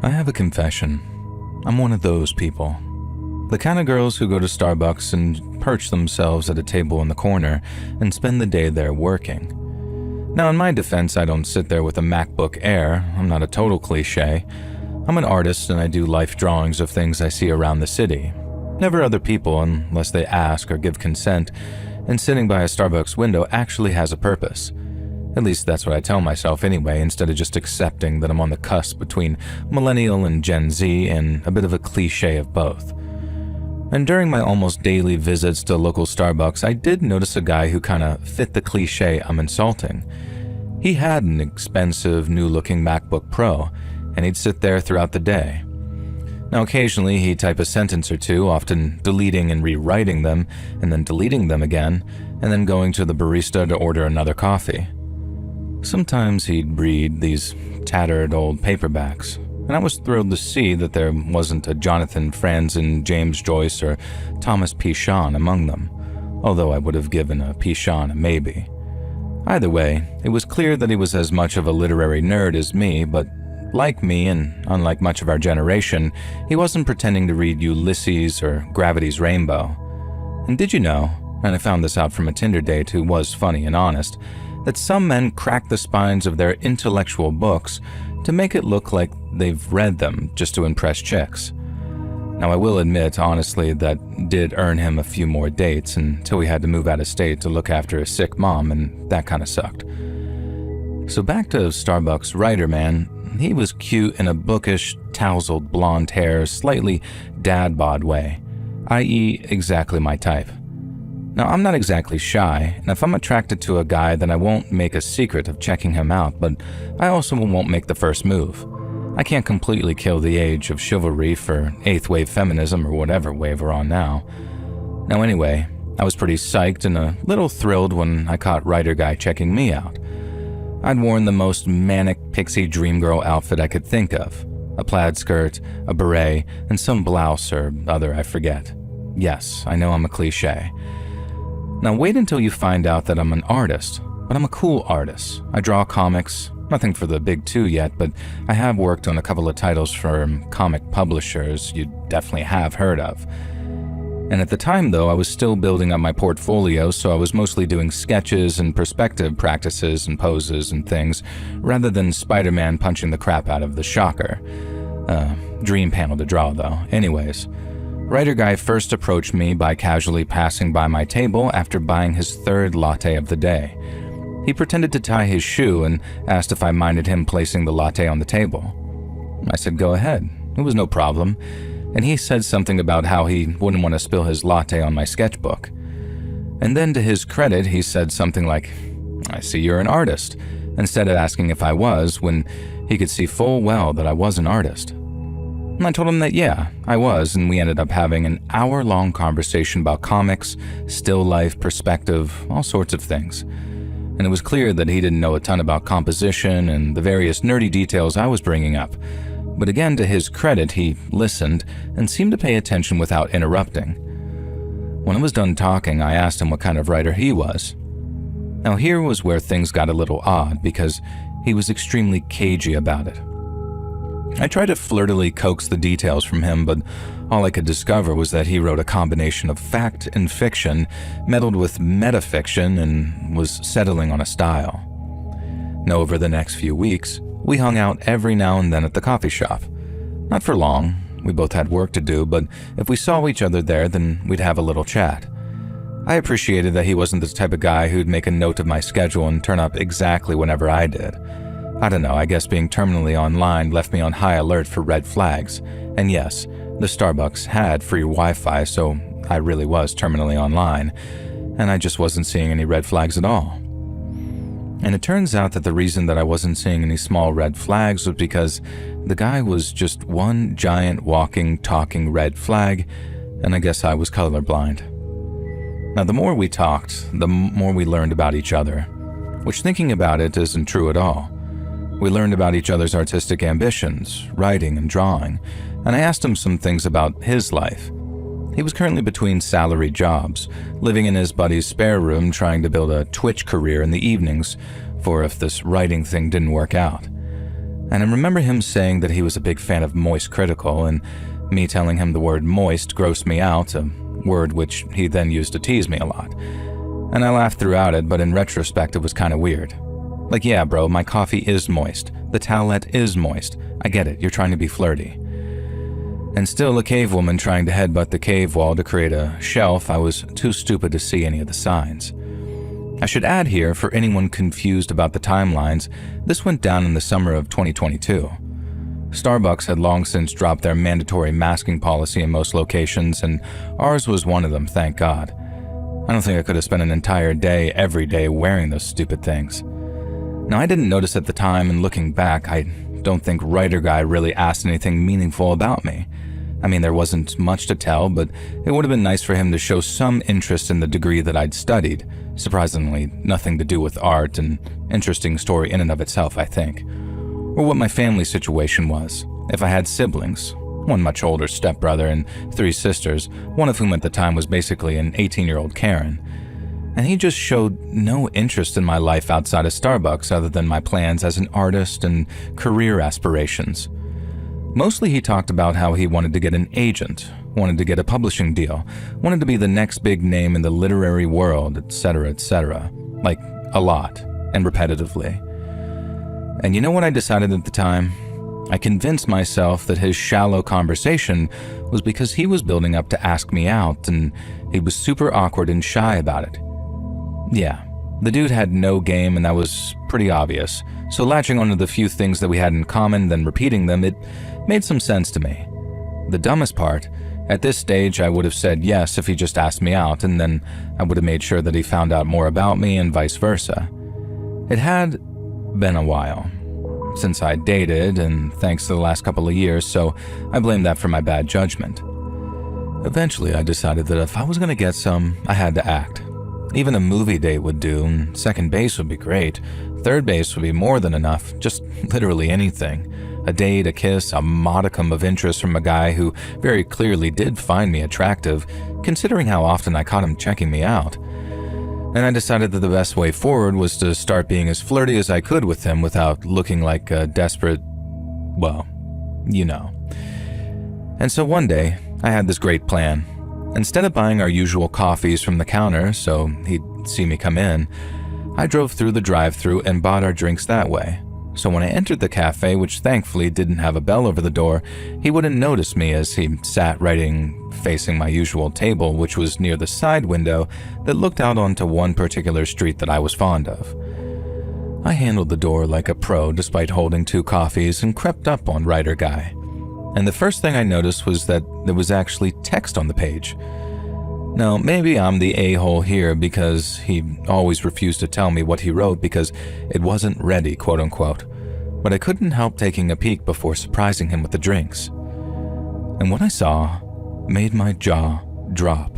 I have a confession. I'm one of those people. The kind of girls who go to Starbucks and perch themselves at a table in the corner and spend the day there working. Now, in my defense, I don't sit there with a MacBook Air. I'm not a total cliche. I'm an artist and I do life drawings of things I see around the city. Never other people unless they ask or give consent, and sitting by a Starbucks window actually has a purpose. At least that's what I tell myself anyway, instead of just accepting that I'm on the cusp between millennial and Gen Z and a bit of a cliche of both. And during my almost daily visits to local Starbucks, I did notice a guy who kinda fit the cliche I'm insulting. He had an expensive, new-looking MacBook Pro, and he'd sit there throughout the day. Now, occasionally he'd type a sentence or two, often deleting and rewriting them, and then deleting them again, and then going to the barista to order another coffee. Sometimes he'd read these tattered old paperbacks, and I was thrilled to see that there wasn't a Jonathan Franzen, James Joyce, or Thomas Pynchon among them, although I would have given a Pynchon a maybe. Either way, it was clear that he was as much of a literary nerd as me, but like me, and unlike much of our generation, he wasn't pretending to read Ulysses or Gravity's Rainbow. And did you know, and I found this out from a Tinder date who was funny and honest, that some men crack the spines of their intellectual books to make it look like they've read them just to impress chicks. Now, I will admit, honestly, that did earn him a few more dates until he had to move out of state to look after a sick mom, and that kind of sucked. So back to Starbucks writer man, he was cute in a bookish, tousled blonde hair, slightly dad-bod way, i.e. exactly my type. Now, I'm not exactly shy, and if I'm attracted to a guy, then I won't make a secret of checking him out, but I also won't make the first move. I can't completely kill the age of chivalry for 8th wave feminism or whatever wave we're on now. Now anyway, I was pretty psyched and a little thrilled when I caught writer guy checking me out. I'd worn the most manic pixie dream girl outfit I could think of. A plaid skirt, a beret, and some blouse or other I forget. Yes, I know I'm a cliche. Now wait until you find out that I'm an artist, but I'm a cool artist. I draw comics, nothing for the big two yet, but I have worked on a couple of titles from comic publishers you definitely have heard of. And at the time though, I was still building up my portfolio, so I was mostly doing sketches and perspective practices and poses and things, rather than Spider-Man punching the crap out of the Shocker. Dream panel to draw though. Anyways, writer guy first approached me by casually passing by my table after buying his third latte of the day. He pretended to tie his shoe and asked if I minded him placing the latte on the table. I said go ahead, it was no problem, and he said something about how he wouldn't want to spill his latte on my sketchbook. And then to his credit, he said something like, "I see you're an artist," instead of asking if I was, when he could see full well that I was an artist. And I told him that yeah, I was, and we ended up having an hour-long conversation about comics, still life, perspective, all sorts of things. And it was clear that he didn't know a ton about composition and the various nerdy details I was bringing up. But again, to his credit, he listened and seemed to pay attention without interrupting. When I was done talking, I asked him what kind of writer he was. Now here was where things got a little odd because he was extremely cagey about it. I tried to flirtily coax the details from him, but all I could discover was that he wrote a combination of fact and fiction, meddled with metafiction, and was settling on a style. Now over the next few weeks, we hung out every now and then at the coffee shop. Not for long, we both had work to do, but if we saw each other there, then we'd have a little chat. I appreciated that he wasn't the type of guy who'd make a note of my schedule and turn up exactly whenever I did. I don't know, I guess being terminally online left me on high alert for red flags. And yes, the Starbucks had free Wi-Fi, so I really was terminally online, and I just wasn't seeing any red flags at all. And it turns out that the reason that I wasn't seeing any small red flags was because the guy was just one giant walking, talking red flag, and I guess I was colorblind. Now the more we talked, the more we learned about each other, which thinking about it isn't true at all. We learned about each other's artistic ambitions, writing and drawing, and I asked him some things about his life. He was currently between salary jobs, living in his buddy's spare room trying to build a Twitch career in the evenings for if this writing thing didn't work out. And I remember him saying that he was a big fan of Moist Critical, and me telling him the word moist grossed me out, a word which he then used to tease me a lot. And I laughed throughout it, but in retrospect it was kind of weird. Like, yeah bro, my coffee is moist. The towelette is moist. I get it, you're trying to be flirty. And still a cave woman trying to headbutt the cave wall to create a shelf, I was too stupid to see any of the signs. I should add here, for anyone confused about the timelines, this went down in the summer of 2022. Starbucks had long since dropped their mandatory masking policy in most locations, and ours was one of them, thank God. I don't think I could have spent an entire day every day wearing those stupid things. Now, I didn't notice at the time, and looking back, I don't think Writer Guy really asked anything meaningful about me. I mean, there wasn't much to tell, but it would have been nice for him to show some interest in the degree that I'd studied. Surprisingly, nothing to do with art, an interesting story in and of itself, I think. Or what my family situation was, if I had siblings, one much older stepbrother and 3 sisters, one of whom at the time was basically an 18-year-old Karen. And he just showed no interest in my life outside of Starbucks other than my plans as an artist and career aspirations. Mostly he talked about how he wanted to get an agent, wanted to get a publishing deal, wanted to be the next big name in the literary world, etc., etc. Like, a lot, and repetitively. And you know what I decided at the time? I convinced myself that his shallow conversation was because he was building up to ask me out, and he was super awkward and shy about it. Yeah, the dude had no game, and that was pretty obvious, so latching onto the few things that we had in common, then repeating them, it made some sense to me. The dumbest part, at this stage I would have said yes if he just asked me out, and then I would have made sure that he found out more about me and vice versa. It had been a while since I dated, and thanks to the last couple of years, so I blame that for my bad judgment. Eventually I decided that if I was going to get some, I had to act. Even a movie date would do, and second base would be great. Third base would be more than enough, just literally anything. A date, a kiss, a modicum of interest from a guy who very clearly did find me attractive, considering how often I caught him checking me out. And I decided that the best way forward was to start being as flirty as I could with him without looking like a desperate, well, you know. And so one day, I had this great plan. Instead of buying our usual coffees from the counter so he'd see me come in, I drove through the drive-thru and bought our drinks that way. So when I entered the cafe, which thankfully didn't have a bell over the door, he wouldn't notice me as he sat writing facing my usual table, which was near the side window that looked out onto one particular street that I was fond of. I handled the door like a pro despite holding 2 coffees and crept up on Writer Guy. And the first thing I noticed was that there was actually text on the page. Now, maybe I'm the a-hole here because he always refused to tell me what he wrote because it wasn't ready, quote-unquote, but I couldn't help taking a peek before surprising him with the drinks. And what I saw made my jaw drop.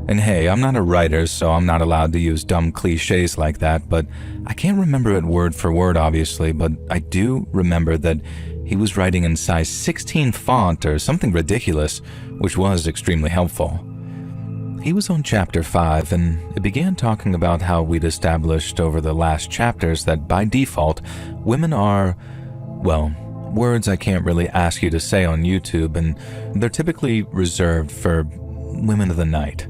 And hey, I'm not a writer, so I'm not allowed to use dumb cliches like that, but I can't remember it word for word, obviously, but I do remember that he was writing in size 16 font or something ridiculous, which was extremely helpful. He was on chapter 5, and it began talking about how we'd established over the last chapters that by default, women are, well, words I can't really ask you to say on YouTube, and they're typically reserved for women of the night.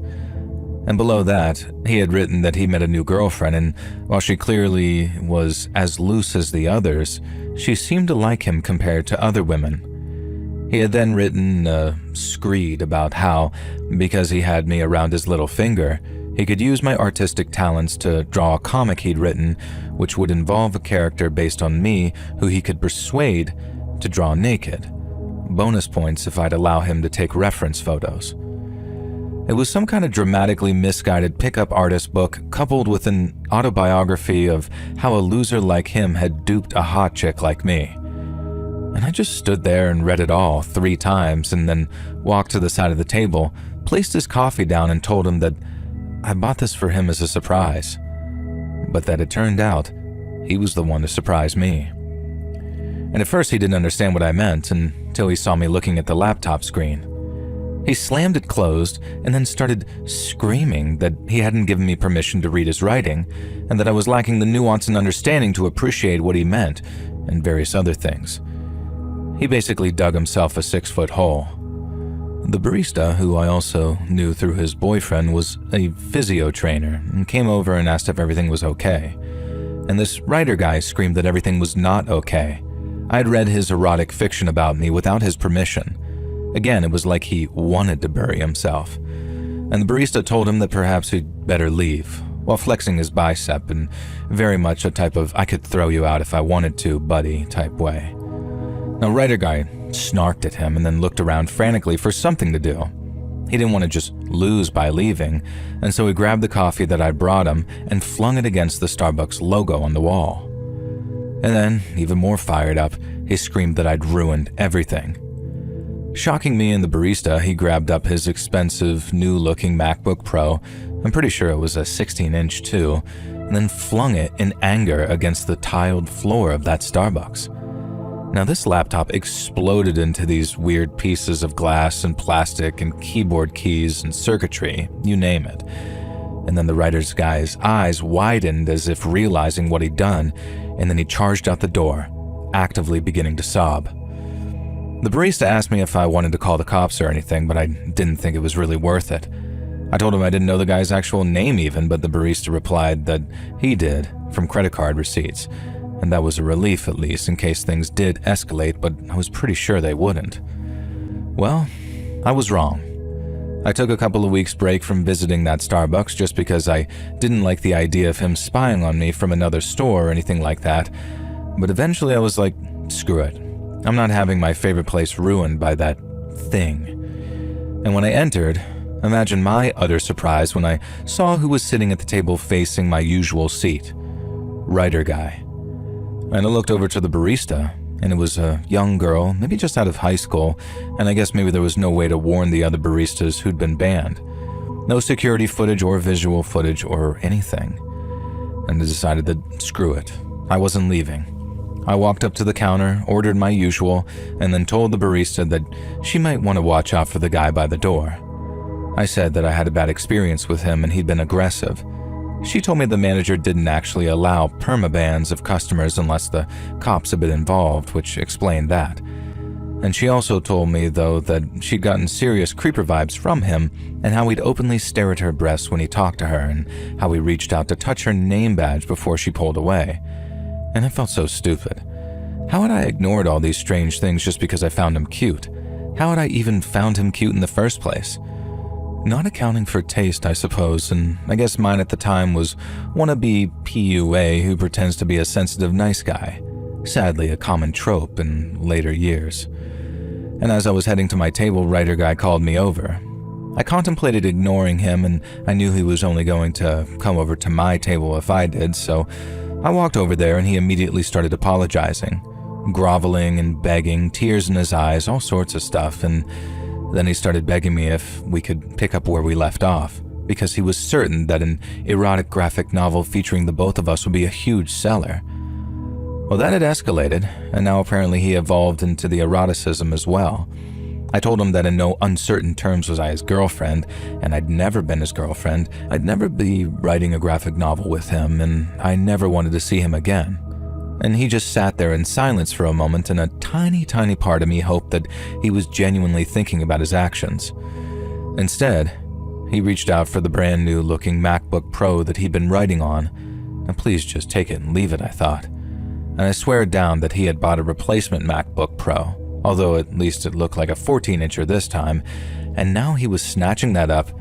And below that, he had written that he met a new girlfriend, and while she clearly was as loose as the others, she seemed to like him compared to other women. He had then written a screed about how, because he had me around his little finger, he could use my artistic talents to draw a comic he'd written, which would involve a character based on me who he could persuade to draw naked. Bonus points if I'd allow him to take reference photos. It was some kind of dramatically misguided pickup artist book coupled with an autobiography of how a loser like him had duped a hot chick like me. And I just stood there and read it all 3 times and then walked to the side of the table, placed his coffee down and told him that I bought this for him as a surprise. But that it turned out he was the one to surprise me. And at first he didn't understand what I meant until he saw me looking at the laptop screen. He slammed it closed and then started screaming that he hadn't given me permission to read his writing and that I was lacking the nuance and understanding to appreciate what he meant. and various other things. He basically dug himself a 6-foot hole. The barista, who I also knew through his boyfriend, was a physio trainer and came over and asked if everything was okay. And this writer guy screamed that everything was not okay. I had read his erotic fiction about me without his permission. Again, it was like he wanted to bury himself. And the barista told him that perhaps he'd better leave, while flexing his bicep in very much a type of I could throw you out if I wanted to, buddy type way. Now, writer guy snarked at him and then looked around frantically for something to do. He didn't want to just lose by leaving, and so he grabbed the coffee that I brought him and flung it against the Starbucks logo on the wall. And then, even more fired up, he screamed that I'd ruined everything. Shocking me and the barista, he grabbed up his expensive, new-looking MacBook Pro, I'm pretty sure it was a 16-inch too, and then flung it in anger against the tiled floor of that Starbucks. Now, this laptop exploded into these weird pieces of glass and plastic and keyboard keys and circuitry, you name it. And then the writer's guy's eyes widened as if realizing what he'd done, and then he charged out the door, actively beginning to sob. The barista asked me if I wanted to call the cops or anything, but I didn't think it was really worth it. I told him I didn't know the guy's actual name even, but the barista replied that he did, from credit card receipts. And that was a relief, at least, in case things did escalate, but I was pretty sure they wouldn't. Well, I was wrong. I took a couple of weeks break from visiting that Starbucks just because I didn't like the idea of him spying on me from another store or anything like that, but eventually I was like, screw it. I'm not having my favorite place ruined by that thing. And when I entered, imagine my utter surprise when I saw who was sitting at the table facing my usual seat. Writer guy. And I looked over to the barista, and it was a young girl, maybe just out of high school, and I guess maybe there was no way to warn the other baristas who'd been banned. No security footage or visual footage or anything. And I decided that screw it, I wasn't leaving. I walked up to the counter, ordered my usual, and then told the barista that she might want to watch out for the guy by the door. I said that I had a bad experience with him and he'd been aggressive. She told me the manager didn't actually allow permabans of customers unless the cops had been involved, which explained that. And she also told me, though, that she'd gotten serious creeper vibes from him and how he'd openly stare at her breasts when he talked to her and how he reached out to touch her name badge before she pulled away. And I felt so stupid. How had I ignored all these strange things just because I found him cute? How had I even found him cute in the first place? Not accounting for taste, I suppose, and I guess mine at the time was wannabe PUA who pretends to be a sensitive nice guy. Sadly, a common trope in later years. And as I was heading to my table, writer guy called me over. I contemplated ignoring him, and I knew he was only going to come over to my table if I did, so I walked over there and he immediately started apologizing, groveling and begging, tears in his eyes, all sorts of stuff, and then he started begging me if we could pick up where we left off, because he was certain that an erotic graphic novel featuring the both of us would be a huge seller. Well, that had escalated, and now apparently he evolved into the eroticism as well. I told him that in no uncertain terms was I his girlfriend, and I'd never been his girlfriend. I'd never be writing a graphic novel with him, and I never wanted to see him again. And he just sat there in silence for a moment, and a tiny part of me hoped that he was genuinely thinking about his actions. Instead, he reached out for the brand new looking MacBook Pro that he'd been writing on. And please just take it and leave it, I thought. And I swear down that he had bought a replacement MacBook Pro, although at least it looked like a 14-incher this time, and now he was snatching that up.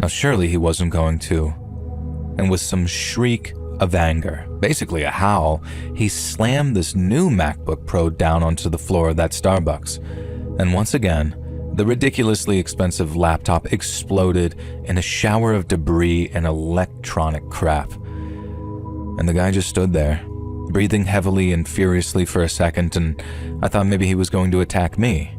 Now surely he wasn't going to. And with some shriek of anger, basically a howl, he slammed this new MacBook Pro down onto the floor of that Starbucks. And once again, the ridiculously expensive laptop exploded in a shower of debris and electronic crap. And the guy just stood there, breathing heavily and furiously for a second, and I thought maybe he was going to attack me.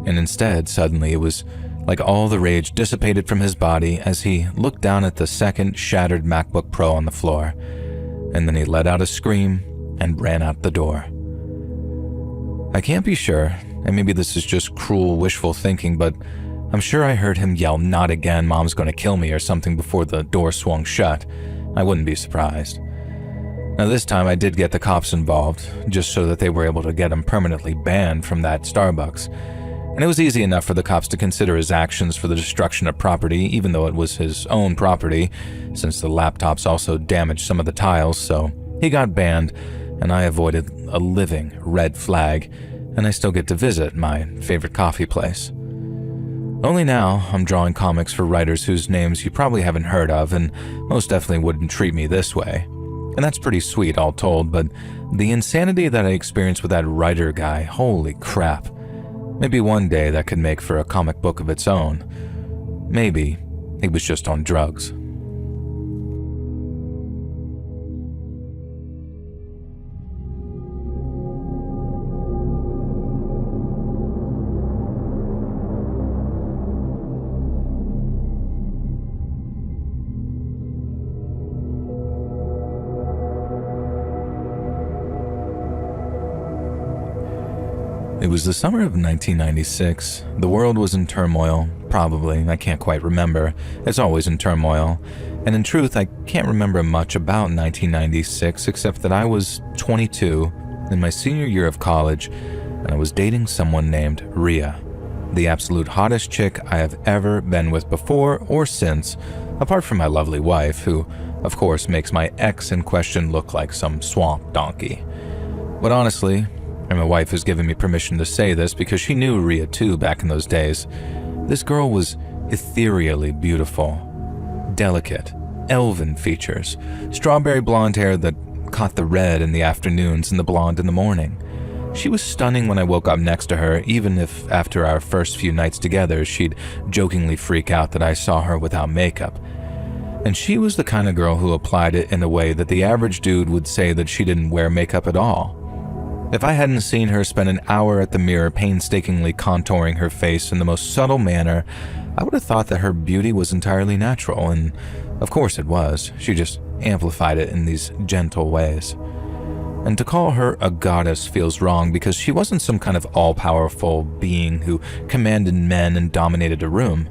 And instead, suddenly, it was like all the rage dissipated from his body as he looked down at the second shattered MacBook Pro on the floor, and then he let out a scream and ran out the door. I can't be sure, and maybe this is just cruel, wishful thinking, but I'm sure I heard him yell, "Not again, Mom's gonna kill me," or something before the door swung shut. I wouldn't be surprised. Now this time I did get the cops involved, just so that they were able to get him permanently banned from that Starbucks. And it was easy enough for the cops to consider his actions for the destruction of property, even though it was his own property, since the laptops also damaged some of the tiles, so he got banned, and I avoided a living red flag, and I still get to visit my favorite coffee place. Only now, I'm drawing comics for writers whose names you probably haven't heard of and most definitely wouldn't treat me this way. And that's pretty sweet, all told, but the insanity that I experienced with that writer guy, holy crap. Maybe one day that could make for a comic book of its own. Maybe he was just on drugs. It was the summer of 1996. The world was in turmoil, probably, I can't quite remember. It's always in turmoil. And in truth, I can't remember much about 1996 except that I was 22 in my senior year of college, and I was dating someone named Rhea, the absolute hottest chick I have ever been with before or since, apart from my lovely wife, who, of course, makes my ex in question look like some swamp donkey. But honestly, and my wife has given me permission to say this because she knew Rhea too back in those days, this girl was ethereally beautiful, delicate, elven features, strawberry blonde hair that caught the red in the afternoons and the blonde in the morning. She was stunning when I woke up next to her, even if after our first few nights together she'd jokingly freak out that I saw her without makeup. And she was the kind of girl who applied it in a way that the average dude would say that she didn't wear makeup at all. If I hadn't seen her spend an hour at the mirror painstakingly contouring her face in the most subtle manner, I would have thought that her beauty was entirely natural, and of course it was. She just amplified it in these gentle ways. And to call her a goddess feels wrong because she wasn't some kind of all-powerful being who commanded men and dominated a room.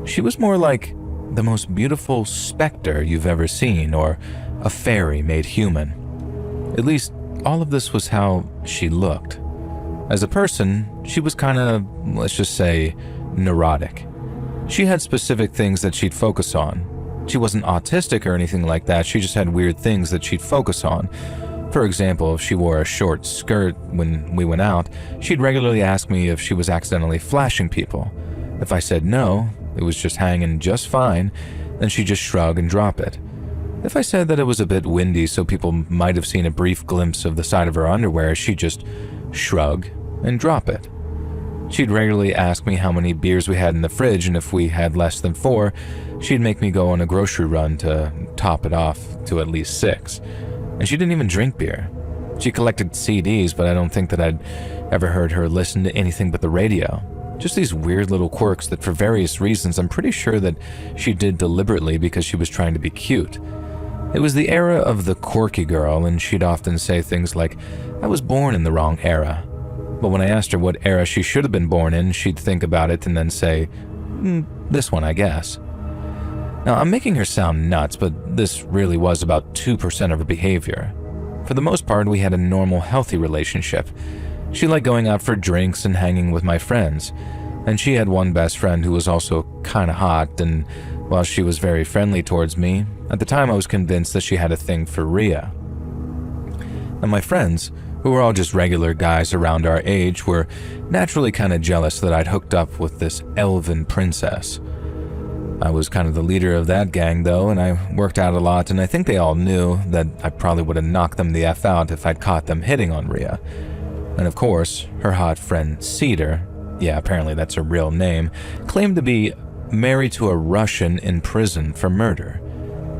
She was more like the most beautiful specter you've ever seen, or a fairy made human. At least, all of this was how she looked. As a person, she was kind of, let's just say, neurotic. She had specific things that she'd focus on. She wasn't autistic or anything like that, she just had weird things that she'd focus on. For example, if she wore a short skirt when we went out, she'd regularly ask me if she was accidentally flashing people. If I said no, it was just hanging just fine, then she'd just shrug and drop it. If I said that it was a bit windy so people might have seen a brief glimpse of the side of her underwear, she'd just shrug and drop it. She'd regularly ask me how many beers we had in the fridge, and if we had less than 4, she'd make me go on a grocery run to top it off to at least 6. And she didn't even drink beer. She collected CDs, but I don't think that I'd ever heard her listen to anything but the radio. Just these weird little quirks that for various reasons I'm pretty sure that she did deliberately because she was trying to be cute. It was the era of the quirky girl, and she'd often say things like, "I was born in the wrong era." But when I asked her what era she should have been born in, she'd think about it and then say, "This one, I guess." Now, I'm making her sound nuts, but this really was about 2% of her behavior. For the most part, we had a normal, healthy relationship. She liked going out for drinks and hanging with my friends, and she had one best friend who was also kinda hot, and while she was very friendly towards me, at the time I was convinced that she had a thing for Rhea. And my friends, who were all just regular guys around our age, were naturally kinda jealous that I'd hooked up with this elven princess. I was kind of the leader of that gang though, and I worked out a lot, and I think they all knew that I probably would have knocked them the F out if I'd caught them hitting on Rhea. And of course, her hot friend Cedar, yeah, apparently that's her real name, claimed to be married to a Russian in prison for murder.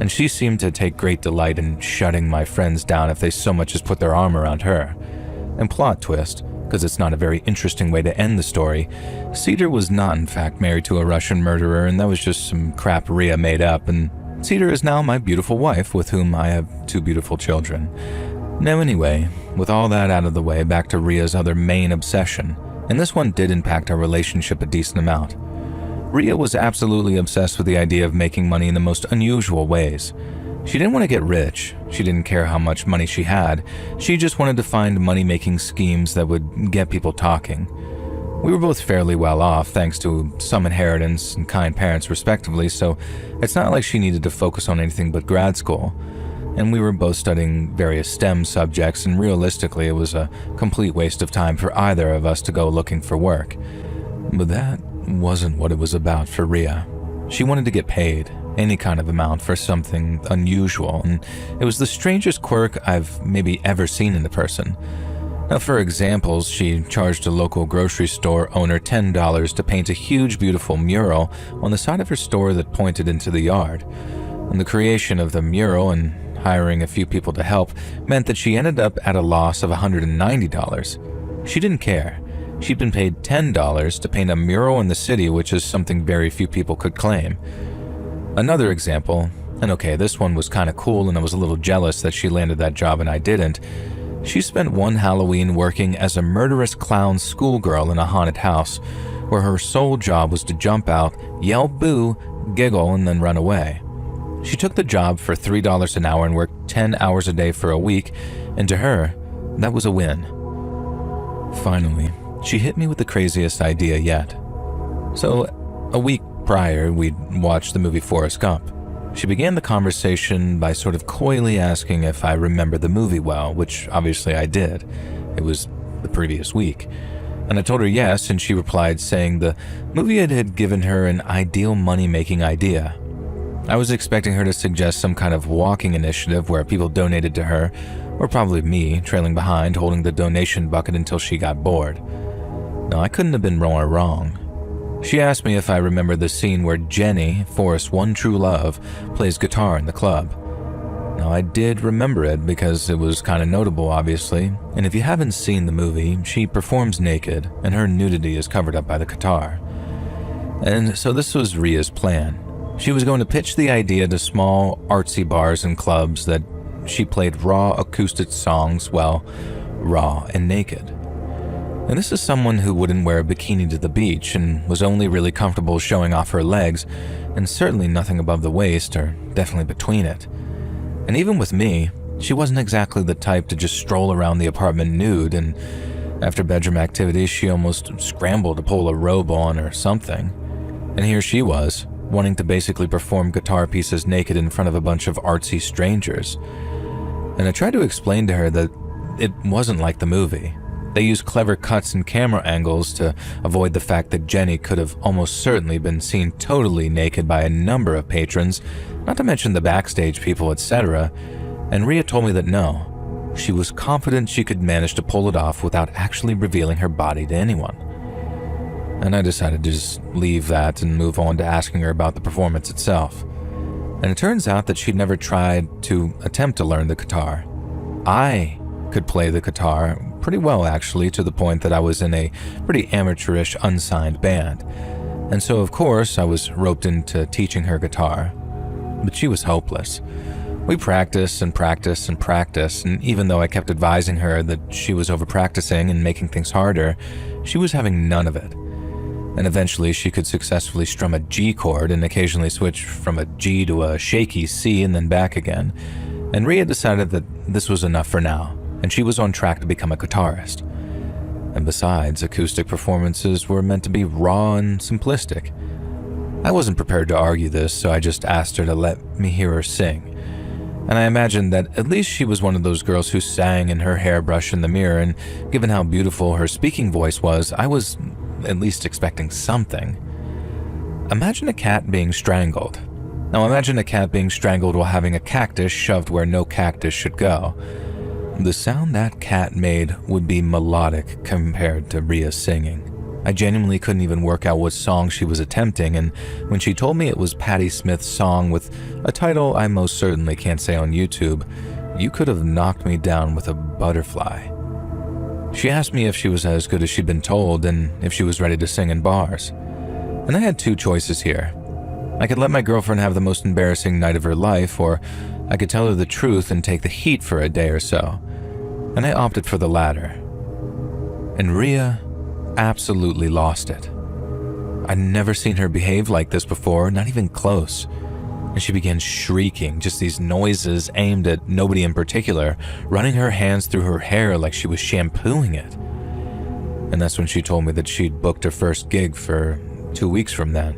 And she seemed to take great delight in shutting my friends down if they so much as put their arm around her. And plot twist, because it's not a very interesting way to end the story, Cedar was not in fact married to a Russian murderer, and that was just some crap Rhea made up, and Cedar is now my beautiful wife with whom I have 2 beautiful children. Now anyway, with all that out of the way, back to Rhea's other main obsession, and this one did impact our relationship a decent amount. Rhea was absolutely obsessed with the idea of making money in the most unusual ways. She didn't want to get rich. She didn't care how much money she had. She just wanted to find money-making schemes that would get people talking. We were both fairly well off, thanks to some inheritance and kind parents respectively, so it's not like she needed to focus on anything but grad school. And we were both studying various STEM subjects, and realistically it was a complete waste of time for either of us to go looking for work. But that wasn't what it was about for Rhea. She wanted to get paid, any kind of amount, for something unusual, and it was the strangest quirk I've maybe ever seen in a person. Now, for examples, she charged a local grocery store owner $10 to paint a huge, beautiful mural on the side of her store that pointed into the yard. And the creation of the mural and hiring a few people to help meant that she ended up at a loss of $190. She didn't care. She'd been paid $10 to paint a mural in the city, which is something very few people could claim. Another example, and okay, this one was kind of cool and I was a little jealous that she landed that job and I didn't. She spent one Halloween working as a murderous clown schoolgirl in a haunted house, where her sole job was to jump out, yell boo, giggle, and then run away. She took the job for $3 an hour and worked 10 hours a day for a week, and to her, that was a win. Finally, she hit me with the craziest idea yet. So, a week prior, we'd watched the movie Forrest Gump. She began the conversation by sort of coyly asking if I remember the movie well, which obviously I did. It was the previous week. And I told her yes, and she replied saying the movie had given her an ideal money-making idea. I was expecting her to suggest some kind of walking initiative where people donated to her, or probably me, trailing behind, holding the donation bucket until she got bored. No, I couldn't have been more wrong. She asked me if I remember the scene where Jenny, Forrest's one true love, plays guitar in the club. Now, I did remember it because it was kind of notable, obviously, and if you haven't seen the movie, she performs naked, and her nudity is covered up by the guitar. And so this was Rhea's plan. She was going to pitch the idea to small, artsy bars and clubs that she played raw acoustic songs, well, raw and naked. And this is someone who wouldn't wear a bikini to the beach and was only really comfortable showing off her legs, and certainly nothing above the waist or definitely between it. And even with me, she wasn't exactly the type to just stroll around the apartment nude, and after bedroom activities she almost scrambled to pull a robe on or something. And here she was, wanting to basically perform guitar pieces naked in front of a bunch of artsy strangers. And I tried to explain to her that it wasn't like the movie. They used clever cuts and camera angles to avoid the fact that Jenny could have almost certainly been seen totally naked by a number of patrons, not to mention the backstage people, etc. And Rhea told me that no, she was confident she could manage to pull it off without actually revealing her body to anyone. And I decided to just leave that and move on to asking her about the performance itself. And it turns out that she'd never tried to attempt to learn the guitar. I could play the guitar pretty well, actually, to the point that I was in a pretty amateurish unsigned band. And so, of course, I was roped into teaching her guitar. But she was hopeless. We practiced and practiced and practiced, and even though I kept advising her that she was over-practicing and making things harder, she was having none of it. And eventually she could successfully strum a G chord and occasionally switch from a G to a shaky C and then back again. And Rhea decided that this was enough for now, and she was on track to become a guitarist. And besides, acoustic performances were meant to be raw and simplistic. I wasn't prepared to argue this, so I just asked her to let me hear her sing. And I imagined that at least she was one of those girls who sang in her hairbrush in the mirror, and given how beautiful her speaking voice was, I was at least expecting something. Imagine a cat being strangled. Now imagine a cat being strangled while having a cactus shoved where no cactus should go. The sound that cat made would be melodic compared to Rhea's singing. I genuinely couldn't even work out what song she was attempting, and when she told me it was Patti Smith's song with a title I most certainly can't say on YouTube, you could have knocked me down with a butterfly. She asked me if she was as good as she'd been told and if she was ready to sing in bars. And I had two choices here. I could let my girlfriend have the most embarrassing night of her life, or I could tell her the truth and take the heat for a day or so. And I opted for the latter. And Rhea absolutely lost it. I'd never seen her behave like this before, not even close. and she began shrieking, just these noises aimed at nobody in particular, running her hands through her hair like she was shampooing it. And that's when she told me that she'd booked her first gig for 2 weeks from then,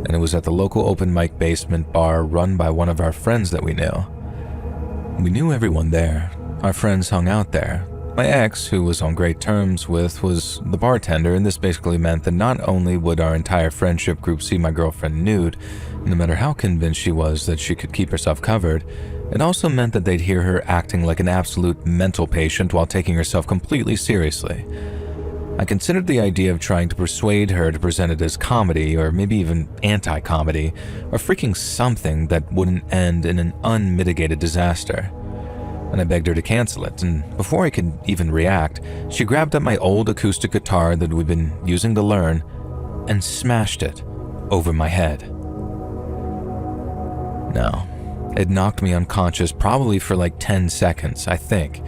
and it was at the local open mic basement bar run by one of our friends that we knew. We knew everyone there. Our friends hung out there. My ex, who was on great terms with, was the bartender, and this basically meant that not only would our entire friendship group see my girlfriend nude, no matter how convinced she was that she could keep herself covered, it also meant that they'd hear her acting like an absolute mental patient while taking herself completely seriously. I considered the idea of trying to persuade her to present it as comedy, or maybe even anti-comedy, or freaking something that wouldn't end in an unmitigated disaster. And I begged her to cancel it, and before I could even react, she grabbed up my old acoustic guitar that we'd been using to learn and smashed it over my head. No, it knocked me unconscious probably for like 10 seconds, I think,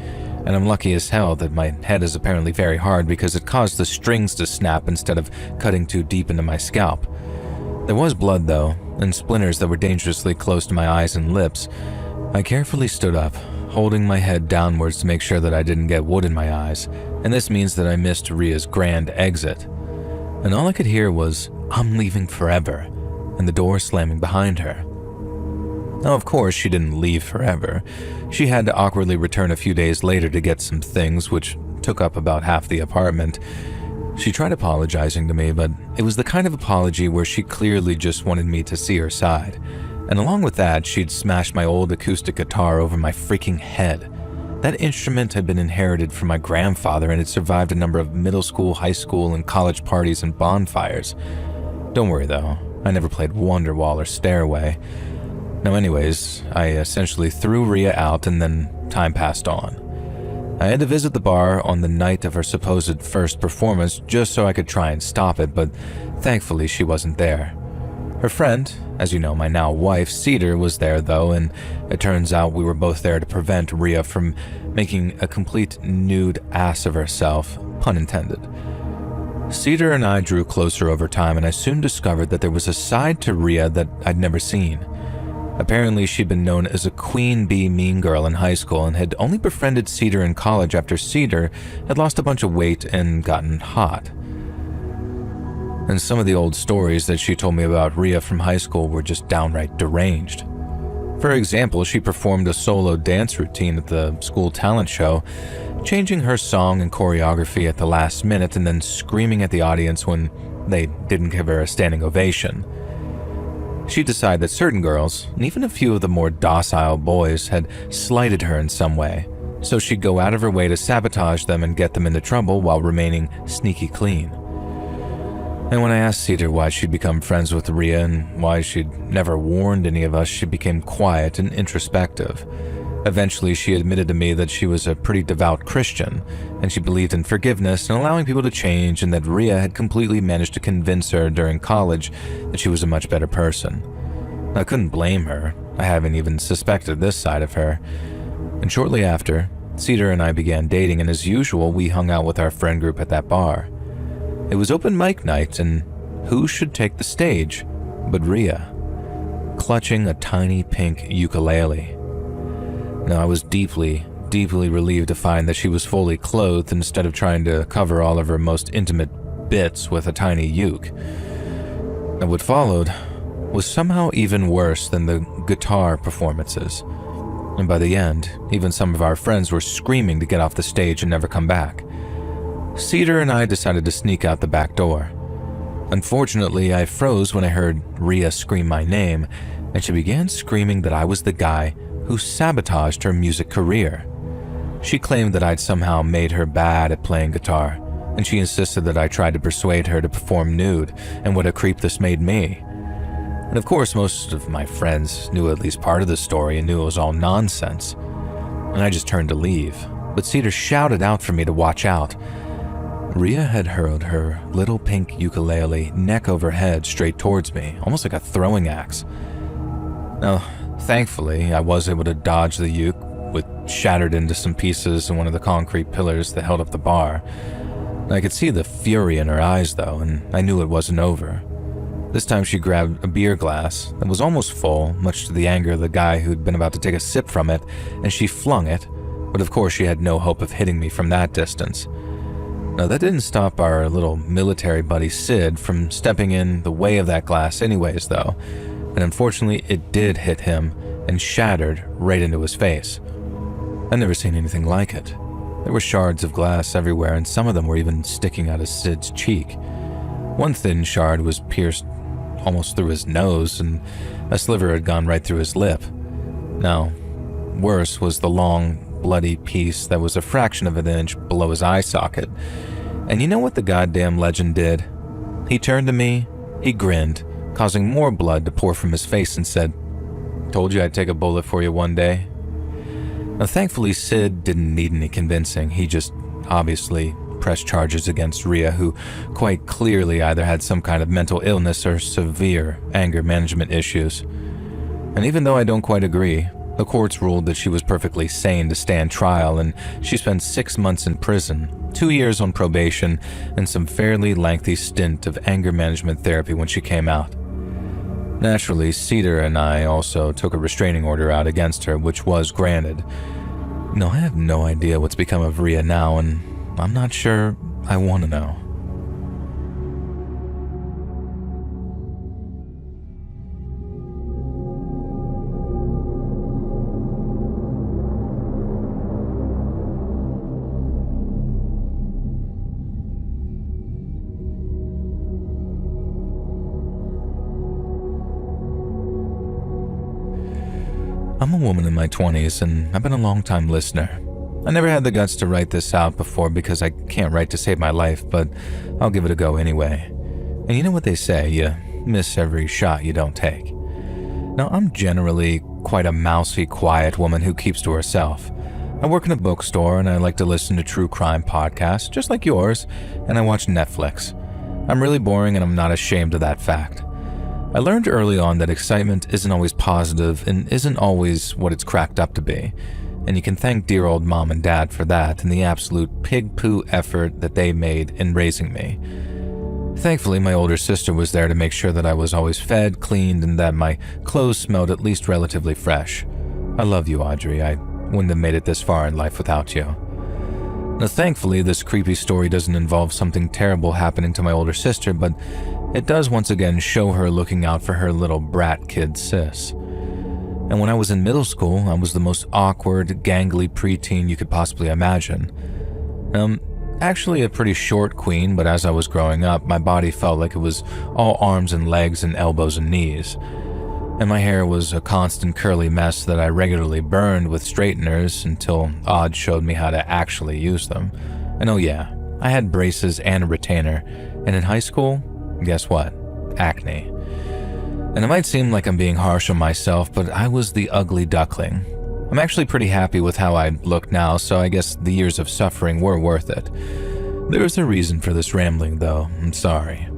and I'm lucky as hell that my head is apparently very hard because it caused the strings to snap instead of cutting too deep into my scalp. There was blood though, and splinters that were dangerously close to my eyes and lips. I carefully stood up, holding my head downwards to make sure that I didn't get wood in my eyes, and this means that I missed Ria's grand exit. And all I could hear was, "I'm leaving forever," and the door slamming behind her. Now, of course, she didn't leave forever. She had to awkwardly return a few days later to get some things, which took up about half the apartment. She tried apologizing to me, but it was the kind of apology where she clearly just wanted me to see her side. And along with that, she'd smashed my old acoustic guitar over my freaking head. That instrument had been inherited from my grandfather and had survived a number of middle school, high school, and college parties and bonfires. Don't worry though, I never played Wonderwall or Stairway. Now anyways, I essentially threw Ria out and then time passed on. I had to visit the bar on the night of her supposed first performance just so I could try and stop it, but thankfully she wasn't there. Her friend, as you know, my now wife, Cedar, was there though, and it turns out we were both there to prevent Ria from making a complete nude ass of herself, pun intended. Cedar and I drew closer over time, and I soon discovered that there was a side to Ria that I'd never seen. Apparently, she'd been known as a queen bee mean girl in high school and had only befriended Cedar in college after Cedar had lost a bunch of weight and gotten hot. And some of the old stories that she told me about Ria from high school were just downright deranged. For example, she performed a solo dance routine at the school talent show, changing her song and choreography at the last minute and then screaming at the audience when they didn't give her a standing ovation. She'd decide that certain girls, and even a few of the more docile boys, had slighted her in some way, so she'd go out of her way to sabotage them and get them into trouble while remaining sneaky clean. And when I asked Cedar why she'd become friends with Ria and why she'd never warned any of us, she became quiet and introspective. Eventually, she admitted to me that she was a pretty devout Christian, and she believed in forgiveness and allowing people to change, and that Ria had completely managed to convince her during college that she was a much better person. I couldn't blame her. I haven't even suspected this side of her. And shortly after, Cedar and I began dating, and as usual, we hung out with our friend group at that bar. It was open mic night, and who should take the stage but Ria, clutching a tiny pink ukulele. Now, I was deeply, deeply relieved to find that she was fully clothed instead of trying to cover all of her most intimate bits with a tiny uke. And what followed was somehow even worse than the guitar performances. And by the end, even some of our friends were screaming to get off the stage and never come back. Cedar and I decided to sneak out the back door. Unfortunately, I froze when I heard Ria scream my name, and she began screaming that I was the guy who sabotaged her music career. She claimed that I'd somehow made her bad at playing guitar, and she insisted that I tried to persuade her to perform nude, and what a creep this made me. And of course, most of my friends knew at least part of the story and knew it was all nonsense. And I just turned to leave, but Cedar shouted out for me to watch out. Ria had hurled her little pink ukulele neck over head straight towards me, almost like a throwing axe. Now, thankfully, I was able to dodge the uke, which shattered into some pieces in one of the concrete pillars that held up the bar. I could see the fury in her eyes, though, and I knew it wasn't over. This time she grabbed a beer glass that was almost full, much to the anger of the guy who'd been about to take a sip from it, and she flung it, but of course she had no hope of hitting me from that distance. Now that didn't stop our little military buddy Sid from stepping in the way of that glass anyways though, and unfortunately it did hit him and shattered right into his face. I'd never seen anything like it. There were shards of glass everywhere, and some of them were even sticking out of Sid's cheek. One thin shard was pierced almost through his nose, and a sliver had gone right through his lip. Now, worse was the long, bloody piece that was a fraction of an inch below his eye socket. And you know what the goddamn legend did? He turned to me, he grinned, causing more blood to pour from his face, and said, "Told you I'd take a bullet for you one day." Now, thankfully, Sid didn't need any convincing. He just obviously pressed charges against Rhea, who quite clearly either had some kind of mental illness or severe anger management issues. And even though I don't quite agree, the courts ruled that she was perfectly sane to stand trial, and she spent 6 months in prison, 2 years on probation, and some fairly lengthy stint of anger management therapy when she came out. Naturally, Cedar and I also took a restraining order out against her, which was granted. No, I have no idea what's become of Rhea now, and I'm not sure I want to know. I'm a woman in my 20s, and I've been a long-time listener. I never had the guts to write this out before because I can't write to save my life, but I'll give it a go anyway. And you know what they say, you miss every shot you don't take. Now, I'm generally quite a mousy, quiet woman who keeps to herself. I work in a bookstore, and I like to listen to true crime podcasts, just like yours, and I watch Netflix. I'm really boring, and I'm not ashamed of that fact. I learned early on that excitement isn't always positive and isn't always what it's cracked up to be, and you can thank dear old mom and dad for that and the absolute pig-poo effort that they made in raising me. Thankfully, my older sister was there to make sure that I was always fed, cleaned, and that my clothes smelled at least relatively fresh. I love you, Audrey. I wouldn't have made it this far in life without you. Now, thankfully, this creepy story doesn't involve something terrible happening to my older sister, but it does once again show her looking out for her little brat kid sis. And when I was in middle school, I was the most awkward, gangly preteen you could possibly imagine. Actually a pretty short queen, but as I was growing up, my body felt like it was all arms and legs and elbows and knees. And my hair was a constant curly mess that I regularly burned with straighteners until Odd showed me how to actually use them. And oh yeah, I had braces and a retainer, and in high school, guess what? Acne. And it might seem like I'm being harsh on myself, but I was the ugly duckling. I'm actually pretty happy with how I look now, so I guess the years of suffering were worth it. There is a reason for this rambling, though. I'm sorry.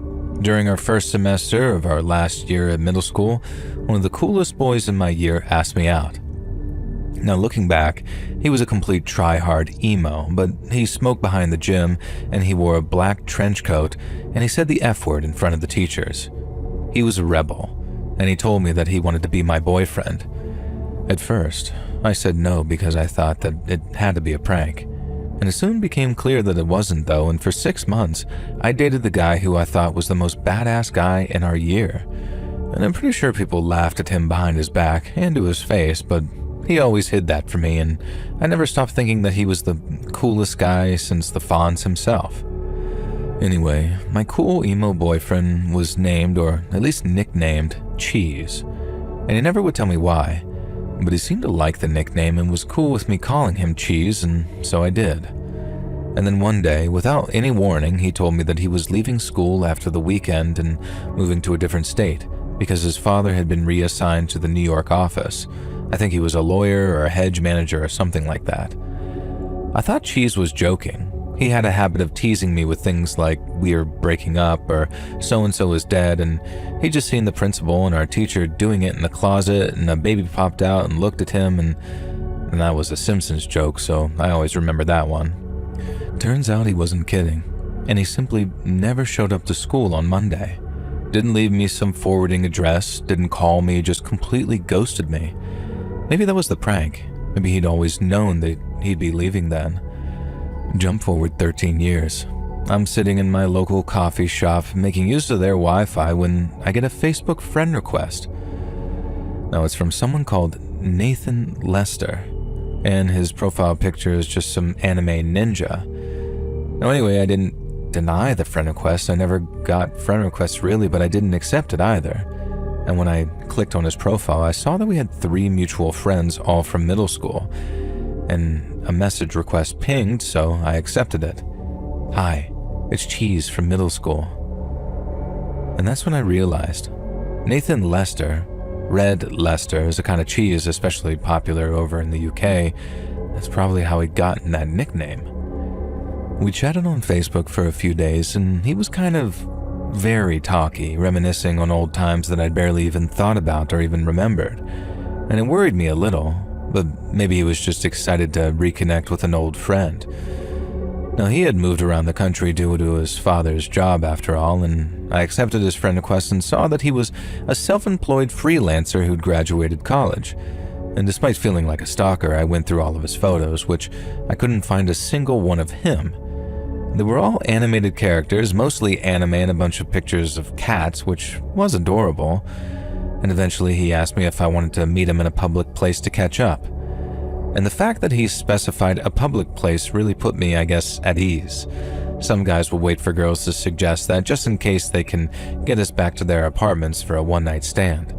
During our first semester of our last year at middle school, one of the coolest boys in my year asked me out. Now, looking back, he was a complete try-hard emo, but he smoked behind the gym, and he wore a black trench coat, and he said the F word in front of the teachers. He was a rebel, and he told me that he wanted to be my boyfriend. At first, I said no because I thought that it had to be a prank. And it soon became clear that it wasn't though, and for 6 months, I dated the guy who I thought was the most badass guy in our year. And I'm pretty sure people laughed at him behind his back and to his face, but he always hid that from me, and I never stopped thinking that he was the coolest guy since the Fonz himself. Anyway, my cool emo boyfriend was named, or at least nicknamed, Cheese. And he never would tell me why, but he seemed to like the nickname and was cool with me calling him Cheese, and so I did. And then one day, without any warning, he told me that he was leaving school after the weekend and moving to a different state because his father had been reassigned to the New York office. I think he was a lawyer or a hedge manager or something like that. I thought Cheese was joking. He had a habit of teasing me with things like we are breaking up or so-and-so is dead, and he'd just seen the principal and our teacher doing it in the closet, and a baby popped out and looked at him, and that was a Simpsons joke, so I always remember that one. Turns out he wasn't kidding, and he simply never showed up to school on Monday. Didn't leave me some forwarding address, didn't call me, just completely ghosted me. Maybe that was the prank. Maybe he'd always known that he'd be leaving then. Jump forward 13 years. I'm sitting in my local coffee shop making use of their Wi-Fi when I get a Facebook friend request. Now it's from someone called Nathan Lester, and his profile picture is just some anime ninja. Now anyway, I didn't deny the friend request. I never got friend requests really, but I didn't accept it either. And when I clicked on his profile, I saw that we had 3 mutual friends, all from middle school, and a message request pinged, so I accepted it. Hi, it's Cheese from middle school. And that's when I realized Nathan Lester, Red Lester, is a kind of cheese especially popular over in the UK. That's probably how he'd gotten that nickname. We chatted on Facebook for a few days, and he was kind of very talky, reminiscing on old times that I'd barely even thought about or even remembered. And it worried me a little, but maybe he was just excited to reconnect with an old friend. Now, he had moved around the country due to his father's job after all, and I accepted his friend request and saw that he was a self-employed freelancer who'd graduated college. And despite feeling like a stalker, I went through all of his photos, which I couldn't find a single one of him. They were all animated characters, mostly anime, and a bunch of pictures of cats, which was adorable. And eventually he asked me if I wanted to meet him in a public place to catch up. And the fact that he specified a public place really put me, I guess, at ease. Some guys will wait for girls to suggest that just in case they can get us back to their apartments for a one-night stand.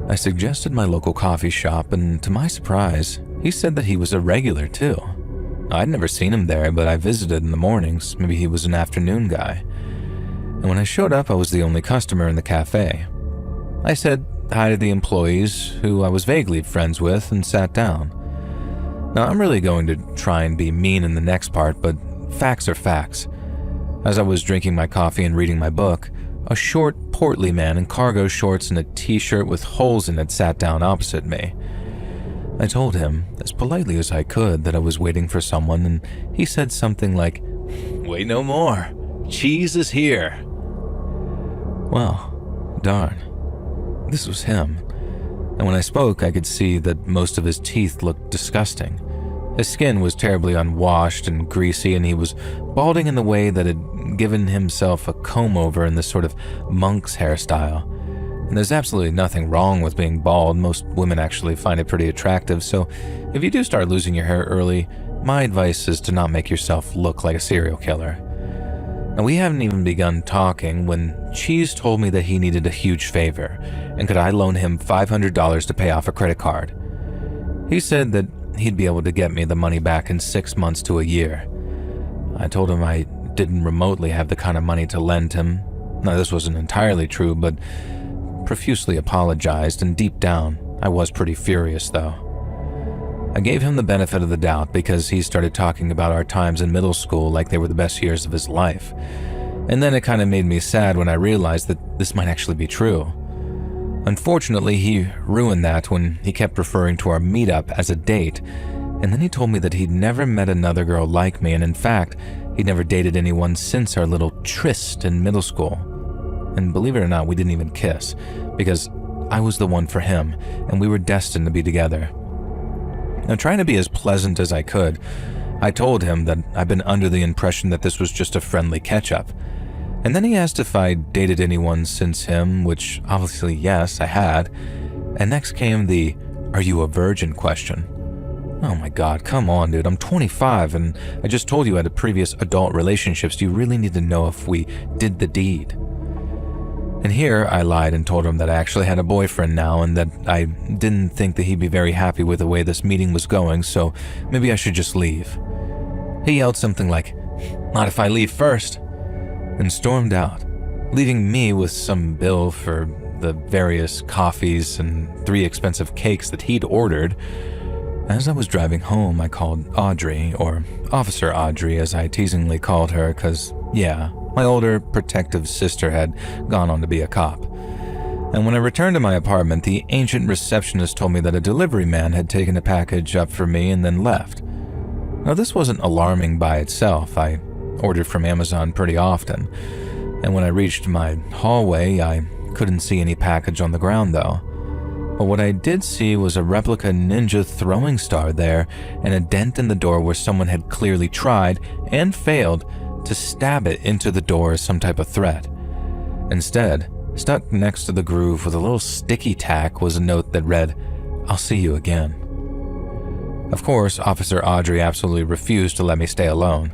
I suggested my local coffee shop, and to my surprise, he said that he was a regular too. I'd never seen him there, but I visited in the mornings. Maybe he was an afternoon guy. And when I showed up, I was the only customer in the cafe. I said hi to the employees, who I was vaguely friends with, and sat down. Now, I'm really going to try and be mean in the next part, but facts are facts. As I was drinking my coffee and reading my book, a short, portly man in cargo shorts and a t-shirt with holes in it sat down opposite me. I told him, as politely as I could, that I was waiting for someone, and he said something like, "Wait no more. Cheese is here." Well, darn. This was him. And when I spoke, I could see that most of his teeth looked disgusting. His skin was terribly unwashed and greasy, and he was balding in the way that had given himself a comb-over in this sort of monk's hairstyle. And there's absolutely nothing wrong with being bald. Most women actually find it pretty attractive, so if you do start losing your hair early, my advice is to not make yourself look like a serial killer. And we haven't even begun talking when Cheese told me that he needed a huge favor, and could I loan him $500 to pay off a credit card. He said that he'd be able to get me the money back in 6 months to a year. I told him I didn't remotely have the kind of money to lend him. Now, this wasn't entirely true, but profusely apologized, and deep down, I was pretty furious though. I gave him the benefit of the doubt because he started talking about our times in middle school like they were the best years of his life. And then it kind of made me sad when I realized that this might actually be true. Unfortunately, he ruined that when he kept referring to our meetup as a date, and then he told me that he'd never met another girl like me, and in fact, he'd never dated anyone since our little tryst in middle school. And believe it or not, we didn't even kiss, because I was the one for him, and we were destined to be together. Now, trying to be as pleasant as I could, I told him that I'd been under the impression that this was just a friendly catch-up. And then he asked if I'd dated anyone since him, which obviously yes, I had. And next came the, "Are you a virgin?" question. Oh my god, come on dude, I'm 25 and I just told you I had previous adult relationships. Do you really need to know if we did the deed? And here I lied and told him that I actually had a boyfriend now and that I didn't think that he'd be very happy with the way this meeting was going, so maybe I should just leave. He yelled something like, "Not if I leave first," and stormed out, leaving me with some bill for the various coffees and 3 expensive cakes that he'd ordered. As I was driving home, I called Audrey, or Officer Audrey as I teasingly called her, because, yeah, my older, protective sister had gone on to be a cop. And when I returned to my apartment, the ancient receptionist told me that a delivery man had taken a package up for me and then left. Now, this wasn't alarming by itself. I ordered from Amazon pretty often. and when I reached my hallway, I couldn't see any package on the ground though. But what I did see was a replica ninja throwing star there and a dent in the door where someone had clearly tried and failed to stab it into the door as some type of threat. Instead, stuck next to the groove with a little sticky tack was a note that read, "I'll see you again." Of course, Officer Audrey absolutely refused to let me stay alone.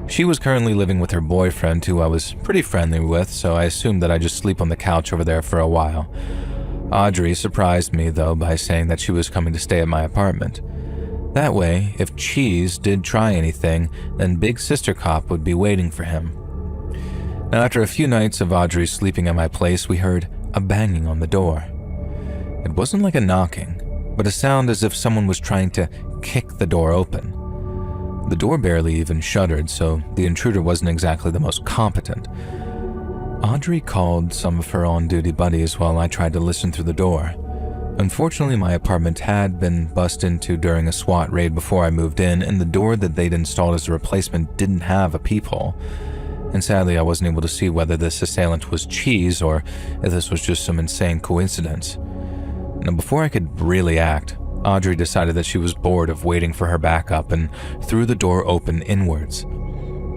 She was currently living with her boyfriend, who I was pretty friendly with, so I assumed that I'd just sleep on the couch over there for a while. Audrey surprised me, though, by saying that she was coming to stay at my apartment. That way, if Cheese did try anything, then Big Sister Cop would be waiting for him. Now, after a few nights of Audrey sleeping at my place, we heard a banging on the door. It wasn't like a knocking, but a sound as if someone was trying to kick the door open. The door barely even shuddered, so the intruder wasn't exactly the most competent. Audrey called some of her on-duty buddies while I tried to listen through the door. Unfortunately, my apartment had been bust into during a SWAT raid before I moved in, and the door that they'd installed as a replacement didn't have a peephole. And sadly, I wasn't able to see whether this assailant was Cheese or if this was just some insane coincidence. Now, before I could really act, Audrey decided that she was bored of waiting for her backup and threw the door open inwards.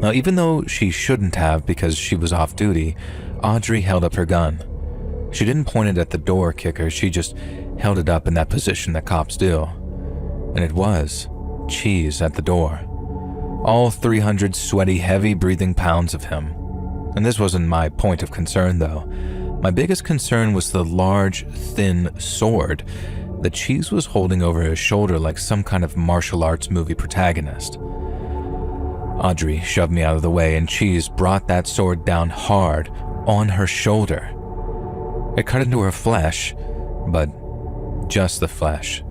Now, even though she shouldn't have because she was off duty, Audrey held up her gun. She didn't point it at the door kicker, she just held it up in that position that cops do. And it was Cheese at the door. All 300 sweaty, heavy-breathing pounds of him. And this wasn't my point of concern, though. My biggest concern was the large, thin sword that Cheese was holding over his shoulder like some kind of martial arts movie protagonist. Audrey shoved me out of the way, and Cheese brought that sword down hard on her shoulder. It cut into her flesh, but just the flesh,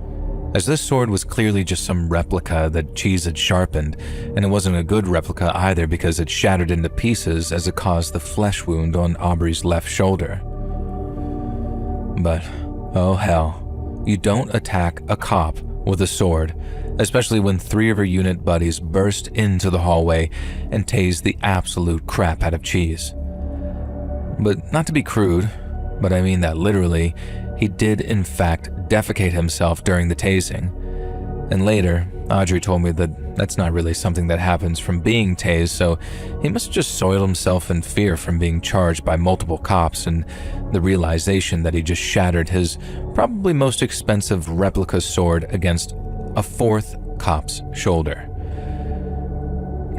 as this sword was clearly just some replica that Cheese had sharpened, and it wasn't a good replica either because it shattered into pieces as it caused the flesh wound on Aubrey's left shoulder. But, oh hell, you don't attack a cop with a sword, especially when 3 of her unit buddies burst into the hallway and tased the absolute crap out of Cheese. But not to be crude, but I mean that literally, he did in fact defecate himself during the tasing. And later, Audrey told me that that's not really something that happens from being tased, so he must have just soiled himself in fear from being charged by multiple cops and the realization that he just shattered his probably most expensive replica sword against a 4th cop's shoulder.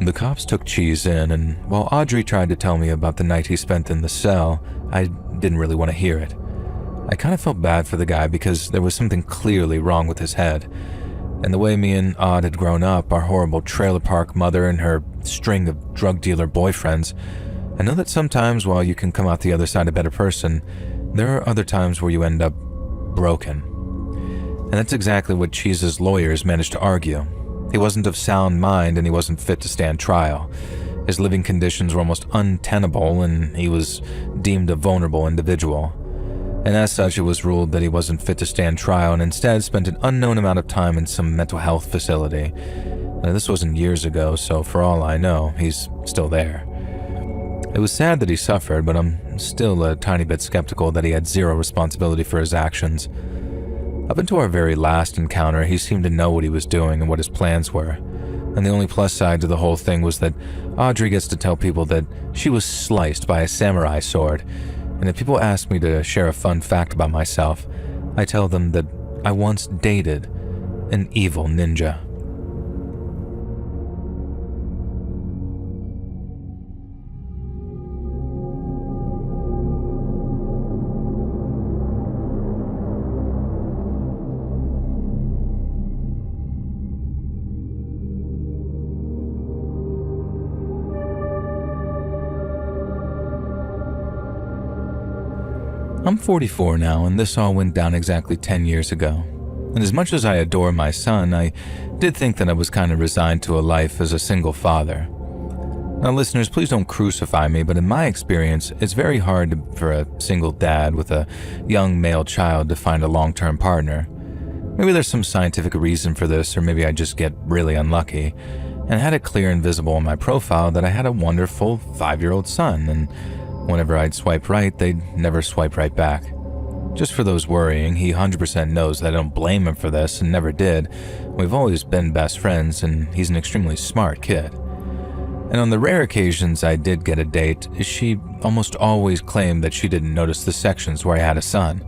The cops took Cheese in, and while Audrey tried to tell me about the night he spent in the cell, I didn't really want to hear it. I kind of felt bad for the guy because there was something clearly wrong with his head. And the way me and Aud had grown up, our horrible trailer park mother and her string of drug dealer boyfriends, I know that sometimes while you can come out the other side a better person, there are other times where you end up broken. And that's exactly what Cheese's lawyers managed to argue. He wasn't of sound mind and he wasn't fit to stand trial. His living conditions were almost untenable and he was deemed a vulnerable individual. And as such, it was ruled that he wasn't fit to stand trial and instead spent an unknown amount of time in some mental health facility. Now, this wasn't years ago, so for all I know, he's still there. It was sad that he suffered, but I'm still a tiny bit skeptical that he had zero responsibility for his actions. Up until our very last encounter, he seemed to know what he was doing and what his plans were. And the only plus side to the whole thing was that Audrey gets to tell people that she was sliced by a samurai sword. And if people ask me to share a fun fact about myself, I tell them that I once dated an evil ninja. I'm 44 now, and this all went down exactly 10 years ago. And as much as I adore my son, I did think that I was kind of resigned to a life as a single father. Now listeners, please don't crucify me, but in my experience, it's very hard for a single dad with a young male child to find a long-term partner. Maybe there's some scientific reason for this, or maybe I just get really unlucky. And I had it clear and visible on my profile that I had a wonderful 5-year-old son, and Whenever I'd swipe right, they'd never swipe right back. Just for those worrying, he 100% knows that I don't blame him for this and never did. We've always been best friends, and he's an extremely smart kid. And on the rare occasions I did get a date, she almost always claimed that she didn't notice the sections where I had a son.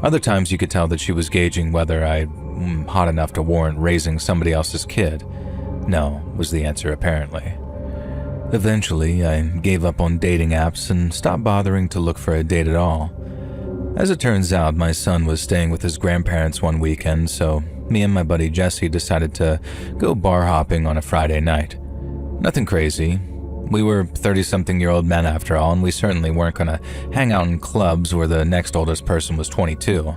Other times you could tell that she was gauging whether I'm hot enough to warrant raising somebody else's kid. No, was the answer apparently. Eventually, I gave up on dating apps and stopped bothering to look for a date at all. As it turns out, my son was staying with his grandparents one weekend, so me and my buddy Jesse decided to go bar hopping on a Friday night. Nothing crazy. We were 30-something-year-old men after all, and we certainly weren't going to hang out in clubs where the next oldest person was 22.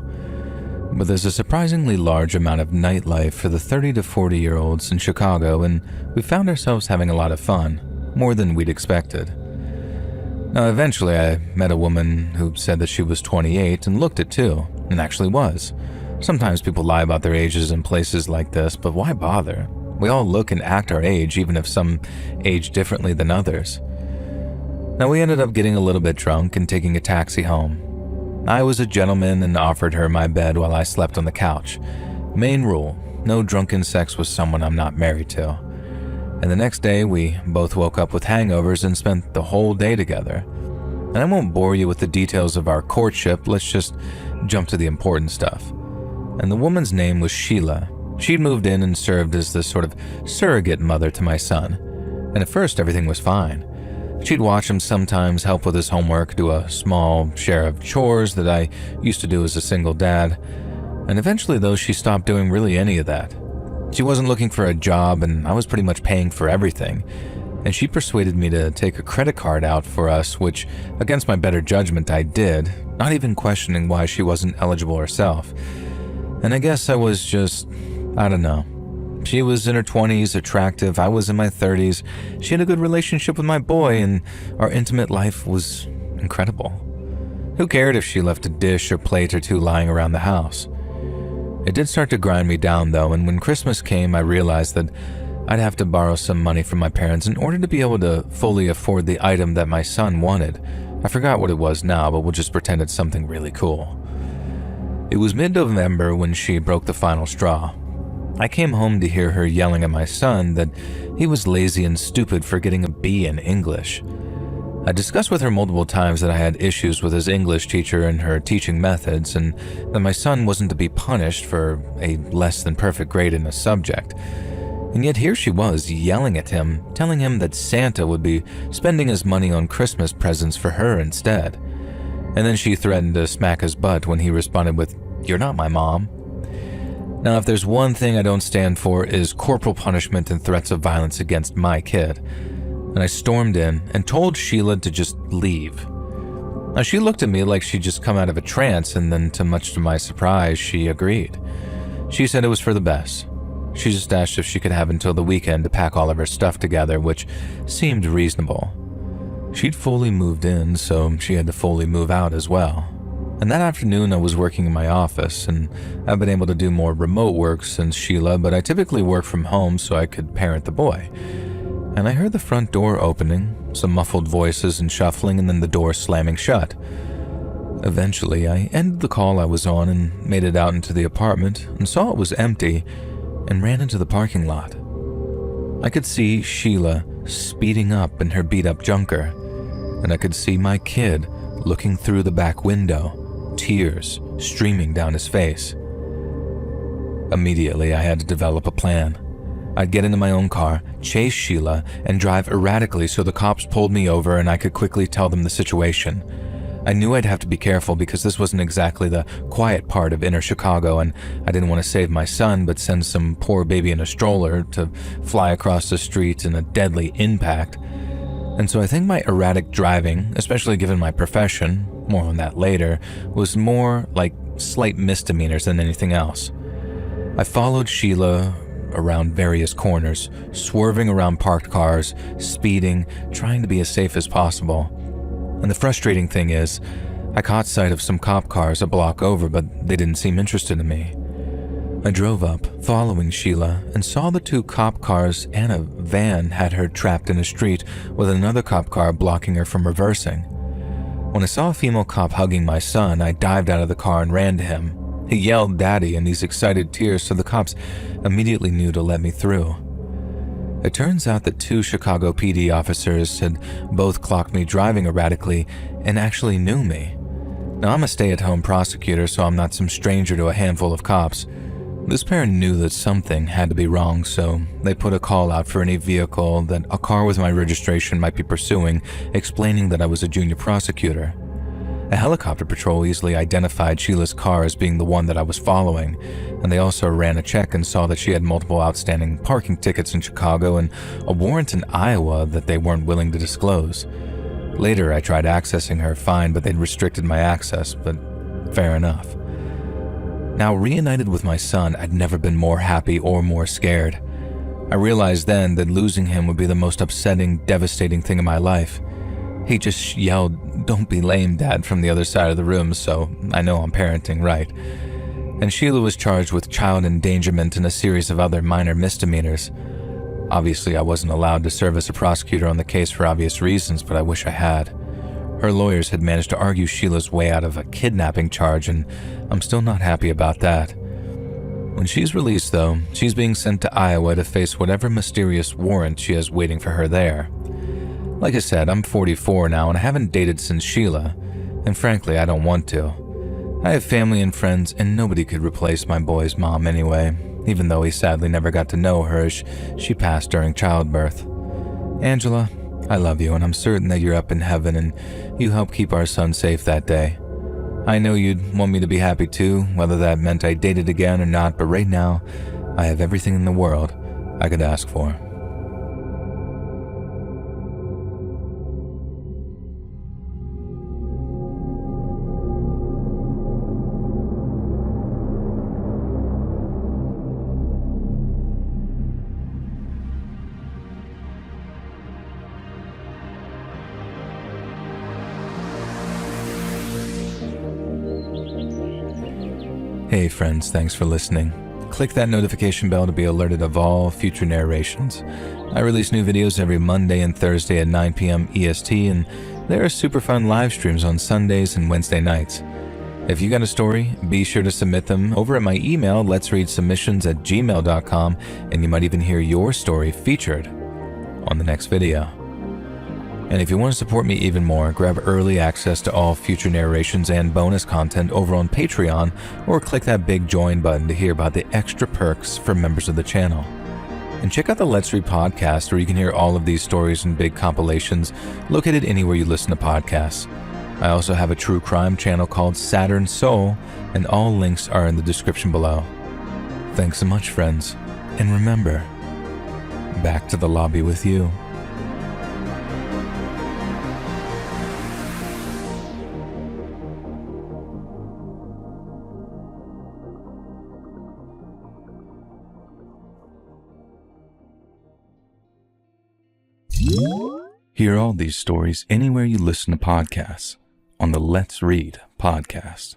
But there's a surprisingly large amount of nightlife for the 30 to 40-year-olds in Chicago, and we found ourselves having a lot of fun, more than we'd expected. Now, eventually I met a woman who said that she was 28 and looked it too, and actually was. Sometimes people lie about their ages in places like this, but why bother? We all look and act our age, even if some age differently than others. Now, we ended up getting a little bit drunk and taking a taxi home. I was a gentleman and offered her my bed while I slept on the couch. Main rule, no drunken sex with someone I'm not married to. And the next day, we both woke up with hangovers and spent the whole day together. And I won't bore you with the details of our courtship, let's just jump to the important stuff. And the woman's name was Sheila. She'd moved in and served as the sort of surrogate mother to my son. And at first, everything was fine. She'd watch him sometimes, help with his homework, do a small share of chores that I used to do as a single dad. And eventually, though, she stopped doing really any of that. She wasn't looking for a job, and I was pretty much paying for everything. And she persuaded me to take a credit card out for us, which, against my better judgment, I did, not even questioning why she wasn't eligible herself. And I guess I was just, I don't know. She was in her 20s, attractive, I was in my 30s. She had a good relationship with my boy, and our intimate life was incredible. Who cared if she left a dish or plate or two lying around the house? It did start to grind me down, though, and when Christmas came, I realized that I'd have to borrow some money from my parents in order to be able to fully afford the item that my son wanted. I forgot what it was now, but we'll just pretend it's something really cool. It was mid-November when she broke the final straw. I came home to hear her yelling at my son that he was lazy and stupid for getting a B in English. I discussed with her multiple times that I had issues with his English teacher and her teaching methods, and that my son wasn't to be punished for a less than perfect grade in a subject. And yet here she was, yelling at him, telling him that Santa would be spending his money on Christmas presents for her instead. And then she threatened to smack his butt when he responded with, "You're not my mom." Now, if there's one thing I don't stand for is corporal punishment and threats of violence against my kid. And I stormed in and told Sheila to just leave. Now, she looked at me like she'd just come out of a trance, and then, much to my surprise, she agreed. She said it was for the best. She just asked if she could have until the weekend to pack all of her stuff together, which seemed reasonable. She'd fully moved in, so she had to fully move out as well. And that afternoon I was working in my office, and I've been able to do more remote work since Sheila, but I typically work from home so I could parent the boy. And I heard the front door opening, some muffled voices and shuffling, and then the door slamming shut. Eventually, I ended the call I was on and made it out into the apartment and saw it was empty and ran into the parking lot. I could see Sheila speeding up in her beat-up junker, and I could see my kid looking through the back window, tears streaming down his face. Immediately, I had to develop a plan. I'd get into my own car, chase Sheila, and drive erratically so the cops pulled me over and I could quickly tell them the situation. I knew I'd have to be careful because this wasn't exactly the quiet part of inner Chicago, and I didn't want to save my son but send some poor baby in a stroller to fly across the street in a deadly impact. And so I think my erratic driving, especially given my profession, more on that later, was more like slight misdemeanors than anything else. I followed Sheila around various corners, swerving around parked cars, speeding, trying to be as safe as possible. And the frustrating thing is, I caught sight of some cop cars a block over, but they didn't seem interested in me. I drove up, following Sheila, and saw the two cop cars and a van had her trapped in a street with another cop car blocking her from reversing. When I saw a female cop hugging my son, I dived out of the car and ran to him. He yelled "Daddy" in these excited tears, so the cops immediately knew to let me through. It turns out that 2 Chicago PD officers had both clocked me driving erratically and actually knew me. Now, I'm a stay-at-home prosecutor, so I'm not some stranger to a handful of cops. This pair knew that something had to be wrong, so they put a call out for any vehicle that a car with my registration might be pursuing, explaining that I was a junior prosecutor. A helicopter patrol easily identified Sheila's car as being the one that I was following, and they also ran a check and saw that she had multiple outstanding parking tickets in Chicago and a warrant in Iowa that they weren't willing to disclose. Later, I tried accessing her fine, but they'd restricted my access, but fair enough. Now, reunited with my son, I'd never been more happy or more scared. I realized then that losing him would be the most upsetting, devastating thing in my life. He just yelled, "Don't be lame, Dad," from the other side of the room, so I know I'm parenting right. And Sheila was charged with child endangerment and a series of other minor misdemeanors. Obviously, I wasn't allowed to serve as a prosecutor on the case for obvious reasons, but I wish I had. Her lawyers had managed to argue Sheila's way out of a kidnapping charge, and I'm still not happy about that. When she's released, though, she's being sent to Iowa to face whatever mysterious warrant she has waiting for her there. Like I said, I'm 44 now and I haven't dated since Sheila, and frankly, I don't want to. I have family and friends, and nobody could replace my boy's mom anyway, even though he sadly never got to know her as she passed during childbirth. Angela, I love you, and I'm certain that you're up in heaven and you helped keep our son safe that day. I know you'd want me to be happy too, whether that meant I dated again or not, but right now, I have everything in the world I could ask for. Hey friends, thanks for listening. Click that notification bell to be alerted of all future narrations. I release new videos every Monday and Thursday at 9 p.m. EST, and there are super fun live streams on Sundays and Wednesday nights. If you got a story, be sure to submit them over at my email, letsreadsubmissions@gmail.com, and you might even hear your story featured on the next video. And if you want to support me even more, grab early access to all future narrations and bonus content over on Patreon, or click that big join button to hear about the extra perks for members of the channel. And check out the Let's Read podcast, where you can hear all of these stories in big compilations located anywhere you listen to podcasts. I also have a true crime channel called Saturn Soul, and all links are in the description below. Thanks so much, friends, and remember, back to the lobby with you. Hear all these stories anywhere you listen to podcasts on the Let's Read podcast.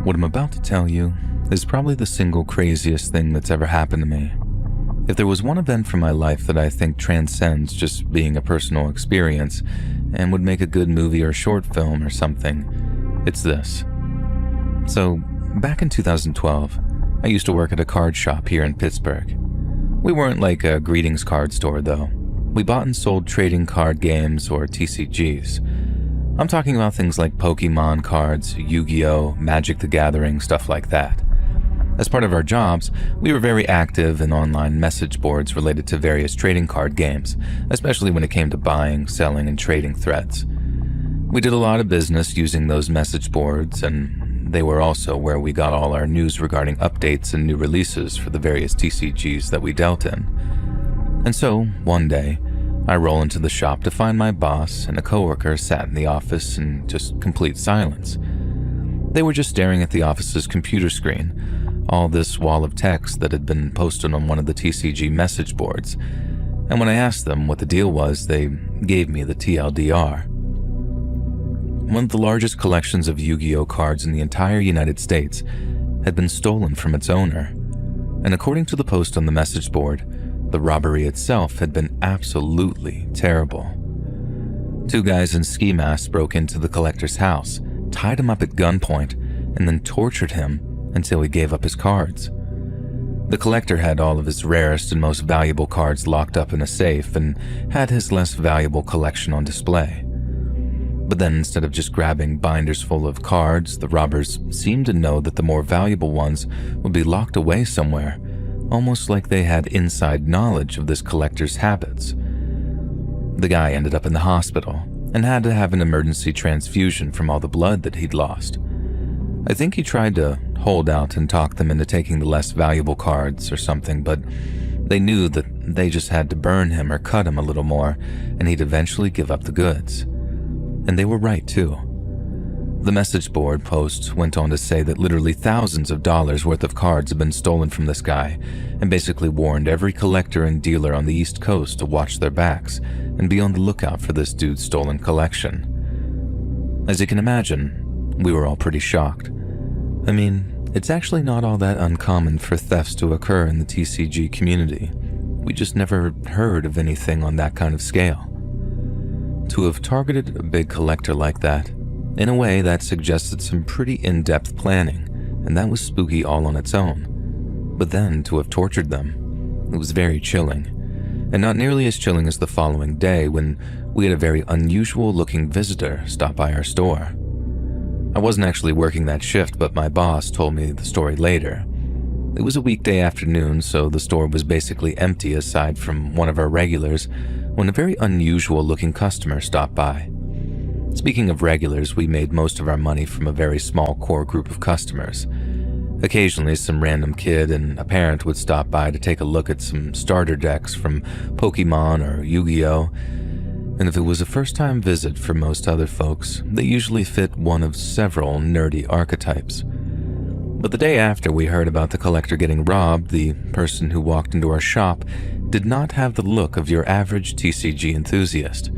What I'm about to tell you is probably the single craziest thing that's ever happened to me. If there was one event from my life that I think transcends just being a personal experience and would make a good movie or short film or something, it's this. So, back in 2012, I used to work at a card shop here in Pittsburgh. We weren't like a greetings card store though. We bought and sold trading card games, or TCGs. I'm talking about things like Pokemon cards, Yu-Gi-Oh!, Magic the Gathering, stuff like that. As part of our jobs, we were very active in online message boards related to various trading card games, especially when it came to buying, selling, and trading threads. We did a lot of business using those message boards, and they were also where we got all our news regarding updates and new releases for the various TCGs that we dealt in. And so, one day, I roll into the shop to find my boss and a coworker sat in the office in just complete silence. They were just staring at the office's computer screen, all this wall of text that had been posted on one of the TCG message boards. And when I asked them what the deal was, they gave me the TLDR. One of the largest collections of Yu-Gi-Oh cards in the entire United States had been stolen from its owner. And according to the post on the message board, the robbery itself had been absolutely terrible. 2 guys in ski masks broke into the collector's house, tied him up at gunpoint, and then tortured him until he gave up his cards. The collector had all of his rarest and most valuable cards locked up in a safe and had his less valuable collection on display. But then instead of just grabbing binders full of cards, the robbers seemed to know that the more valuable ones would be locked away somewhere, almost like they had inside knowledge of this collector's habits. The guy ended up in the hospital and had to have an emergency transfusion from all the blood that he'd lost. I think he tried to hold out and talk them into taking the less valuable cards or something, but they knew that they just had to burn him or cut him a little more and he'd eventually give up the goods. And they were right too. The message board post went on to say that literally thousands of dollars worth of cards had been stolen from this guy and basically warned every collector and dealer on the East Coast to watch their backs and be on the lookout for this dude's stolen collection. As you can imagine, we were all pretty shocked. I mean, it's actually not all that uncommon for thefts to occur in the TCG community. We just never heard of anything on that kind of scale. To have targeted a big collector like that, in a way that suggested some pretty in-depth planning, and that was spooky all on its own. But then to have tortured them, it was very chilling, and not nearly as chilling as the following day when we had a very unusual-looking visitor stop by our store. I wasn't actually working that shift, but my boss told me the story later. It was a weekday afternoon, so the store was basically empty aside from one of our regulars, when a very unusual-looking customer stopped by. Speaking of regulars, we made most of our money from a very small core group of customers. Occasionally, some random kid and a parent would stop by to take a look at some starter decks from Pokemon or Yu-Gi-Oh! And if it was a first-time visit for most other folks, they usually fit one of several nerdy archetypes. But the day after we heard about the collector getting robbed, the person who walked into our shop did not have the look of your average TCG enthusiast.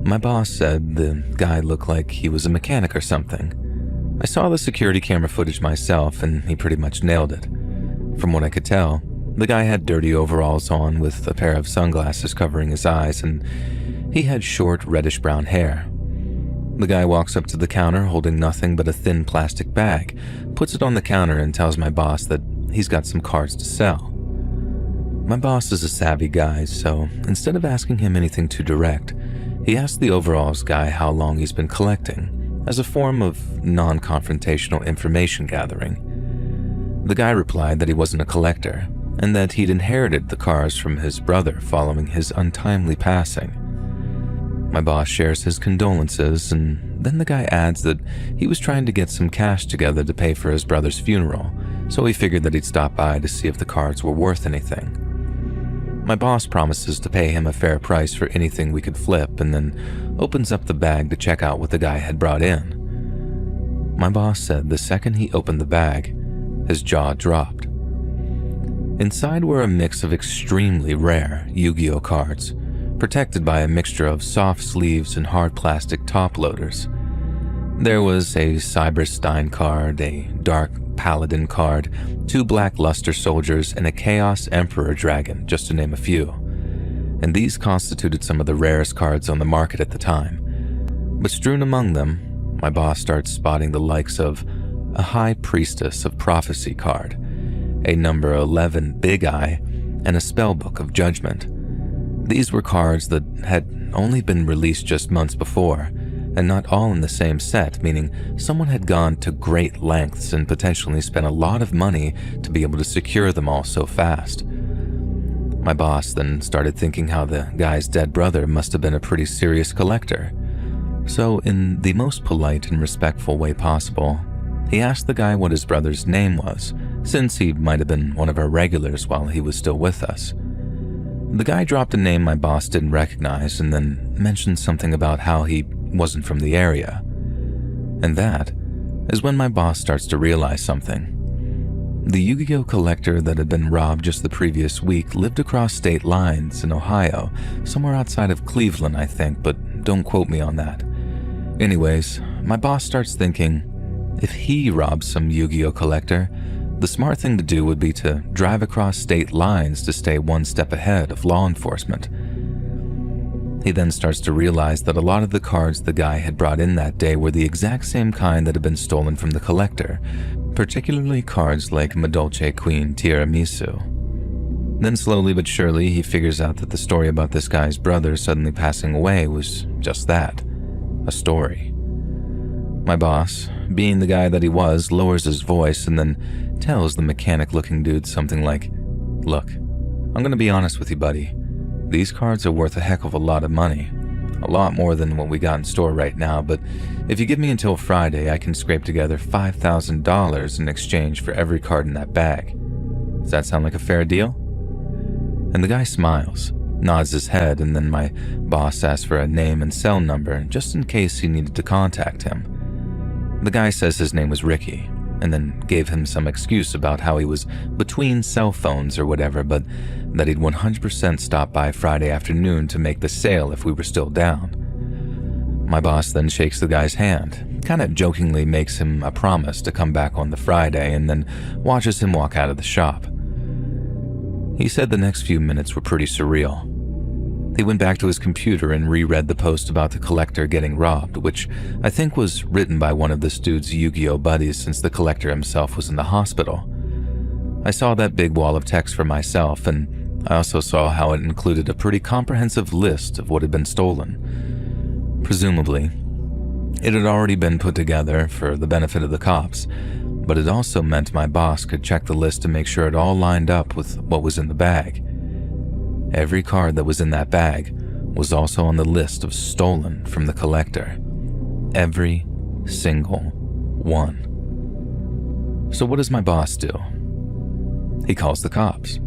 My boss said the guy looked like he was a mechanic or something. I saw the security camera footage myself and he pretty much nailed it. From what I could tell, the guy had dirty overalls on with a pair of sunglasses covering his eyes and he had short reddish-brown hair. The guy walks up to the counter holding nothing but a thin plastic bag, puts it on the counter and tells my boss that he's got some cards to sell. My boss is a savvy guy, so instead of asking him anything too direct, he asked the overalls guy how long he's been collecting, as a form of non-confrontational information gathering. The guy replied that he wasn't a collector, and that he'd inherited the cards from his brother following his untimely passing. My boss shares his condolences, and then the guy adds that he was trying to get some cash together to pay for his brother's funeral, so he figured that he'd stop by to see if the cards were worth anything. My boss promises to pay him a fair price for anything we could flip and then opens up the bag to check out what the guy had brought in. My boss said the second he opened the bag, his jaw dropped. Inside were a mix of extremely rare Yu-Gi-Oh cards, protected by a mixture of soft sleeves and hard plastic top loaders. There was a Cyberstein card, a Dark Paladin card, 2 Black Luster Soldiers, and a Chaos Emperor Dragon, just to name a few. And these constituted some of the rarest cards on the market at the time. But strewn among them, my boss starts spotting the likes of a High Priestess of Prophecy card, a number 11 Big Eye, and a Spellbook of Judgment. These were cards that had only been released just months before, and not all in the same set, meaning someone had gone to great lengths and potentially spent a lot of money to be able to secure them all so fast. My boss then started thinking how the guy's dead brother must have been a pretty serious collector. So in the most polite and respectful way possible, he asked the guy what his brother's name was, since he might have been one of our regulars while he was still with us. The guy dropped a name my boss didn't recognize and then mentioned something about how he wasn't from the area. And that is when my boss starts to realize something. The Yu-Gi-Oh collector that had been robbed just the previous week lived across state lines in Ohio, somewhere outside of Cleveland, I think, but don't quote me on that. Anyways, my boss starts thinking, if he robs some Yu-Gi-Oh collector, the smart thing to do would be to drive across state lines to stay one step ahead of law enforcement. He then starts to realize that a lot of the cards the guy had brought in that day were the exact same kind that had been stolen from the collector, particularly cards like Madolche Queen Tiramisu. Then slowly but surely he figures out that the story about this guy's brother suddenly passing away was just that, a story. My boss, being the guy that he was, lowers his voice and then tells the mechanic-looking dude something like, "Look, I'm gonna be honest with you, buddy. These cards are worth a heck of a lot of money. A lot more than what we got in store right now, but if you give me until Friday, I can scrape together $5,000 in exchange for every card in that bag. Does that sound like a fair deal?" And the guy smiles, nods his head, and then my boss asks for a name and cell number just in case he needed to contact him. The guy says his name was Ricky, and then gave him some excuse about how he was between cell phones or whatever, but that he'd 100% stop by Friday afternoon to make the sale if we were still down. My boss then shakes the guy's hand, kind of jokingly makes him a promise to come back on the Friday, and then watches him walk out of the shop. He said the next few minutes were pretty surreal. He went back to his computer and reread the post about the collector getting robbed, which I think was written by one of this dude's Yu-Gi-Oh buddies since the collector himself was in the hospital. I saw that big wall of text for myself, and I also saw how it included a pretty comprehensive list of what had been stolen. Presumably, it had already been put together for the benefit of the cops, but it also meant my boss could check the list to make sure it all lined up with what was in the bag. Every card that was in that bag was also on the list of stolen from the collector. Every single one. So what does my boss do? He calls the cops.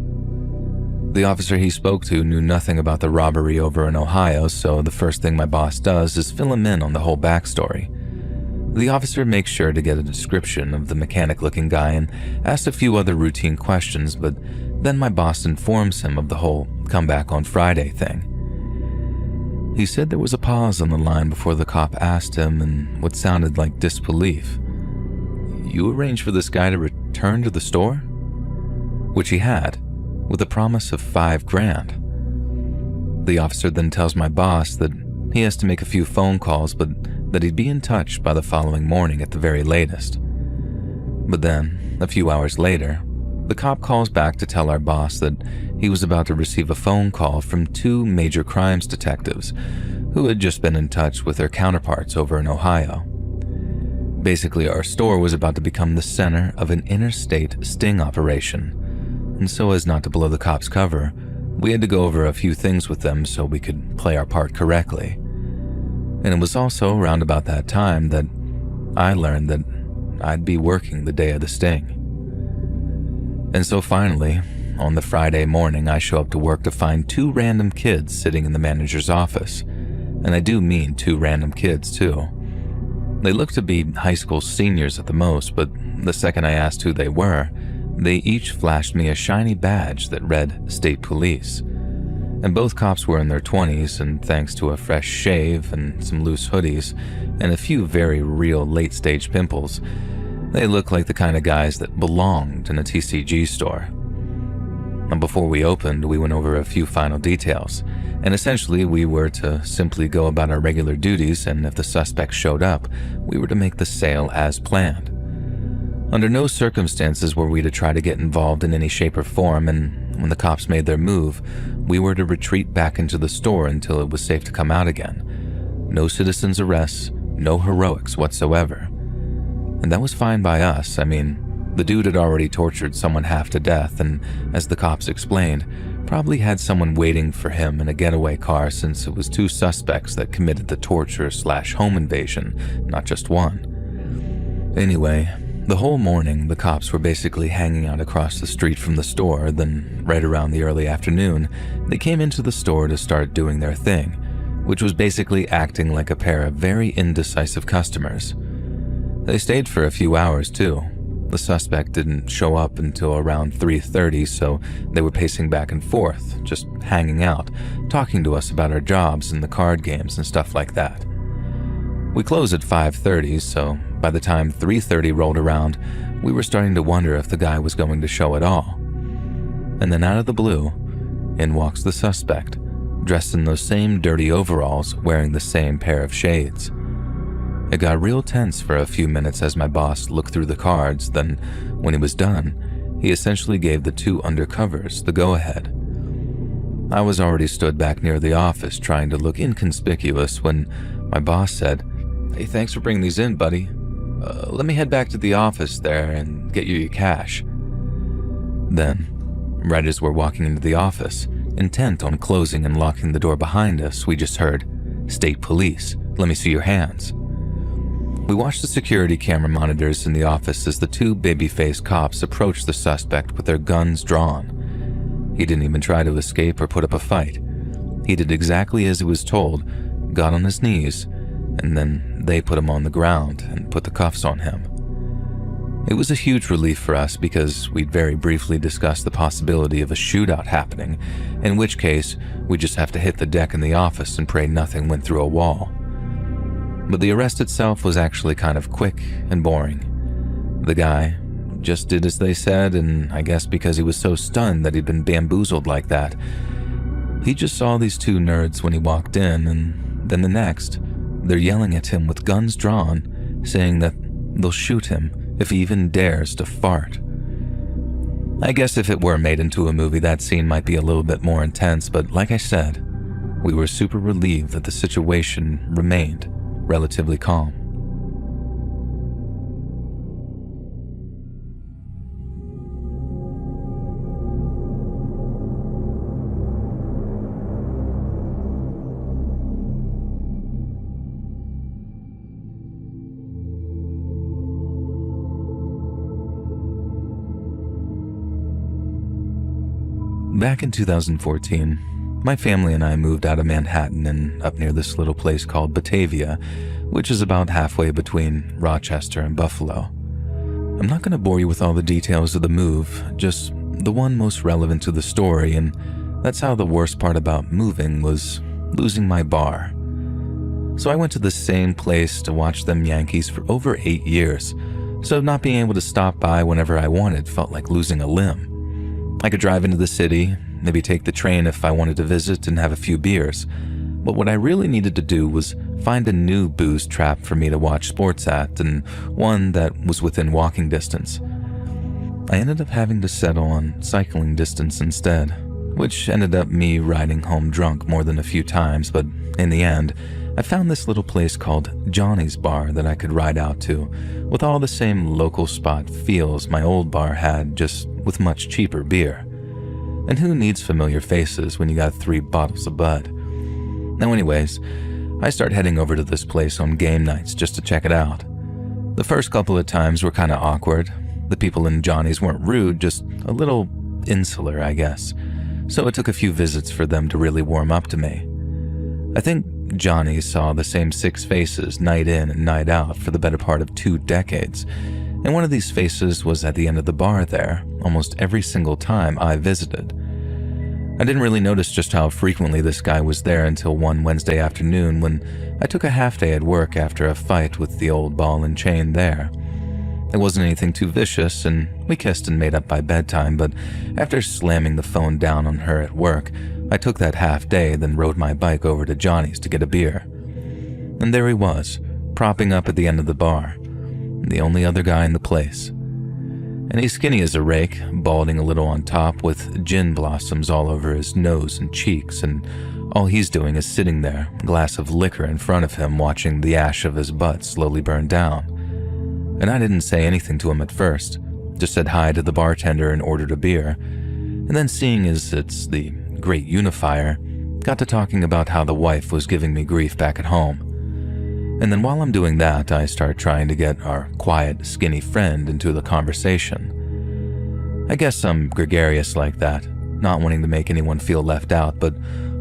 The officer he spoke to knew nothing about the robbery over in Ohio, so the first thing my boss does is fill him in on the whole backstory. The officer makes sure to get a description of the mechanic-looking guy and asks a few other routine questions, but then my boss informs him of the whole come back on Friday thing. He said there was a pause on the line before the cop asked him in what sounded like disbelief, "You arranged for this guy to return to the store?" Which he had, with a promise of $5,000. The officer then tells my boss that he has to make a few phone calls, but that he'd be in touch by the following morning at the very latest. But then, a few hours later, the cop calls back to tell our boss that he was about to receive a phone call from two major crimes detectives who had just been in touch with their counterparts over in Ohio. Basically, our store was about to become the center of an interstate sting operation, and so as not to blow the cops' cover, we had to go over a few things with them so we could play our part correctly. And it was also around about that time that I learned that I'd be working the day of the sting. And so finally, on the Friday morning, I show up to work to find two random kids sitting in the manager's office. And I do mean two random kids, too. They looked to be high school seniors at the most, but the second I asked who they were, they each flashed me a shiny badge that read State Police. And both cops were in their 20s, and thanks to a fresh shave and some loose hoodies, and a few very real late-stage pimples, they looked like the kind of guys that belonged in a TCG store. And before we opened, we went over a few final details, and essentially we were to simply go about our regular duties, and if the suspect showed up, we were to make the sale as planned. Under no circumstances were we to try to get involved in any shape or form, and when the cops made their move, we were to retreat back into the store until it was safe to come out again. No citizens' arrests, no heroics whatsoever. And that was fine by us. I mean, the dude had already tortured someone half to death and, as the cops explained, probably had someone waiting for him in a getaway car since it was two suspects that committed the torture/home invasion, not just one. Anyway, The whole morning, the cops were basically hanging out across the street from the store, then right around the early afternoon, they came into the store to start doing their thing, which was basically acting like a pair of very indecisive customers. They stayed for a few hours too. The suspect didn't show up until around 3:30, so they were pacing back and forth, just hanging out, talking to us about our jobs and the card games and stuff like that. We closed at 5:30, so by the time 3:30 rolled around, we were starting to wonder if the guy was going to show at all. And then out of the blue, in walks the suspect, dressed in those same dirty overalls, wearing the same pair of shades. It got real tense for a few minutes as my boss looked through the cards, then when he was done, he essentially gave the two undercovers the go-ahead. I was already stood back near the office trying to look inconspicuous when my boss said, "Hey, thanks for bringing these in, buddy. Let me head back to the office there and get you your cash." Then, right as we're walking into the office, intent on closing and locking the door behind us, we just heard, "State Police, let me see your hands." We watched the security camera monitors in the office as the two baby-faced cops approached the suspect with their guns drawn. He didn't even try to escape or put up a fight. He did exactly as he was told, got on his knees, and then they put him on the ground and put the cuffs on him. It was a huge relief for us because we'd very briefly discussed the possibility of a shootout happening, in which case we'd just have to hit the deck in the office and pray nothing went through a wall. But the arrest itself was actually kind of quick and boring. The guy just did as they said, and I guess because he was so stunned that he'd been bamboozled like that, he just saw these two nerds when he walked in, and then the next, they're yelling at him with guns drawn, saying that they'll shoot him if he even dares to fart. I guess if it were made into a movie, that scene might be a little bit more intense, but like I said, we were super relieved that the situation remained relatively calm. Back in 2014, my family and I moved out of Manhattan and up near this little place called Batavia, which is about halfway between Rochester and Buffalo. I'm not going to bore you with all the details of the move, just the one most relevant to the story, and that's how the worst part about moving was losing my bar. So I went to the same place to watch them Yankees for over 8 years, so not being able to stop by whenever I wanted felt like losing a limb. I could drive into the city, maybe take the train if I wanted to visit and have a few beers, but what I really needed to do was find a new booze trap for me to watch sports at, and one that was within walking distance. I ended up having to settle on cycling distance instead, which ended up me riding home drunk more than a few times, but in the end, I found this little place called Johnny's Bar that I could ride out to, with all the same local spot feels my old bar had, just with much cheaper beer. And who needs familiar faces when you got 3 bottles of Bud? Now anyways, I start heading over to this place on game nights just to check it out. The first couple of times were kind of awkward. The people in Johnny's weren't rude, just a little insular, I guess. So it took a few visits for them to really warm up to me. I think Johnny saw the same 6 faces night in and night out for the better part of 2 decades, and one of these faces was at the end of the bar there almost every single time I visited. I didn't really notice just how frequently this guy was there until one Wednesday afternoon when I took a half day at work after a fight with the old ball and chain there. It wasn't anything too vicious, and we kissed and made up by bedtime, but after slamming the phone down on her at work, I took that half day, then rode my bike over to Johnny's to get a beer. And there he was, propping up at the end of the bar, the only other guy in the place. And he's skinny as a rake, balding a little on top with gin blossoms all over his nose and cheeks, and all he's doing is sitting there, a glass of liquor in front of him, watching the ash of his butt slowly burn down. And I didn't say anything to him at first, just said hi to the bartender and ordered a beer, and then seeing as it's the great unifier, got to talking about how the wife was giving me grief back at home. And then while I'm doing that, I start trying to get our quiet, skinny friend into the conversation. I guess I'm gregarious like that, not wanting to make anyone feel left out, but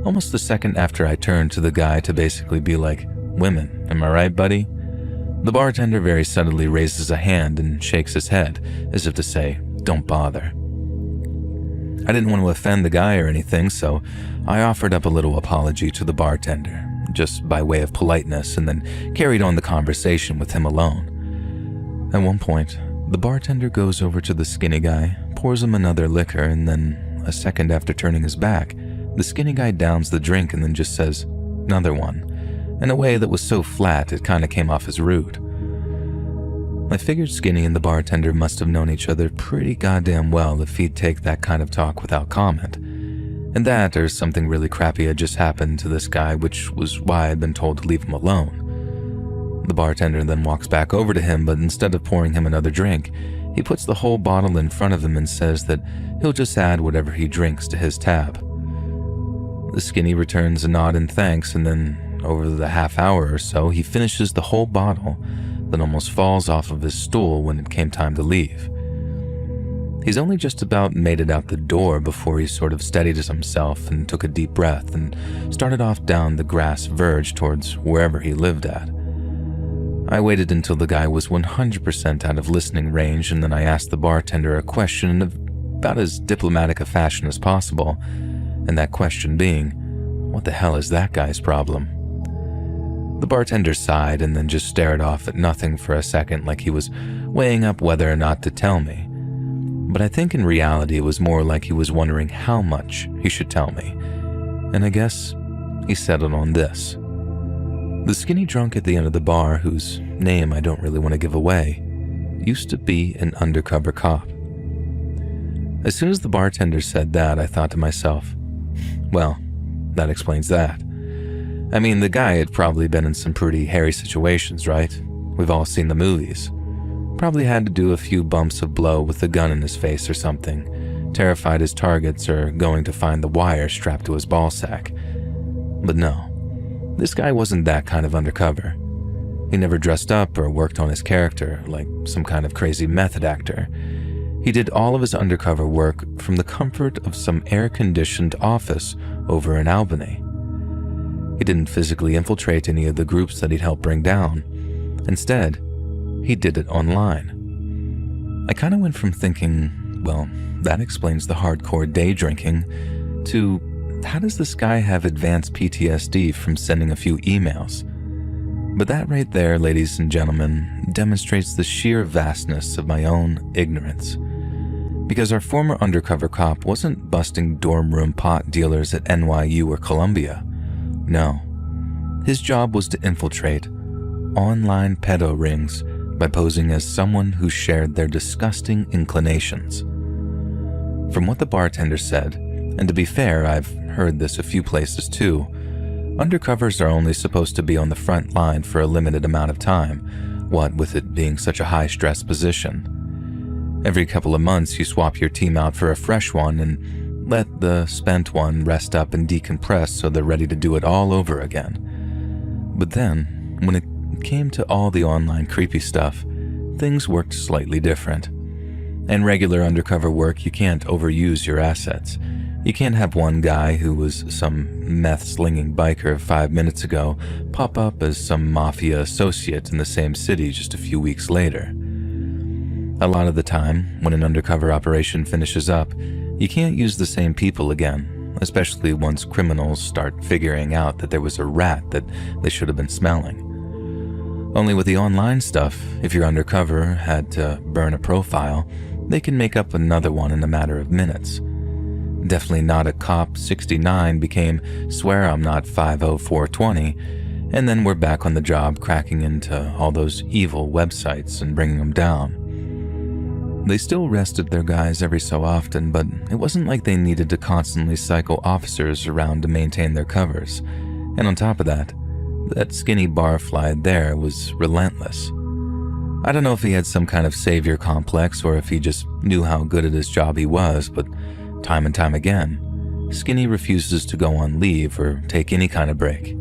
almost the second after I turn to the guy to basically be like, "Women, am I right, buddy?" The bartender very subtly raises a hand and shakes his head, as if to say, "Don't bother." I didn't want to offend the guy or anything, so I offered up a little apology to the bartender, just by way of politeness, and then carried on the conversation with him alone. At one point, the bartender goes over to the skinny guy, pours him another liquor, and then, a second after turning his back, the skinny guy downs the drink and then just says, "Another one," in a way that was so flat it kind of came off as rude. I figured Skinny and the bartender must have known each other pretty goddamn well if he'd take that kind of talk without comment. And that, or something really crappy had just happened to this guy, which was why I'd been told to leave him alone. The bartender then walks back over to him, but instead of pouring him another drink, he puts the whole bottle in front of him and says that he'll just add whatever he drinks to his tab. The Skinny returns a nod and thanks, and then, over the half hour or so, he finishes the whole bottle, then almost falls off of his stool when it came time to leave. He's only just about made it out the door before he sort of steadied himself and took a deep breath and started off down the grass verge towards wherever he lived at. I waited until the guy was 100% out of listening range, and then I asked the bartender a question in about as diplomatic a fashion as possible, and that question being, what the hell is that guy's problem? The bartender sighed and then just stared off at nothing for a second like he was weighing up whether or not to tell me. But I think in reality it was more like he was wondering how much he should tell me. And I guess he settled on this. The skinny drunk at the end of the bar, whose name I don't really want to give away, used to be an undercover cop. As soon as the bartender said that, I thought to myself, well, that explains that. I mean, the guy had probably been in some pretty hairy situations, right? We've all seen the movies. Probably had to do a few bumps of blow with a gun in his face or something, terrified his targets or going to find the wire strapped to his ballsack. But no, this guy wasn't that kind of undercover. He never dressed up or worked on his character like some kind of crazy method actor. He did all of his undercover work from the comfort of some air-conditioned office over in Albany. He didn't physically infiltrate any of the groups that he'd helped bring down. Instead, he did it online. I kind of went from thinking, well, that explains the hardcore day drinking, to how does this guy have advanced PTSD from sending a few emails? But that right there, ladies and gentlemen, demonstrates the sheer vastness of my own ignorance. Because our former undercover cop wasn't busting dorm room pot dealers at NYU or Columbia. No, his job was to infiltrate online pedo rings by posing as someone who shared their disgusting inclinations. From what the bartender said, and to be fair, I've heard this a few places too, undercovers are only supposed to be on the front line for a limited amount of time, what with it being such a high-stress position. Every couple of months you swap your team out for a fresh one and let the spent one rest up and decompress so they're ready to do it all over again. But then, when it came to all the online creepy stuff, things worked slightly different. In regular undercover work, you can't overuse your assets. You can't have one guy who was some meth-slinging biker 5 minutes ago pop up as some mafia associate in the same city just a few weeks later. A lot of the time, when an undercover operation finishes up, you can't use the same people again, especially once criminals start figuring out that there was a rat that they should have been smelling. Only with the online stuff, if your undercover had to burn a profile, they can make up another one in a matter of minutes. Definitely not a cop 69 became swear I'm not 50420, and then we're back on the job cracking into all those evil websites and bringing them down. They still arrested their guys every so often, but it wasn't like they needed to constantly cycle officers around to maintain their covers. And on top of that skinny barfly there was relentless. I don't know if he had some kind of savior complex or if he just knew how good at his job he was, but time and time again, Skinny refuses to go on leave or take any kind of break.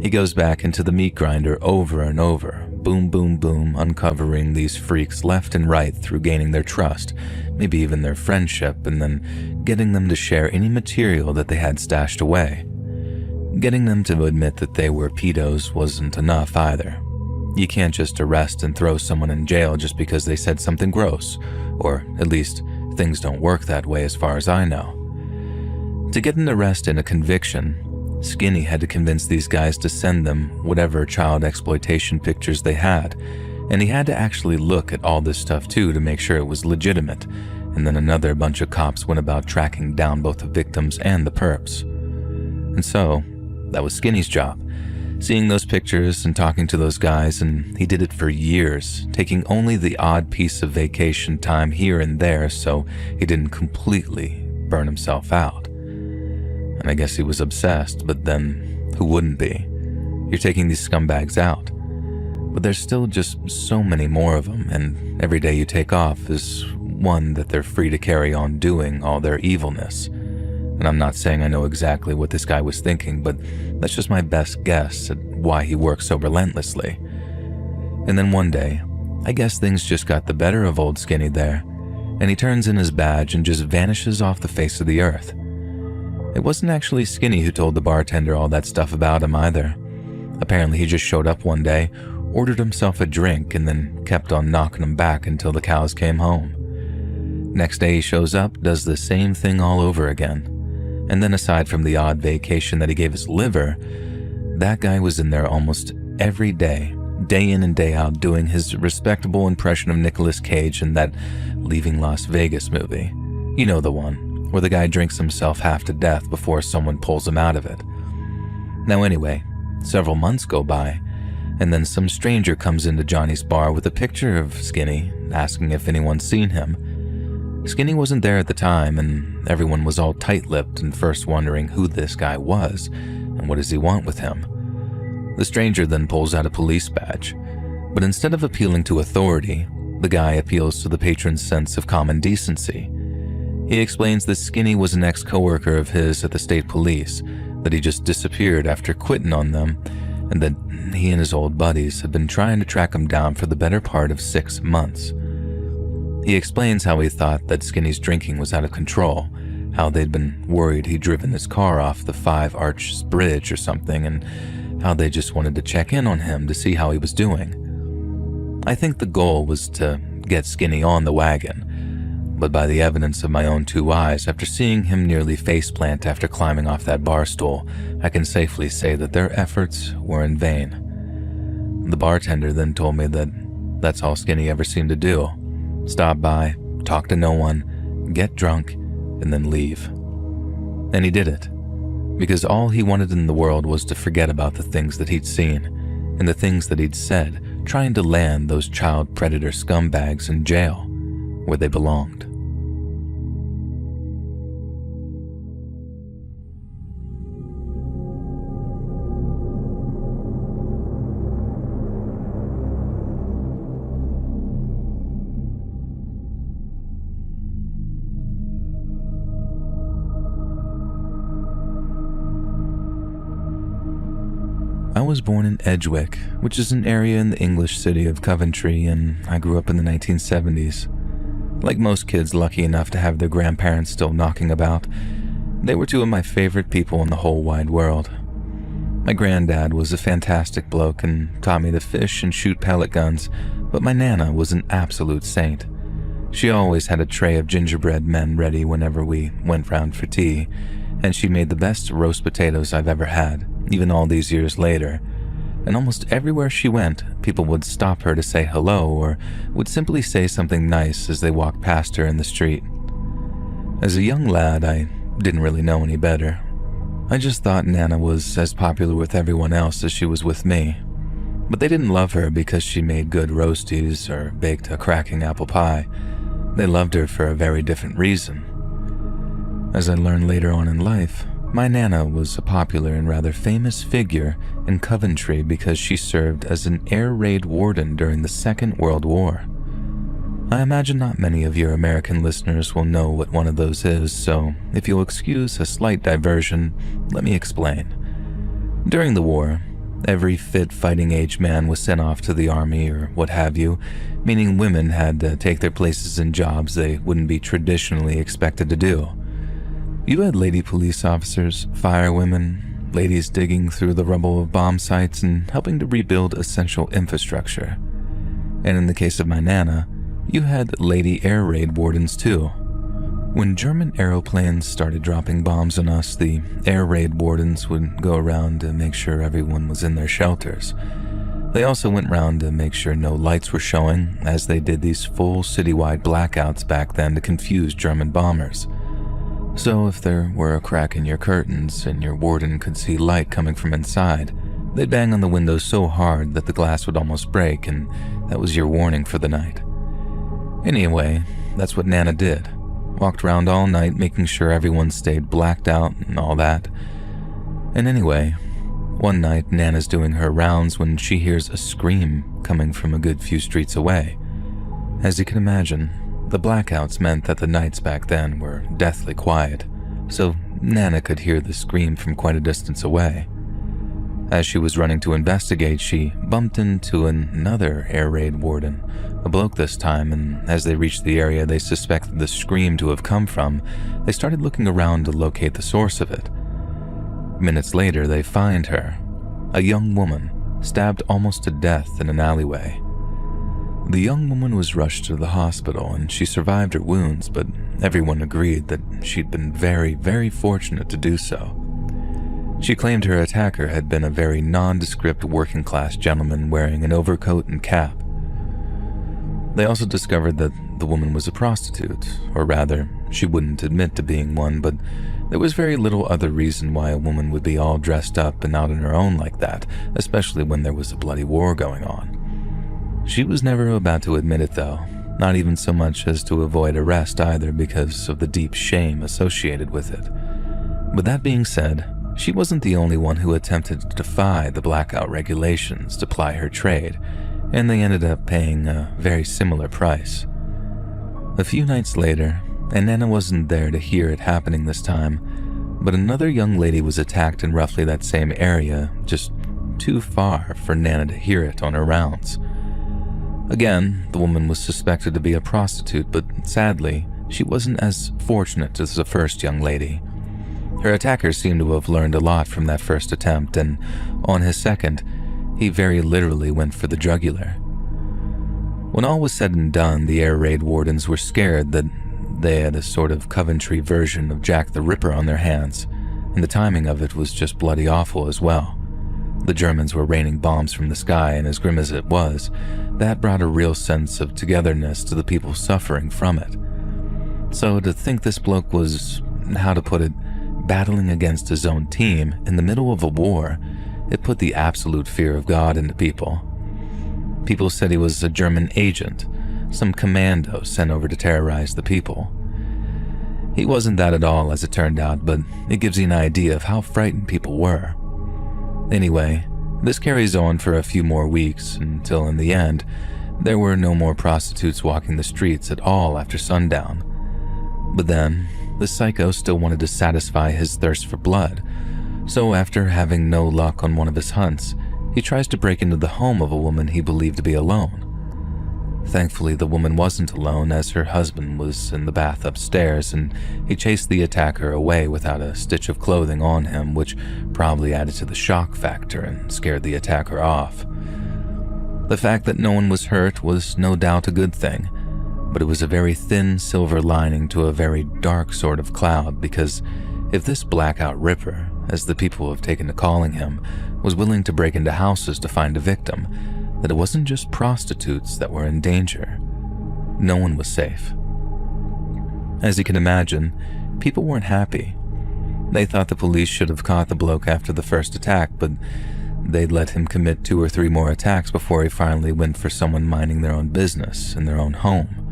He goes back into the meat grinder over and over, boom, boom, boom, uncovering these freaks left and right through gaining their trust, maybe even their friendship, and then getting them to share any material that they had stashed away. Getting them to admit that they were pedos wasn't enough either. You can't just arrest and throw someone in jail just because they said something gross, or at least things don't work that way as far as I know. To get an arrest and a conviction, Skinny had to convince these guys to send them whatever child exploitation pictures they had, and he had to actually look at all this stuff too to make sure it was legitimate, and then another bunch of cops went about tracking down both the victims and the perps. And so, that was Skinny's job, seeing those pictures and talking to those guys, and he did it for years, taking only the odd piece of vacation time here and there so he didn't completely burn himself out. And I guess he was obsessed, but then who wouldn't be? You're taking these scumbags out. But there's still just so many more of them, and every day you take off is one that they're free to carry on doing all their evilness. And I'm not saying I know exactly what this guy was thinking, but that's just my best guess at why he works so relentlessly. And then one day, I guess things just got the better of old Skinny there, and he turns in his badge and just vanishes off the face of the earth. It wasn't actually Skinny who told the bartender all that stuff about him either. Apparently he just showed up one day, ordered himself a drink, and then kept on knocking him back until the cows came home. Next day he shows up, does the same thing all over again. And then aside from the odd vacation that he gave his liver, that guy was in there almost every day, day in and day out, doing his respectable impression of Nicolas Cage in that Leaving Las Vegas movie. You know the one, where the guy drinks himself half to death before someone pulls him out of it. Now anyway, several months go by, and then some stranger comes into Johnny's bar with a picture of Skinny, asking if anyone's seen him. Skinny wasn't there at the time, and everyone was all tight-lipped and first wondering who this guy was, and what does he want with him. The stranger then pulls out a police badge, but instead of appealing to authority, the guy appeals to the patron's sense of common decency. He explains that Skinny was an ex-coworker of his at the state police, that he just disappeared after quitting on them, and that he and his old buddies had been trying to track him down for the better part of 6 months. He explains how he thought that Skinny's drinking was out of control, how they'd been worried he'd driven his car off the Five Arches Bridge or something, and how they just wanted to check in on him to see how he was doing. I think the goal was to get Skinny on the wagon, but by the evidence of my own 2 eyes, after seeing him nearly faceplant after climbing off that bar stool, I can safely say that their efforts were in vain. The bartender then told me that that's all Skinny ever seemed to do. Stop by, talk to no one, get drunk, and then leave. And he did it, because all he wanted in the world was to forget about the things that he'd seen, and the things that he'd said, trying to land those child predator scumbags in jail, where they belonged. I was born in Edgewick, which is an area in the English city of Coventry, and I grew up in the 1970s. Like most kids lucky enough to have their grandparents still knocking about, they were 2 of my favorite people in the whole wide world. My granddad was a fantastic bloke and taught me to fish and shoot pellet guns, but my Nana was an absolute saint. She always had a tray of gingerbread men ready whenever we went round for tea, and she made the best roast potatoes I've ever had, even all these years later. And almost everywhere she went, people would stop her to say hello or would simply say something nice as they walked past her in the street. As a young lad, I didn't really know any better. I just thought Nana was as popular with everyone else as she was with me. But they didn't love her because she made good roasties or baked a cracking apple pie. They loved her for a very different reason. As I learned later on in life, my Nana was a popular and rather famous figure in Coventry because she served as an air raid warden during the Second World War. I imagine not many of your American listeners will know what one of those is, so if you'll excuse a slight diversion, let me explain. During the war, Every fit fighting-age man was sent off to the army or what have you, meaning women had to take their places in jobs they wouldn't be traditionally expected to do. You had lady police officers, firewomen, ladies digging through the rubble of bomb sites and helping to rebuild essential infrastructure. And in the case of my Nana, you had lady air raid wardens too. When German aeroplanes started dropping bombs on us, the air raid wardens would go around to make sure everyone was in their shelters. They also went round to make sure no lights were showing, as they did these full citywide blackouts back then to confuse German bombers. So if there were a crack in your curtains and your warden could see light coming from inside, they'd bang on the windows so hard that the glass would almost break, and that was your warning for the night. Anyway, that's what Nana did. Walked around all night making sure everyone stayed blacked out and all that. And anyway, one night Nana's doing her rounds when she hears a scream coming from a good few streets away. As you can imagine, the blackouts meant that the nights back then were deathly quiet, so Nana could hear the scream from quite a distance away. As she was running to investigate, she bumped into another air raid warden, a bloke this time, and as they reached the area they suspected the scream to have come from, they started looking around to locate the source of it. Minutes later, they find her, a young woman, stabbed almost to death in an alleyway. The young woman was rushed to the hospital and she survived her wounds, but everyone agreed that she'd been very, very fortunate to do so. She claimed her attacker had been a very nondescript working-class gentleman wearing an overcoat and cap. They also discovered that the woman was a prostitute, or rather, she wouldn't admit to being one, but there was very little other reason why a woman would be all dressed up and out on her own like that, especially when there was a bloody war going on. She was never about to admit it though, not even so much as to avoid arrest either because of the deep shame associated with it. But that being said, she wasn't the only one who attempted to defy the blackout regulations to ply her trade, and they ended up paying a very similar price. A few nights later, and Nana wasn't there to hear it happening this time, but another young lady was attacked in roughly that same area, just too far for Nana to hear it on her rounds. Again, the woman was suspected to be a prostitute, but sadly, she wasn't as fortunate as the first young lady. Her attacker seemed to have learned a lot from that first attempt, and on his second, he very literally went for the jugular. When all was said and done, the air raid wardens were scared that they had a sort of Coventry version of Jack the Ripper on their hands, and the timing of it was just bloody awful as well. The Germans were raining bombs from the sky, and as grim as it was, that brought a real sense of togetherness to the people suffering from it. So to think this bloke was, how to put it, battling against his own team in the middle of a war, it put the absolute fear of God into people. People said he was a German agent, some commando sent over to terrorize the people. He wasn't that at all, as it turned out, but it gives you an idea of how frightened people were. Anyway, this carries on for a few more weeks until in the end, there were no more prostitutes walking the streets at all after sundown. But then, the psycho still wanted to satisfy his thirst for blood, so after having no luck on one of his hunts, he tries to break into the home of a woman he believed to be alone. Thankfully, the woman wasn't alone, as her husband was in the bath upstairs, and he chased the attacker away without a stitch of clothing on him, which probably added to the shock factor and scared the attacker off. The fact that no one was hurt was no doubt a good thing, but it was a very thin silver lining to a very dark sort of cloud, because if this blackout ripper, as the people have taken to calling him, was willing to break into houses to find a victim, that it wasn't just prostitutes that were in danger. No one was safe. As you can imagine, people weren't happy. They thought the police should have caught the bloke after the first attack, but they'd let him commit 2 or 3 more attacks before he finally went for someone minding their own business in their own home.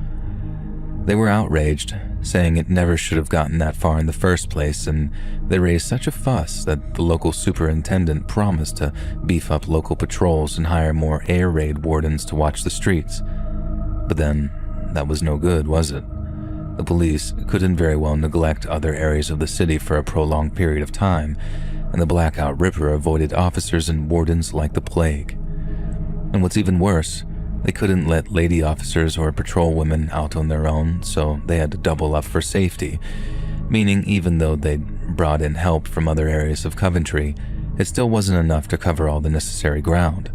They were outraged, saying it never should have gotten that far in the first place, and they raised such a fuss that the local superintendent promised to beef up local patrols and hire more air raid wardens to watch the streets. But then, that was no good, was it? The police couldn't very well neglect other areas of the city for a prolonged period of time, and the Blackout Ripper avoided officers and wardens like the plague. And what's even worse, they couldn't let lady officers or patrol women out on their own, so they had to double up for safety, meaning even though they'd brought in help from other areas of Coventry, it still wasn't enough to cover all the necessary ground.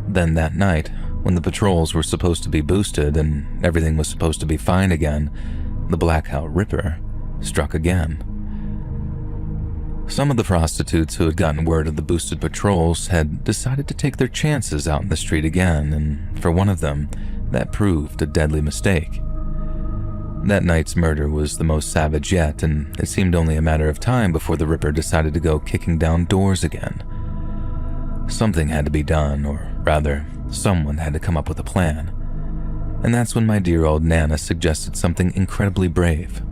Then that night, when the patrols were supposed to be boosted and everything was supposed to be fine again, the Blackout Ripper struck again. Some of the prostitutes who had gotten word of the boosted patrols had decided to take their chances out in the street again, and for one of them, that proved a deadly mistake. That night's murder was the most savage yet, and it seemed only a matter of time before the Ripper decided to go kicking down doors again. Something had to be done, or rather, someone had to come up with a plan. And that's when my dear old Nana suggested something incredibly brave.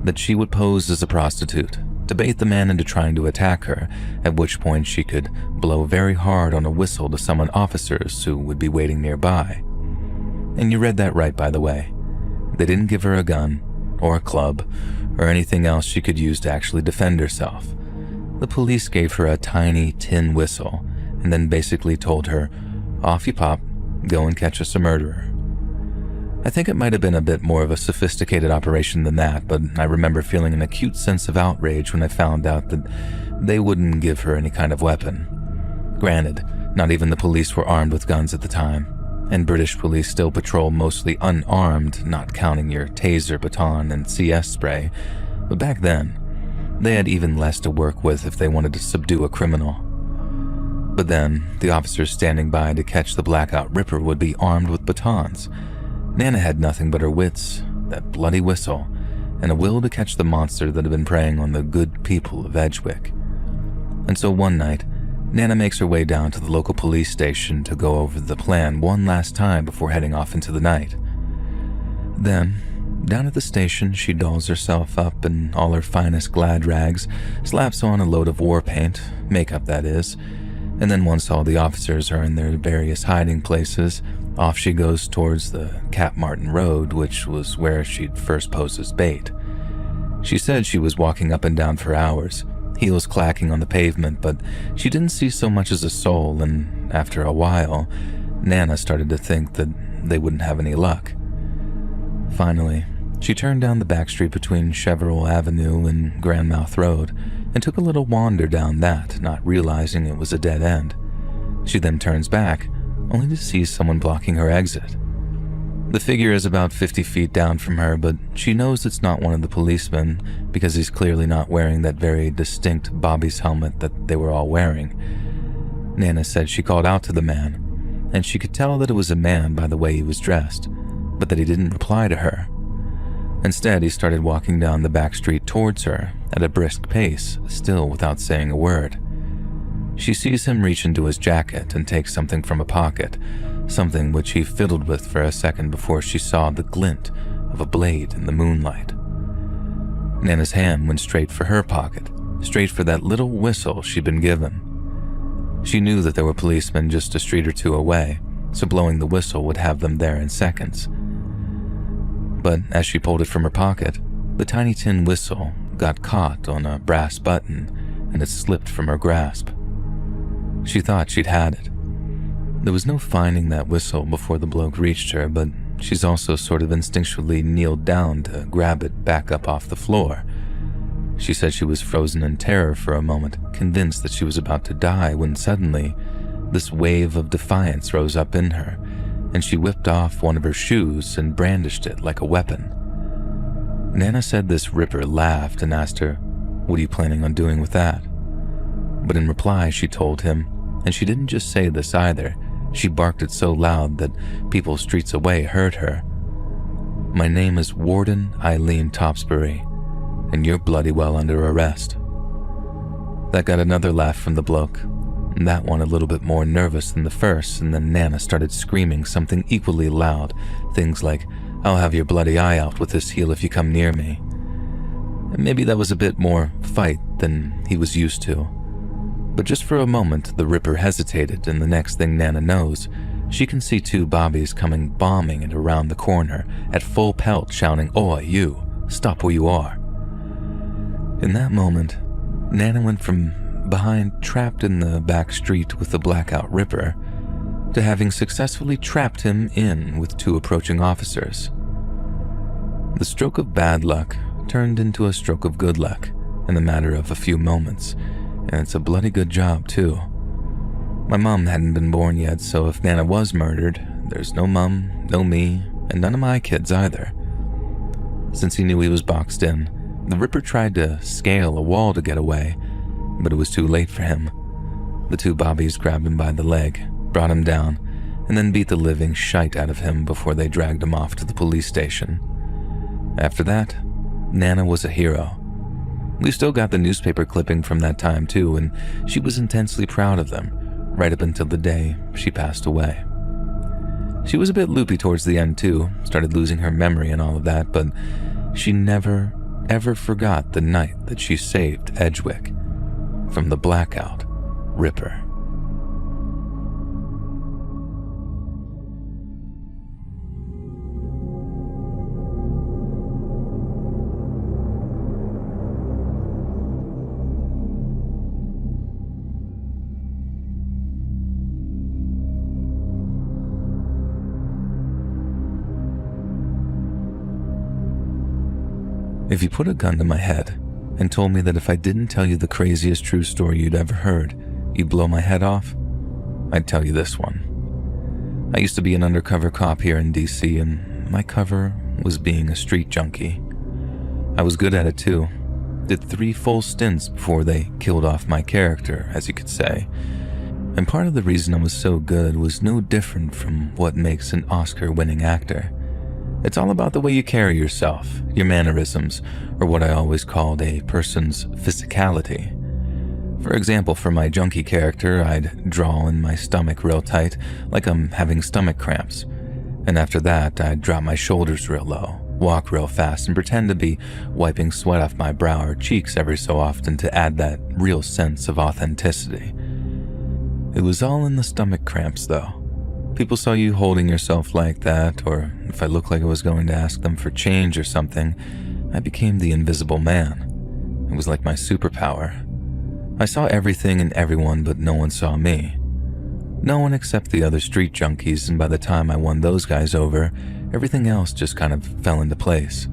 That she would pose as a prostitute, to bait the man into trying to attack her, at which point she could blow very hard on a whistle to summon officers who would be waiting nearby. And you read that right, by the way. They didn't give her a gun, or a club, or anything else she could use to actually defend herself. The police gave her a tiny tin whistle, and then basically told her, "Off you pop, go and catch us a murderer." I think it might have been a bit more of a sophisticated operation than that, but I remember feeling an acute sense of outrage when I found out that they wouldn't give her any kind of weapon. Granted, not even the police were armed with guns at the time, and British police still patrol mostly unarmed, not counting your taser, baton, and CS spray, but back then, they had even less to work with if they wanted to subdue a criminal. But then, the officers standing by to catch the Blackout Ripper would be armed with batons. Nana had nothing but her wits, that bloody whistle, and a will to catch the monster that had been preying on the good people of Edgewick. And so one night, Nana makes her way down to the local police station to go over the plan one last time before heading off into the night. Then, down at the station, she dolls herself up in all her finest glad rags, slaps on a load of war paint, makeup that is, and then once all the officers are in their various hiding places, off she goes towards the Cap Martin Road, which was where she'd first posed as bait. She said she was walking up and down for hours, heels clacking on the pavement, but she didn't see so much as a soul, and after a while, Nana started to think that they wouldn't have any luck. Finally, she turned down the back street between Cheverell Avenue and Grandmouth Road and took a little wander down that, not realizing it was a dead end. She then turns back, only to see someone blocking her exit. The figure is about 50 feet down from her, but she knows it's not one of the policemen because he's clearly not wearing that very distinct Bobby's helmet that they were all wearing. Nana said she called out to the man, and she could tell that it was a man by the way he was dressed, but that he didn't reply to her. Instead, he started walking down the back street towards her at a brisk pace, still without saying a word. She sees him reach into his jacket and take something from a pocket, something which he fiddled with for a second before she saw the glint of a blade in the moonlight. Nana's hand went straight for her pocket, straight for that little whistle she'd been given. She knew that there were policemen just a street or two away, so blowing the whistle would have them there in seconds. But as she pulled it from her pocket, the tiny tin whistle got caught on a brass button and it slipped from her grasp. She thought she'd had it. There was no finding that whistle before the bloke reached her, but she's also sort of instinctually kneeled down to grab it back up off the floor. She said she was frozen in terror for a moment, convinced that she was about to die, when suddenly this wave of defiance rose up in her, and she whipped off one of her shoes and brandished it like a weapon. Nana said this Ripper laughed and asked her, "What are you planning on doing with that?" But in reply, she told him, and she didn't just say this either, she barked it so loud that people streets away heard her. "My name is Warden Eileen Topsbury, and you're bloody well under arrest." That got another laugh from the bloke, and that one a little bit more nervous than the first, and then Nana started screaming something equally loud, things like, "I'll have your bloody eye out with this heel if you come near me." And maybe that was a bit more fight than he was used to. But just for a moment, the Ripper hesitated, and the next thing Nana knows, she can see two bobbies coming bombing it around the corner at full pelt, shouting, "Oi, you! Stop where you are!" In that moment, Nana went from behind trapped in the back street with the blackout Ripper to having successfully trapped him in with 2 approaching officers. The stroke of bad luck turned into a stroke of good luck in a matter of a few moments, and it's a bloody good job too. My mom hadn't been born yet, so if Nana was murdered, there's no mom, no me, and none of my kids either. Since he knew he was boxed in, the Ripper tried to scale a wall to get away, but it was too late for him. The 2 bobbies grabbed him by the leg, brought him down, and then beat the living shite out of him before they dragged him off to the police station. After that, Nana was a hero. We still got the newspaper clipping from that time too, and she was intensely proud of them, right up until the day she passed away. She was a bit loopy towards the end too, started losing her memory and all of that, but she never, ever forgot the night that she saved Edgewick from the blackout Ripper. If you put a gun to my head and told me that if I didn't tell you the craziest true story you'd ever heard, you'd blow my head off, I'd tell you this one. I used to be an undercover cop here in DC, and my cover was being a street junkie. I was good at it too. Did 3 full stints before they killed off my character, as you could say. And part of the reason I was so good was no different from what makes an Oscar-winning actor. It's all about the way you carry yourself, your mannerisms, or what I always called a person's physicality. For example, for my junkie character, I'd draw in my stomach real tight, like I'm having stomach cramps. And after that, I'd drop my shoulders real low, walk real fast, and pretend to be wiping sweat off my brow or cheeks every so often to add that real sense of authenticity. It was all in the stomach cramps, though. People saw you holding yourself like that, or if I looked like I was going to ask them for change or something, I became the invisible man. It was like my superpower. I saw everything and everyone, but no one saw me. No one except the other street junkies, and by the time I won those guys over, everything else just kind of fell into place.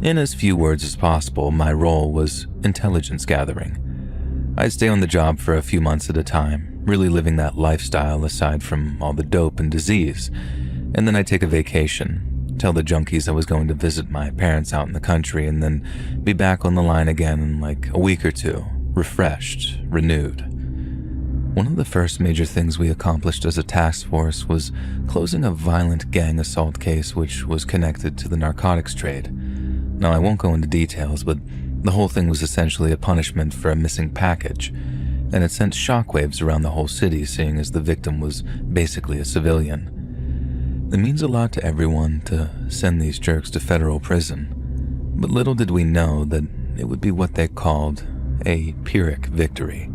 In as few words as possible, my role was intelligence gathering. I'd stay on the job for a few months at a time, really living that lifestyle aside from all the dope and disease, and then I'd take a vacation, tell the junkies I was going to visit my parents out in the country, and then be back on the line again in like a week or 2, refreshed, renewed. One of the first major things we accomplished as a task force was closing a violent gang assault case which was connected to the narcotics trade. Now, I won't go into details, but the whole thing was essentially a punishment for a missing package, and it sent shockwaves around the whole city, seeing as the victim was basically a civilian. It means a lot to everyone to send these jerks to federal prison, but little did we know that it would be what they called a Pyrrhic victory.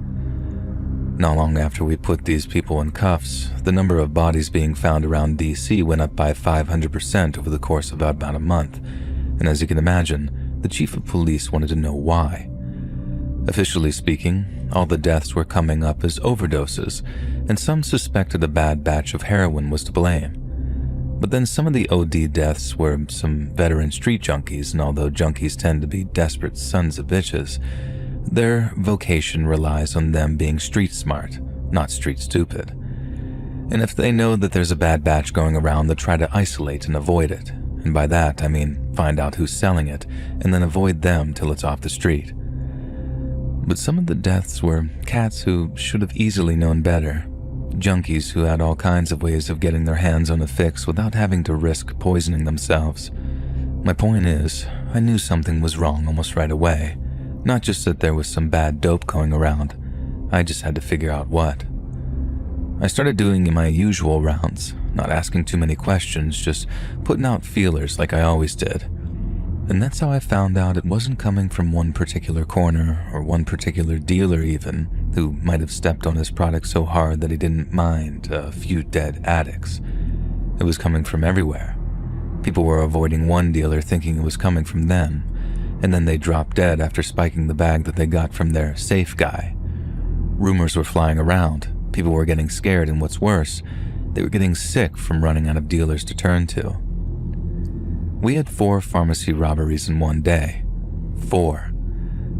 Not long after we put these people in cuffs, the number of bodies being found around DC went up by 500% over the course of about a month, and as you can imagine, the chief of police wanted to know why. Officially speaking, all the deaths were coming up as overdoses, and some suspected a bad batch of heroin was to blame. But then some of the OD deaths were some veteran street junkies, and although junkies tend to be desperate sons of bitches, their vocation relies on them being street smart, not street stupid. And if they know that there's a bad batch going around, they'll try to isolate and avoid it. And by that, I mean find out who's selling it, and then avoid them till it's off the street. But some of the deaths were cats who should have easily known better. Junkies who had all kinds of ways of getting their hands on a fix without having to risk poisoning themselves. My point is, I knew something was wrong almost right away. Not just that there was some bad dope going around. I just had to figure out what. I started doing my usual rounds, not asking too many questions, just putting out feelers like I always did. And that's how I found out it wasn't coming from one particular corner or one particular dealer even, who might have stepped on his product so hard that he didn't mind a few dead addicts. It was coming from everywhere. People were avoiding one dealer thinking it was coming from them, and then they dropped dead after spiking the bag that they got from their safe guy. Rumors were flying around, people were getting scared, and what's worse, they were getting sick from running out of dealers to turn to. We had 4 pharmacy robberies in one day. 4.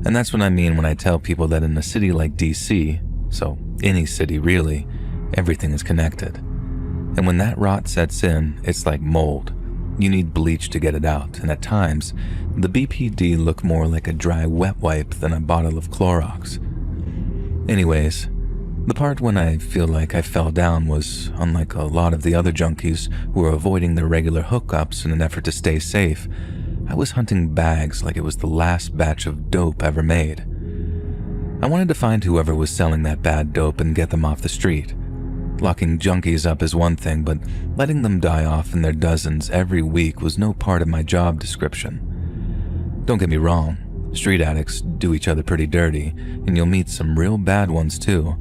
And that's what I mean when I tell people that in a city like DC, so any city really, everything is connected. And when that rot sets in, it's like mold. You need bleach to get it out, and at times, the BPD looked more like a dry wet wipe than a bottle of Clorox. Anyways, the part when I feel like I fell down was, unlike a lot of the other junkies who were avoiding their regular hookups in an effort to stay safe, I was hunting bags like it was the last batch of dope ever made. I wanted to find whoever was selling that bad dope and get them off the street. Locking junkies up is one thing, but letting them die off in their dozens every week was no part of my job description. Don't get me wrong, street addicts do each other pretty dirty, and you'll meet some real bad ones too.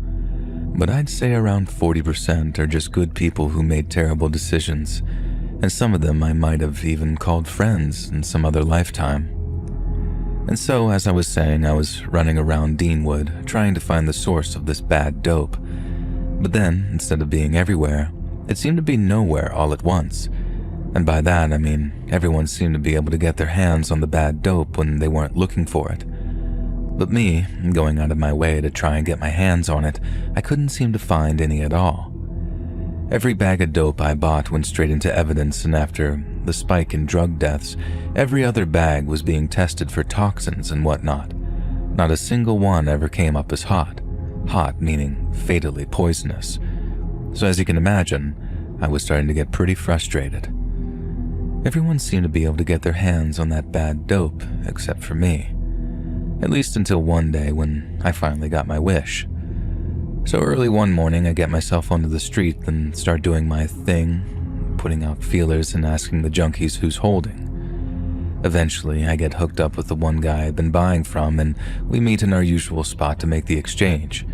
But I'd say around 40% are just good people who made terrible decisions, and some of them I might have even called friends in some other lifetime. And so, as I was saying, I was running around Deanwood trying to find the source of this bad dope. But then, instead of being everywhere, it seemed to be nowhere all at once. And by that, I mean everyone seemed to be able to get their hands on the bad dope when they weren't looking for it. But me, going out of my way to try and get my hands on it, I couldn't seem to find any at all. Every bag of dope I bought went straight into evidence, and after the spike in drug deaths, every other bag was being tested for toxins and whatnot. Not a single one ever came up as hot. Hot meaning fatally poisonous. So as you can imagine, I was starting to get pretty frustrated. Everyone seemed to be able to get their hands on that bad dope, except for me. At least until one day when I finally got my wish. So early one morning, I get myself onto the street and start doing my thing, putting out feelers and asking the junkies who's holding. Eventually, I get hooked up with the one guy I've been buying from, and we meet in our usual spot to make the exchange.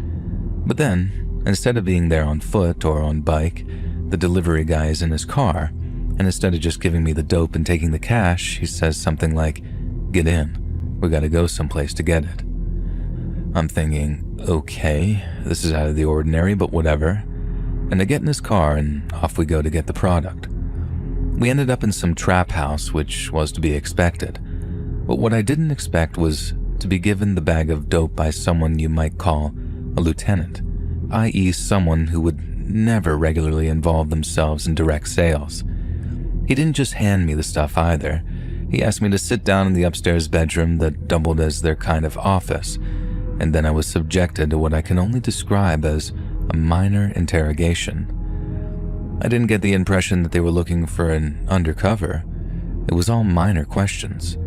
But then, instead of being there on foot or on bike, the delivery guy is in his car, and instead of just giving me the dope and taking the cash, he says something like, "Get in. We gotta go someplace to get it." I'm thinking, okay, this is out of the ordinary, but whatever. And I get in his car and off we go to get the product. We ended up in some trap house, which was to be expected. But what I didn't expect was to be given the bag of dope by someone you might call a lieutenant, i.e. someone who would never regularly involve themselves in direct sales. He didn't just hand me the stuff either. He asked me to sit down in the upstairs bedroom that doubled as their kind of office, and then I was subjected to what I can only describe as a minor interrogation. I didn't get the impression that they were looking for an undercover. It was all minor questions.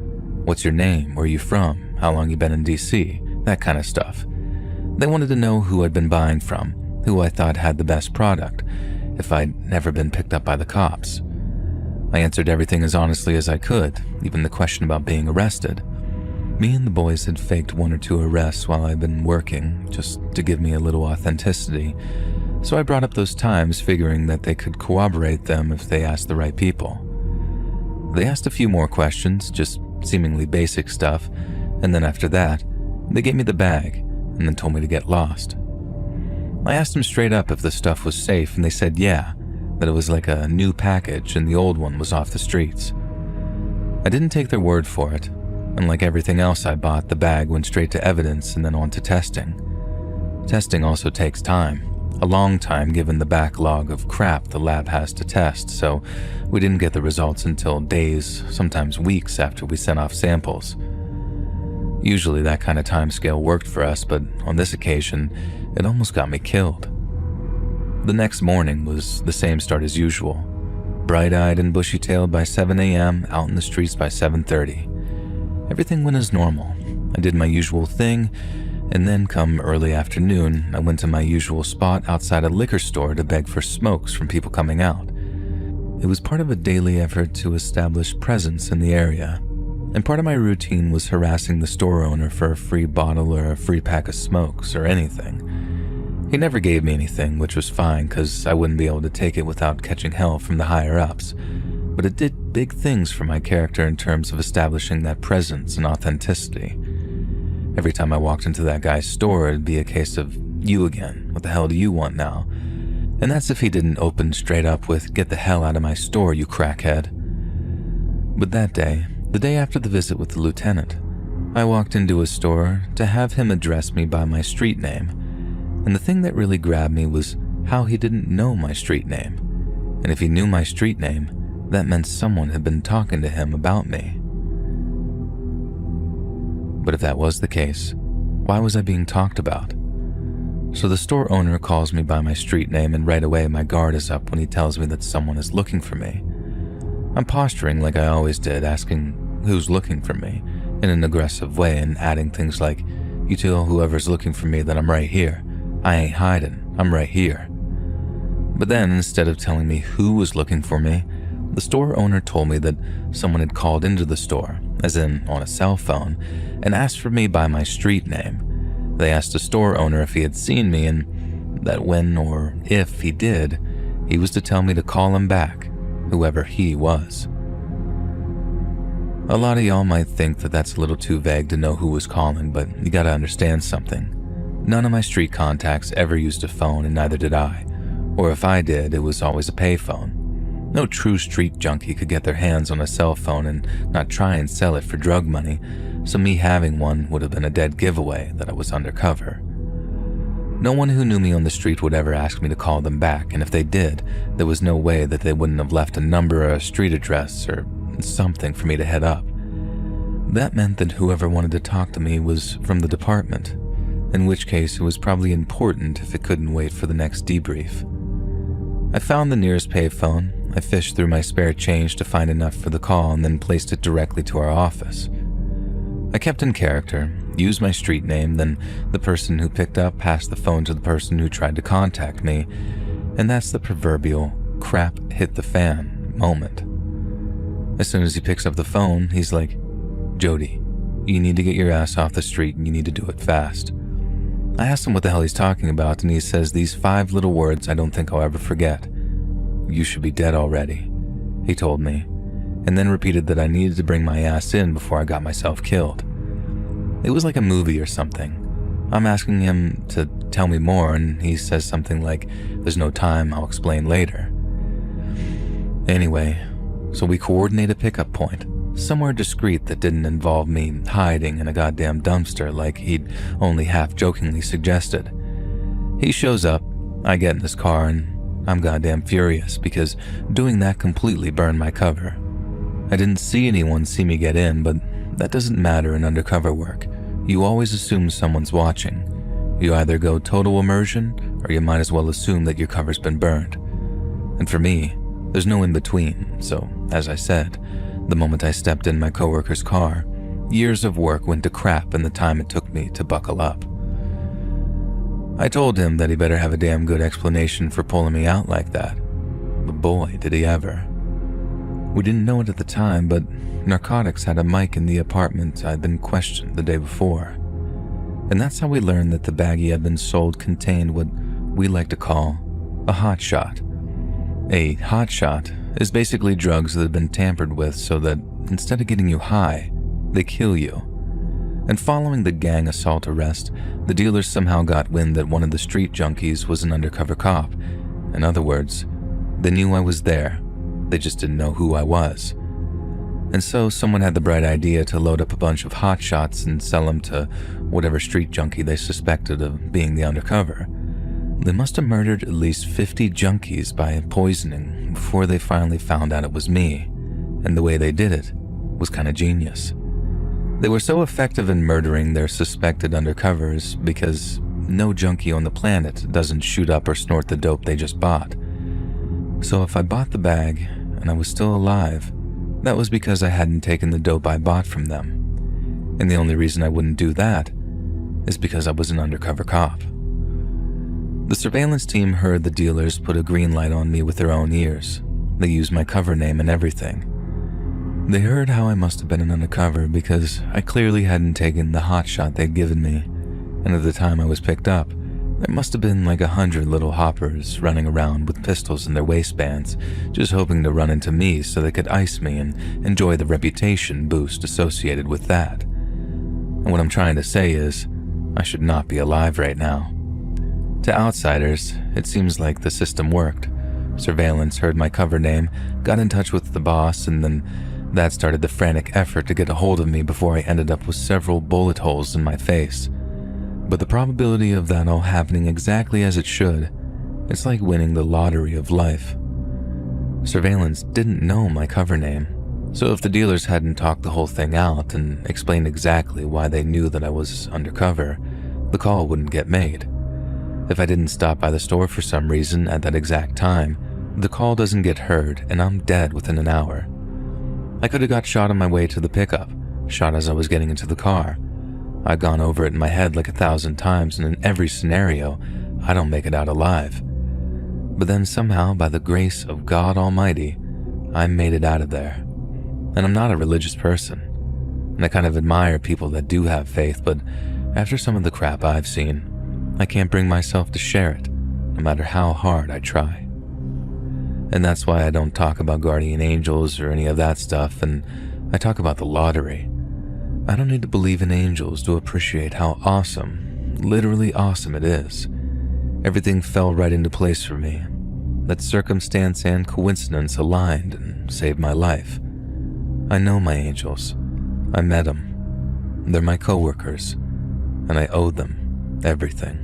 What's your name? Where are you from? How long you been in DC? That kind of stuff. They wanted to know who I'd been buying from, who I thought had the best product, if I'd never been picked up by the cops. I answered everything as honestly as I could, even the question about being arrested. Me and the boys had faked 1 or 2 arrests while I'd been working, just to give me a little authenticity, so I brought up those times figuring that they could corroborate them if they asked the right people. They asked a few more questions, just seemingly basic stuff, and then after that, they gave me the bag and then told me to get lost. I asked them straight up if the stuff was safe, and they said yeah, that it was like a new package and the old one was off the streets. I didn't take their word for it, and like everything else I bought, the bag went straight to evidence and then on to testing. Testing also takes time, a long time given the backlog of crap the lab has to test, so we didn't get the results until days, sometimes weeks after we sent off samples. Usually that kind of timescale worked for us, but on this occasion, it almost got me killed. The next morning was the same start as usual. Bright-eyed and bushy-tailed by 7 a.m., out in the streets by 7:30. Everything went as normal. I did my usual thing, and then come early afternoon, I went to my usual spot outside a liquor store to beg for smokes from people coming out. It was part of a daily effort to establish presence in the area, and part of my routine was harassing the store owner for a free bottle or a free pack of smokes or anything. He never gave me anything, which was fine because I wouldn't be able to take it without catching hell from the higher-ups, but it did big things for my character in terms of establishing that presence and authenticity. Every time I walked into that guy's store, it'd be a case of, "You again, what the hell do you want now?" And that's if he didn't open straight up with, "Get the hell out of my store, you crackhead." But that day, the day after the visit with the lieutenant, I walked into his store to have him address me by my street name. And the thing that really grabbed me was how he didn't know my street name. And if he knew my street name, that meant someone had been talking to him about me. But if that was the case, why was I being talked about? So the store owner calls me by my street name, and right away my guard is up when he tells me that someone is looking for me. I'm posturing like I always did, asking who's looking for me in an aggressive way and adding things like, "You tell whoever's looking for me that I'm right here. I ain't hiding, I'm right here." But then, instead of telling me who was looking for me, the store owner told me that someone had called into the store, as in on a cell phone, and asked for me by my street name. They asked the store owner if he had seen me, and that when or if he did, he was to tell me to call him back, whoever he was. A lot of y'all might think that that's a little too vague to know who was calling, but you gotta understand something. None of my street contacts ever used a phone, and neither did I. Or if I did, it was always a payphone. No true street junkie could get their hands on a cell phone and not try and sell it for drug money, so me having one would have been a dead giveaway that I was undercover. No one who knew me on the street would ever ask me to call them back, and if they did, there was no way that they wouldn't have left a number or a street address or something for me to head up. That meant that whoever wanted to talk to me was from the department, in which case it was probably important if it couldn't wait for the next debrief. I found the nearest payphone. I fished through my spare change to find enough for the call and then placed it directly to our office. I kept in character, used my street name, then the person who picked up passed the phone to the person who tried to contact me, and that's the proverbial crap hit the fan moment. As soon as he picks up the phone, he's like, "Jody, you need to get your ass off the street and you need to do it fast." I asked him what the hell he's talking about, and he says these 5 little words I don't think I'll ever forget. "You should be dead already," he told me, and then repeated that I needed to bring my ass in before I got myself killed. It was like a movie or something. I'm asking him to tell me more, and he says something like, "There's no time, I'll explain later." Anyway, so we coordinate a pickup point, somewhere discreet that didn't involve me hiding in a goddamn dumpster like he'd only half-jokingly suggested. He shows up, I get in his car, and I'm goddamn furious because doing that completely burned my cover. I didn't see anyone see me get in, but that doesn't matter in undercover work. You always assume someone's watching. You either go total immersion, or you might as well assume that your cover's been burned. And for me, there's no in-between, so, as I said, the moment I stepped in my coworker's car, years of work went to crap in the time it took me to buckle up. I told him that he better have a damn good explanation for pulling me out like that, but boy, did he ever. We didn't know it at the time, but narcotics had a mic in the apartment I'd been questioned the day before. And that's how we learned that the baggie had been sold contained what we like to call a hot shot. A hot shot is basically drugs that have been tampered with so that instead of getting you high, they kill you. And following the gang assault arrest, the dealers somehow got wind that one of the street junkies was an undercover cop. In other words, they knew I was there, they just didn't know who I was. And so someone had the bright idea to load up a bunch of hot shots and sell them to whatever street junkie they suspected of being the undercover. They must have murdered at least 50 junkies by poisoning before they finally found out it was me, and the way they did it was kind of genius. They were so effective in murdering their suspected undercovers because no junkie on the planet doesn't shoot up or snort the dope they just bought. So if I bought the bag and I was still alive, that was because I hadn't taken the dope I bought from them. And the only reason I wouldn't do that is because I was an undercover cop. The surveillance team heard the dealers put a green light on me with their own ears. They used my cover name and everything. They heard how I must have been an undercover because I clearly hadn't taken the hot shot they'd given me, and at the time I was picked up, There must have been like 100 little hoppers running around with pistols in their waistbands, just hoping to run into me so they could ice me and enjoy the reputation boost associated with that. And what I'm trying to say is, I should not be alive right now. To outsiders, it seems like the system worked. Surveillance heard my cover name, got in touch with the boss, and then that started the frantic effort to get a hold of me before I ended up with several bullet holes in my face. But the probability of that all happening exactly as it should, it's like winning the lottery of life. Surveillance didn't know my cover name, so if the dealers hadn't talked the whole thing out and explained exactly why they knew that I was undercover, the call wouldn't get made. If I didn't stop by the store for some reason at that exact time, the call doesn't get heard and I'm dead within an hour. I could have got shot on my way to the pickup, shot as I was getting into the car. I'd gone over it in my head like 1,000 times, and in every scenario, I don't make it out alive. But then somehow, by the grace of God Almighty, I made it out of there. And I'm not a religious person, and I kind of admire people that do have faith, but after some of the crap I've seen, I can't bring myself to share it, no matter how hard I try. And that's why I don't talk about guardian angels or any of that stuff, and I talk about the lottery. I don't need to believe in angels to appreciate how awesome, literally awesome it is. Everything fell right into place for me. That circumstance and coincidence aligned and saved my life. I know my angels. I met them. They're my coworkers, and I owe them everything.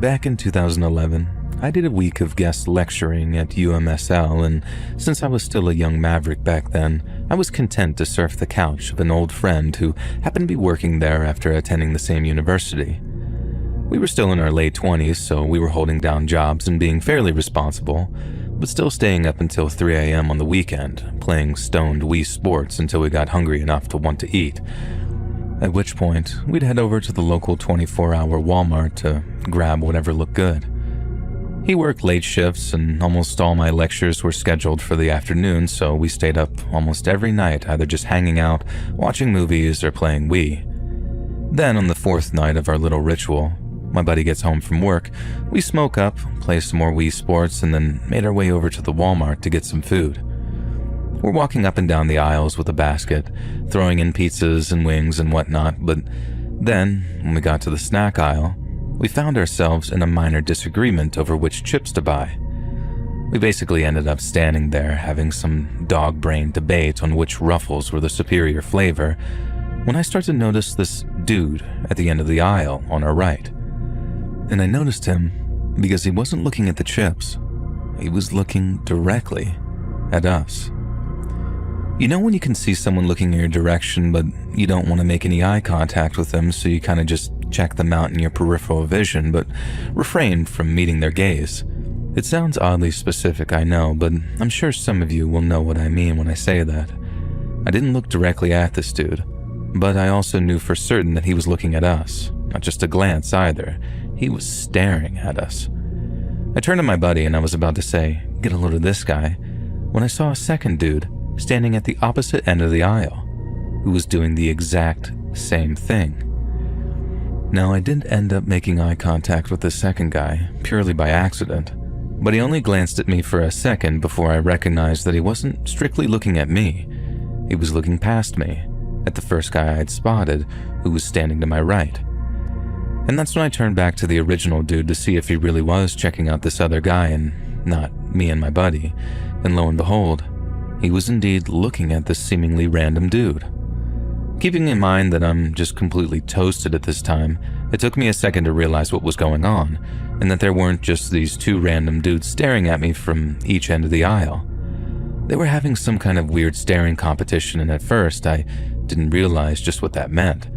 Back in 2011, I did a week of guest lecturing at UMSL, and since I was still a young maverick back then, I was content to surf the couch of an old friend who happened to be working there after attending the same university. We were still in our late 20s, so we were holding down jobs and being fairly responsible, but still staying up until 3 a.m. on the weekend, playing stoned Wii Sports until we got hungry enough to want to eat. At which point, we'd head over to the local 24-hour Walmart to grab whatever looked good. He worked late shifts, and almost all my lectures were scheduled for the afternoon, so we stayed up almost every night, either just hanging out, watching movies, or playing Wii. Then, on the fourth night of our little ritual, my buddy gets home from work, we smoke up, play some more Wii Sports, and then made our way over to the Walmart to get some food. We're walking up and down the aisles with a basket, throwing in pizzas and wings and whatnot, but then, when we got to the snack aisle, we found ourselves in a minor disagreement over which chips to buy. We basically ended up standing there having some dog-brained debate on which Ruffles were the superior flavor, when I start to notice this dude at the end of the aisle on our right. And I noticed him because he wasn't looking at the chips, he was looking directly at us. You know when you can see someone looking in your direction, but you don't want to make any eye contact with them, so you kind of just check them out in your peripheral vision, but refrain from meeting their gaze? It sounds oddly specific, I know, but I'm sure some of you will know what I mean when I say that. I didn't look directly at this dude, but I also knew for certain that he was looking at us, not just a glance either. He was staring at us. I turned to my buddy and I was about to say, "Get a load of this guy," when I saw a second dude standing at the opposite end of the aisle, who was doing the exact same thing. Now, I did end up making eye contact with the second guy, purely by accident, but he only glanced at me for a second before I recognized that he wasn't strictly looking at me. He was looking past me, at the first guy I'd spotted, who was standing to my right. And that's when I turned back to the original dude to see if he really was checking out this other guy and not me and my buddy, and lo and behold, he was indeed looking at this seemingly random dude. Keeping in mind that I'm just completely toasted at this time, it took me a second to realize what was going on, and that there weren't just these two random dudes staring at me from each end of the aisle. They were having some kind of weird staring competition, and at first I didn't realize just what that meant.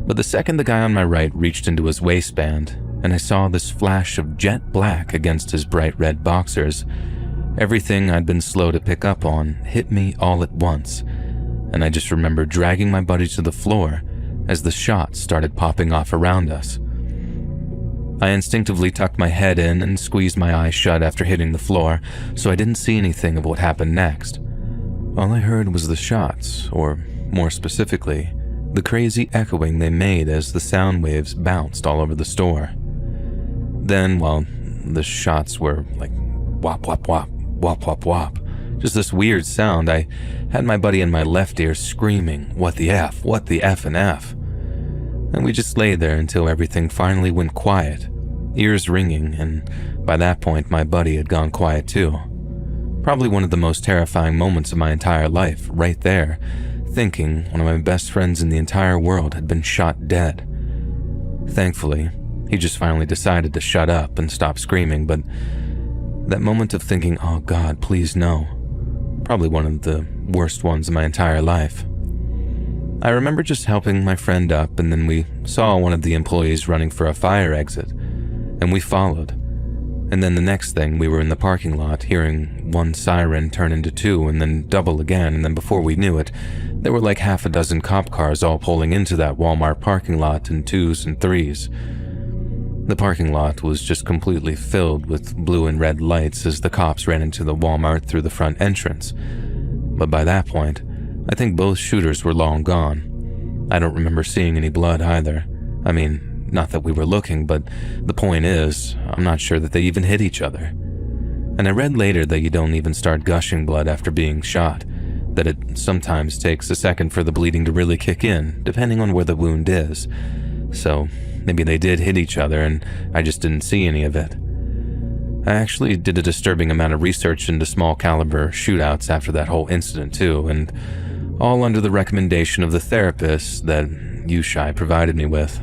But the second the guy on my right reached into his waistband, and I saw this flash of jet black against his bright red boxers, everything I'd been slow to pick up on hit me all at once, and I just remember dragging my buddy to the floor as the shots started popping off around us. I instinctively tucked my head in and squeezed my eyes shut after hitting the floor, so I didn't see anything of what happened next. All I heard was the shots, or more specifically, the crazy echoing they made as the sound waves bounced all over the store. Then, while the shots were like whop, whop, whop, whop, whop, whop, just this weird sound, I had my buddy in my left ear screaming, "What the F? What the F and F?" And we just lay there until everything finally went quiet, ears ringing, and by that point my buddy had gone quiet too. Probably one of the most terrifying moments of my entire life, right there, thinking one of my best friends in the entire world had been shot dead. Thankfully, he just finally decided to shut up and stop screaming, but that moment of thinking, "Oh God, please no," probably one of the worst ones of my entire life. I remember just helping my friend up, and then we saw one of the employees running for a fire exit, and we followed. And then the next thing, we were in the parking lot, hearing one siren turn into two and then double again, and then before we knew it, there were like half a dozen cop cars all pulling into that Walmart parking lot in twos and threes. The parking lot was just completely filled with blue and red lights as the cops ran into the Walmart through the front entrance. But by that point, I think both shooters were long gone. I don't remember seeing any blood either. I mean, not that we were looking, but the point is, I'm not sure that they even hit each other. And I read later that you don't even start gushing blood after being shot, that it sometimes takes a second for the bleeding to really kick in, depending on where the wound is. So maybe they did hit each other and I just didn't see any of it. I actually did a disturbing amount of research into small caliber shootouts after that whole incident too, and all under the recommendation of the therapist that Yushai provided me with.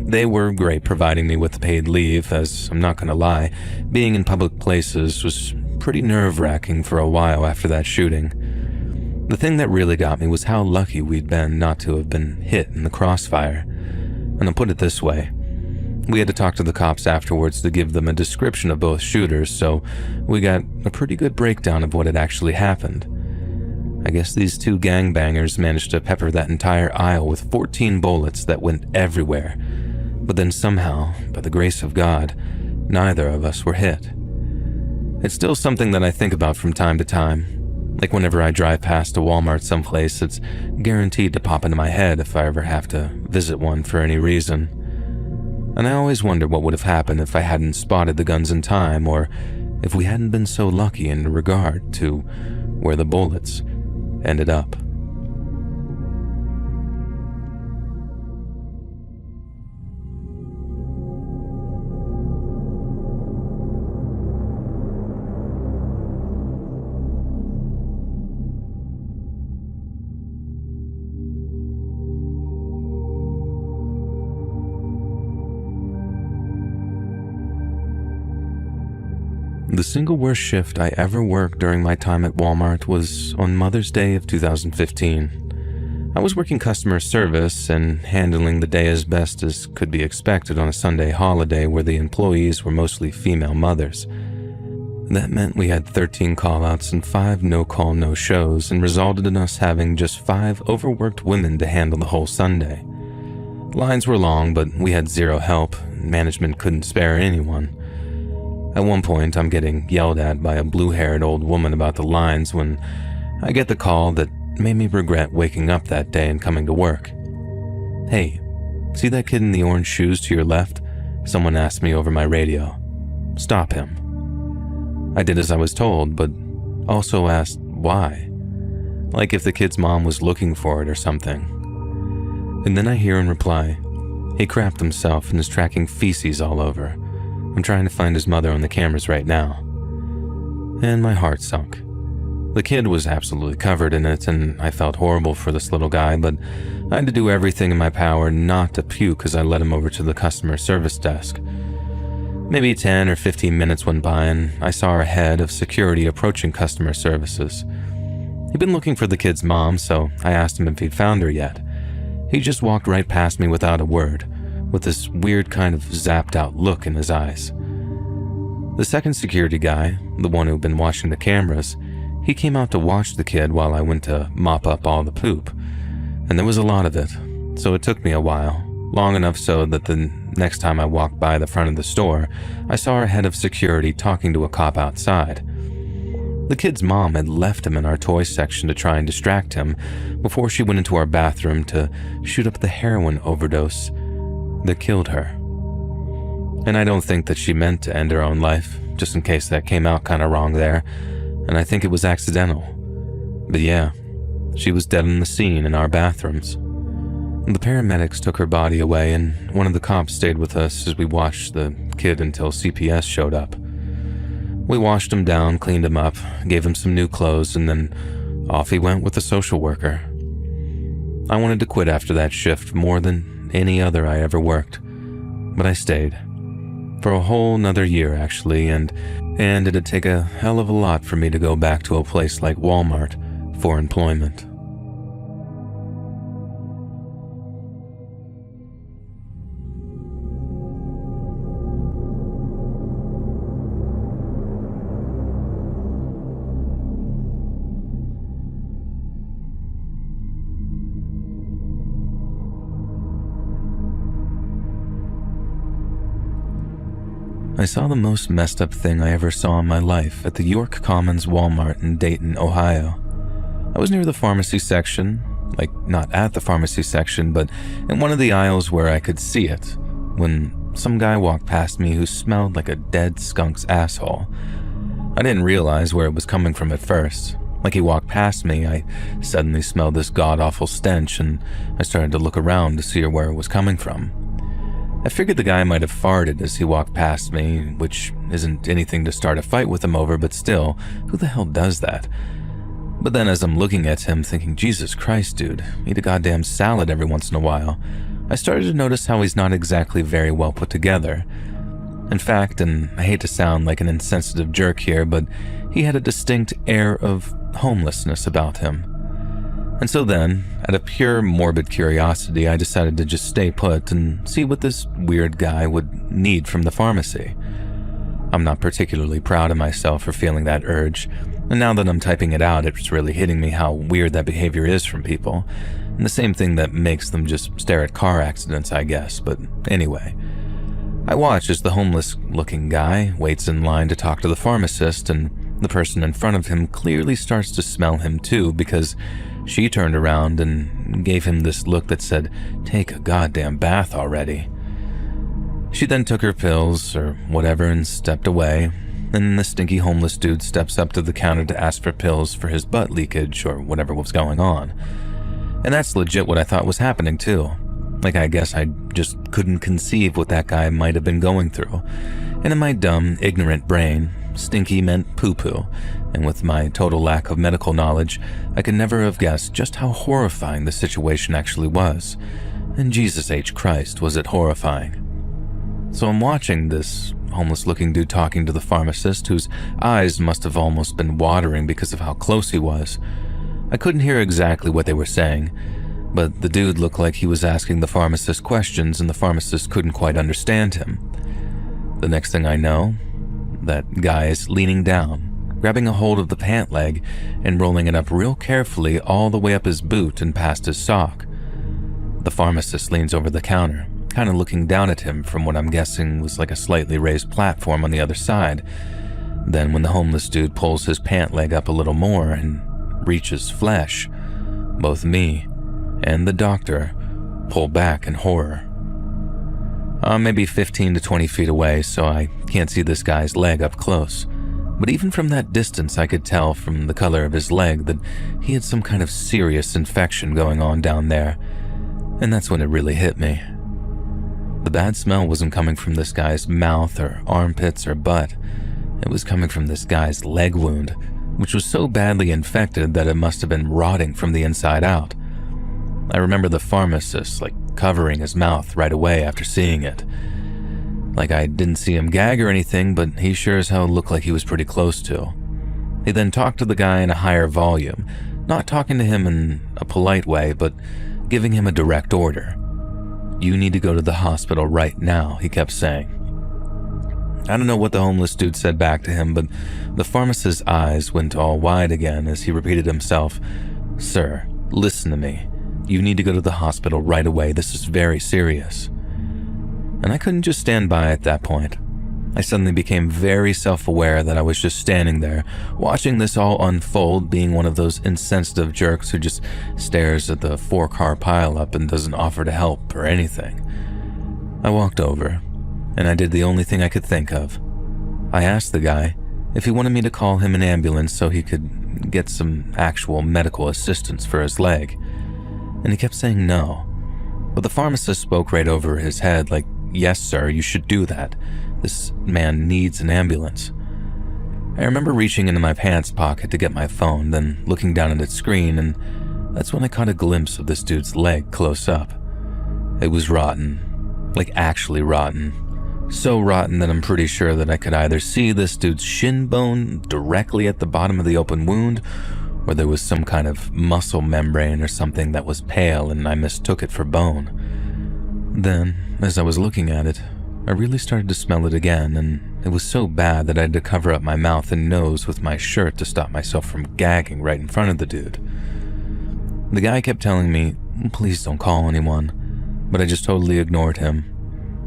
They were great providing me with paid leave, as I'm not gonna lie, being in public places was pretty nerve-wracking for a while after that shooting. The thing that really got me was how lucky we'd been not to have been hit in the crossfire. And I'll put it this way. We had to talk to the cops afterwards to give them a description of both shooters, so we got a pretty good breakdown of what had actually happened. I guess these two gangbangers managed to pepper that entire aisle with 14 bullets that went everywhere, but then somehow, by the grace of God, neither of us were hit. It's still something that I think about from time to time. Like whenever I drive past a Walmart someplace, it's guaranteed to pop into my head if I ever have to visit one for any reason. And I always wonder what would have happened if I hadn't spotted the guns in time, or if we hadn't been so lucky in regard to where the bullets ended up. The single worst shift I ever worked during my time at Walmart was on Mother's Day of 2015. I was working customer service and handling the day as best as could be expected on a Sunday holiday where the employees were mostly female mothers. That meant we had 13 call-outs and 5 no-call, no-shows, and resulted in us having just 5 overworked women to handle the whole Sunday. Lines were long, but we had zero help. Management couldn't spare anyone. At one point, I'm getting yelled at by a blue-haired old woman about the lines when I get the call that made me regret waking up that day and coming to work. "Hey, see that kid in the orange shoes to your left?" Someone asked me over my radio. "Stop him." I did as I was told, but also asked why. Like if the kid's mom was looking for it or something. And then I hear in reply, "He crapped himself and is tracking feces all over. I'm trying to find his mother on the cameras right now." And my heart sunk. The kid was absolutely covered in it, and I felt horrible for this little guy, but I had to do everything in my power not to puke as I led him over to the customer service desk. Maybe 10 or 15 minutes went by, and I saw our head of security approaching customer services. He'd been looking for the kid's mom, so I asked him if he'd found her yet. He just walked right past me without a word, with this weird kind of zapped-out look in his eyes. The second security guy, the one who'd been watching the cameras, He came out to watch the kid while I went to mop up all the poop, and there was a lot of it, so it took me a while, long enough so that the next time I walked by the front of the store, I saw our head of security talking to a cop outside. The kid's mom had left him in our toy section to try and distract him before she went into our bathroom to shoot up the heroin overdose that killed her. And I don't think that she meant to end her own life, just in case that came out kind of wrong there, and I think it was accidental. But yeah, she was dead on the scene in our bathrooms. The paramedics took her body away, and one of the cops stayed with us as we watched the kid until CPS showed up. We washed him down, cleaned him up, gave him some new clothes, and then off he went with the social worker. I wanted to quit after that shift more than any other I ever worked, but I stayed. For a whole nother year, actually, and it'd take a hell of a lot for me to go back to a place like Walmart for employment. I saw the most messed up thing I ever saw in my life at the York Commons Walmart in Dayton, Ohio. I was near the pharmacy section, like not at the pharmacy section, but in one of the aisles where I could see it, when some guy walked past me who smelled like a dead skunk's asshole. I didn't realize where it was coming from at first. Like he walked past me, I suddenly smelled this god-awful stench, and I started to look around to see where it was coming from. I figured the guy might have farted as he walked past me, which isn't anything to start a fight with him over, but still, who the hell does that? But then as I'm looking at him thinking, Jesus Christ, dude, eat a goddamn salad every once in a while, I started to notice how he's not exactly very well put together. In fact, and I hate to sound like an insensitive jerk here, but he had a distinct air of homelessness about him. And so then, out of pure morbid curiosity, I decided to just stay put and see what this weird guy would need from the pharmacy. I'm not particularly proud of myself for feeling that urge, and now that I'm typing it out, it's really hitting me how weird that behavior is from people, and the same thing that makes them just stare at car accidents, I guess. But anyway, I watch as the homeless-looking guy waits in line to talk to the pharmacist, and the person in front of him clearly starts to smell him too, because she turned around and gave him this look that said, "Take a goddamn bath already." She then took her pills or whatever and stepped away, and the stinky homeless dude steps up to the counter to ask for pills for his butt leakage or whatever was going on. And that's legit what I thought was happening too. Like, I guess I just couldn't conceive what that guy might have been going through. And in my dumb, ignorant brain, stinky meant poo-poo, and with my total lack of medical knowledge, I could never have guessed just how horrifying the situation actually was. And Jesus H. Christ, was it horrifying. So I'm watching this homeless-looking dude talking to the pharmacist, whose eyes must have almost been watering because of how close he was. I couldn't hear exactly what they were saying, but the dude looked like he was asking the pharmacist questions and the pharmacist couldn't quite understand him. The next thing I know, that guy is leaning down, grabbing a hold of the pant leg and rolling it up real carefully all the way up his boot and past his sock. The pharmacist leans over the counter, kind of looking down at him from what I'm guessing was like a slightly raised platform on the other side. Then when the homeless dude pulls his pant leg up a little more and reaches flesh, both me and the doctor pull back in horror. I'm maybe 15 to 20 feet away, so I can't see this guy's leg up close. But even from that distance, I could tell from the color of his leg that he had some kind of serious infection going on down there. And that's when it really hit me. The bad smell wasn't coming from this guy's mouth or armpits or butt. It was coming from this guy's leg wound, which was so badly infected that it must have been rotting from the inside out. I remember the pharmacist, covering his mouth right away after seeing it. I didn't see him gag or anything, but he sure as hell looked like he was pretty close to. He then talked to the guy in a higher volume, not talking to him in a polite way, but giving him a direct order. "You need to go to the hospital right now," he kept saying. I don't know what the homeless dude said back to him, but the pharmacist's eyes went all wide again as he repeated himself, "Sir, listen to me. You need to go to the hospital right away. This is very serious." And I couldn't just stand by at that point. I suddenly became very self-aware that I was just standing there, watching this all unfold, being one of those insensitive jerks who just stares at the 4-car pileup and doesn't offer to help or anything. I walked over, and I did the only thing I could think of. I asked the guy if he wanted me to call him an ambulance so he could get some actual medical assistance for his leg, and he kept saying no. But the pharmacist spoke right over his head like, "Yes, sir, you should do that. This man needs an ambulance." I remember reaching into my pants pocket to get my phone, then looking down at its screen, and that's when I caught a glimpse of this dude's leg close up. It was rotten, like actually rotten. So rotten that I'm pretty sure that I could either see this dude's shin bone directly at the bottom of the open wound, or there was some kind of muscle membrane or something that was pale and I mistook it for bone. Then, as I was looking at it, I really started to smell it again, and it was so bad that I had to cover up my mouth and nose with my shirt to stop myself from gagging right in front of the dude. The guy kept telling me, "Please don't call anyone," but I just totally ignored him.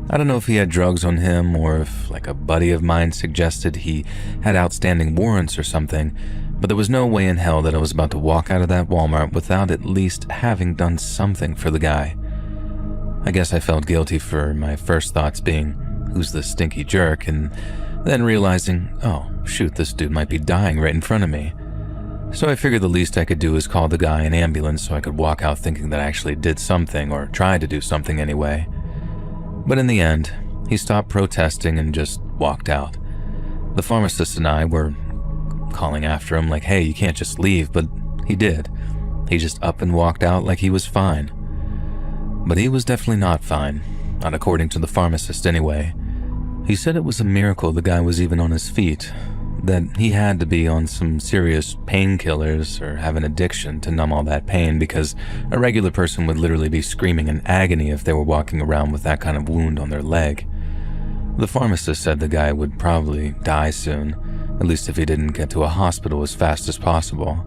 I don't know if he had drugs on him or if, like a buddy of mine suggested, he had outstanding warrants or something, but there was no way in hell that I was about to walk out of that Walmart without at least having done something for the guy. I guess I felt guilty for my first thoughts being, who's this stinky jerk, and then realizing, oh, shoot, this dude might be dying right in front of me. So I figured the least I could do is call the guy an ambulance so I could walk out thinking that I actually did something or tried to do something anyway. But in the end, he stopped protesting and just walked out. The pharmacist and I were calling after him like, "Hey, you can't just leave," but he did. He just up and walked out like he was fine. But he was definitely not fine, not according to the pharmacist anyway. He said it was a miracle the guy was even on his feet, that he had to be on some serious painkillers or have an addiction to numb all that pain, because a regular person would literally be screaming in agony if they were walking around with that kind of wound on their leg. The pharmacist said the guy would probably die soon, at least if he didn't get to a hospital as fast as possible.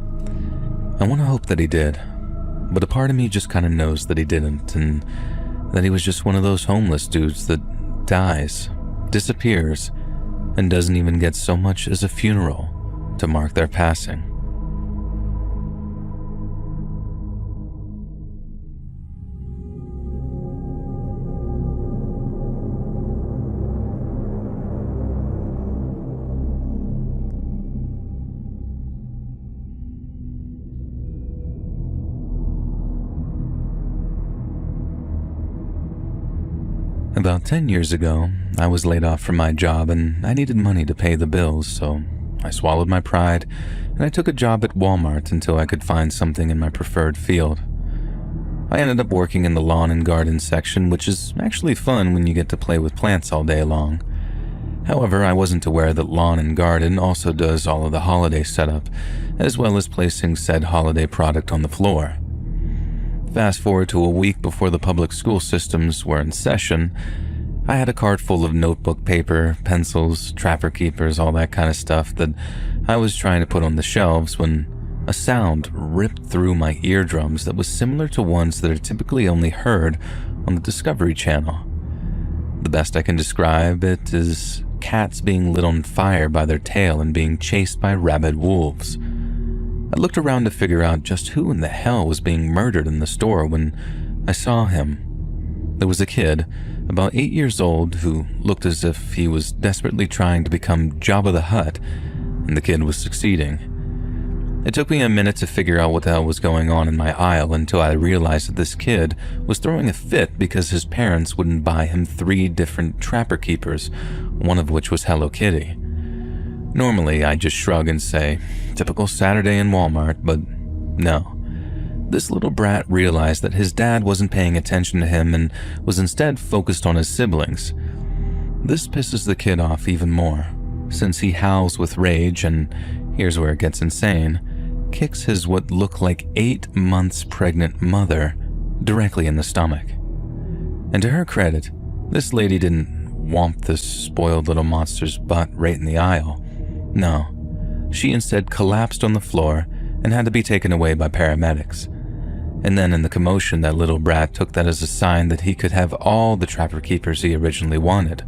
I want to hope that he did, but a part of me just kind of knows that he didn't, and that he was just one of those homeless dudes that dies, disappears, and doesn't even get so much as a funeral to mark their passing. About 10 years ago, I was laid off from my job and I needed money to pay the bills, so I swallowed my pride and I took a job at Walmart until I could find something in my preferred field. I ended up working in the lawn and garden section, which is actually fun when you get to play with plants all day long. However, I wasn't aware that lawn and garden also does all of the holiday setup, as well as placing said holiday product on the floor. Fast forward to a week before the public school systems were in session, I had a cart full of notebook paper, pencils, trapper keepers, all that kind of stuff that I was trying to put on the shelves when a sound ripped through my eardrums that was similar to ones that are typically only heard on the Discovery Channel. The best I can describe it is cats being lit on fire by their tail and being chased by rabid wolves. I looked around to figure out just who in the hell was being murdered in the store when I saw him. There was a kid, about 8 years old, who looked as if he was desperately trying to become Jabba the Hutt, and the kid was succeeding. It took me a minute to figure out what the hell was going on in my aisle until I realized that this kid was throwing a fit because his parents wouldn't buy him 3 different trapper keepers, one of which was Hello Kitty. Normally, I just shrug and say, typical Saturday in Walmart, but no. This little brat realized that his dad wasn't paying attention to him and was instead focused on his siblings. This pisses the kid off even more, since he howls with rage and, here's where it gets insane, kicks his what looked like 8 months pregnant mother directly in the stomach. And to her credit, this lady didn't whomped this spoiled little monster's butt right in the aisle. No, she instead collapsed on the floor and had to be taken away by paramedics. And then in the commotion, that little brat took that as a sign that he could have all the trapper keepers he originally wanted.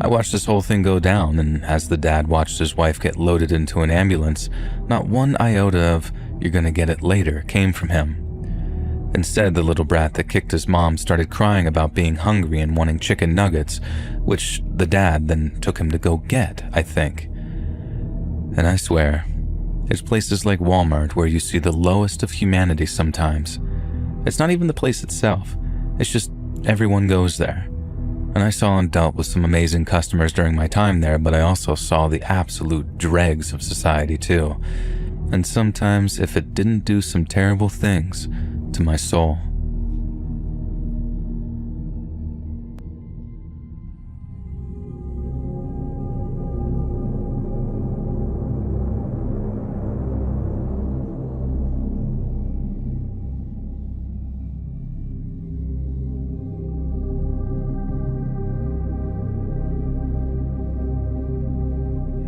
I watched this whole thing go down, and as the dad watched his wife get loaded into an ambulance, not one iota of, "you're gonna get it later," came from him. Instead, the little brat that kicked his mom started crying about being hungry and wanting chicken nuggets, which the dad then took him to go get, I think. And I swear, it's places like Walmart where you see the lowest of humanity sometimes. It's not even the place itself, it's just everyone goes there. And I saw and dealt with some amazing customers during my time there, but I also saw the absolute dregs of society too. And sometimes, if it didn't do some terrible things to my soul.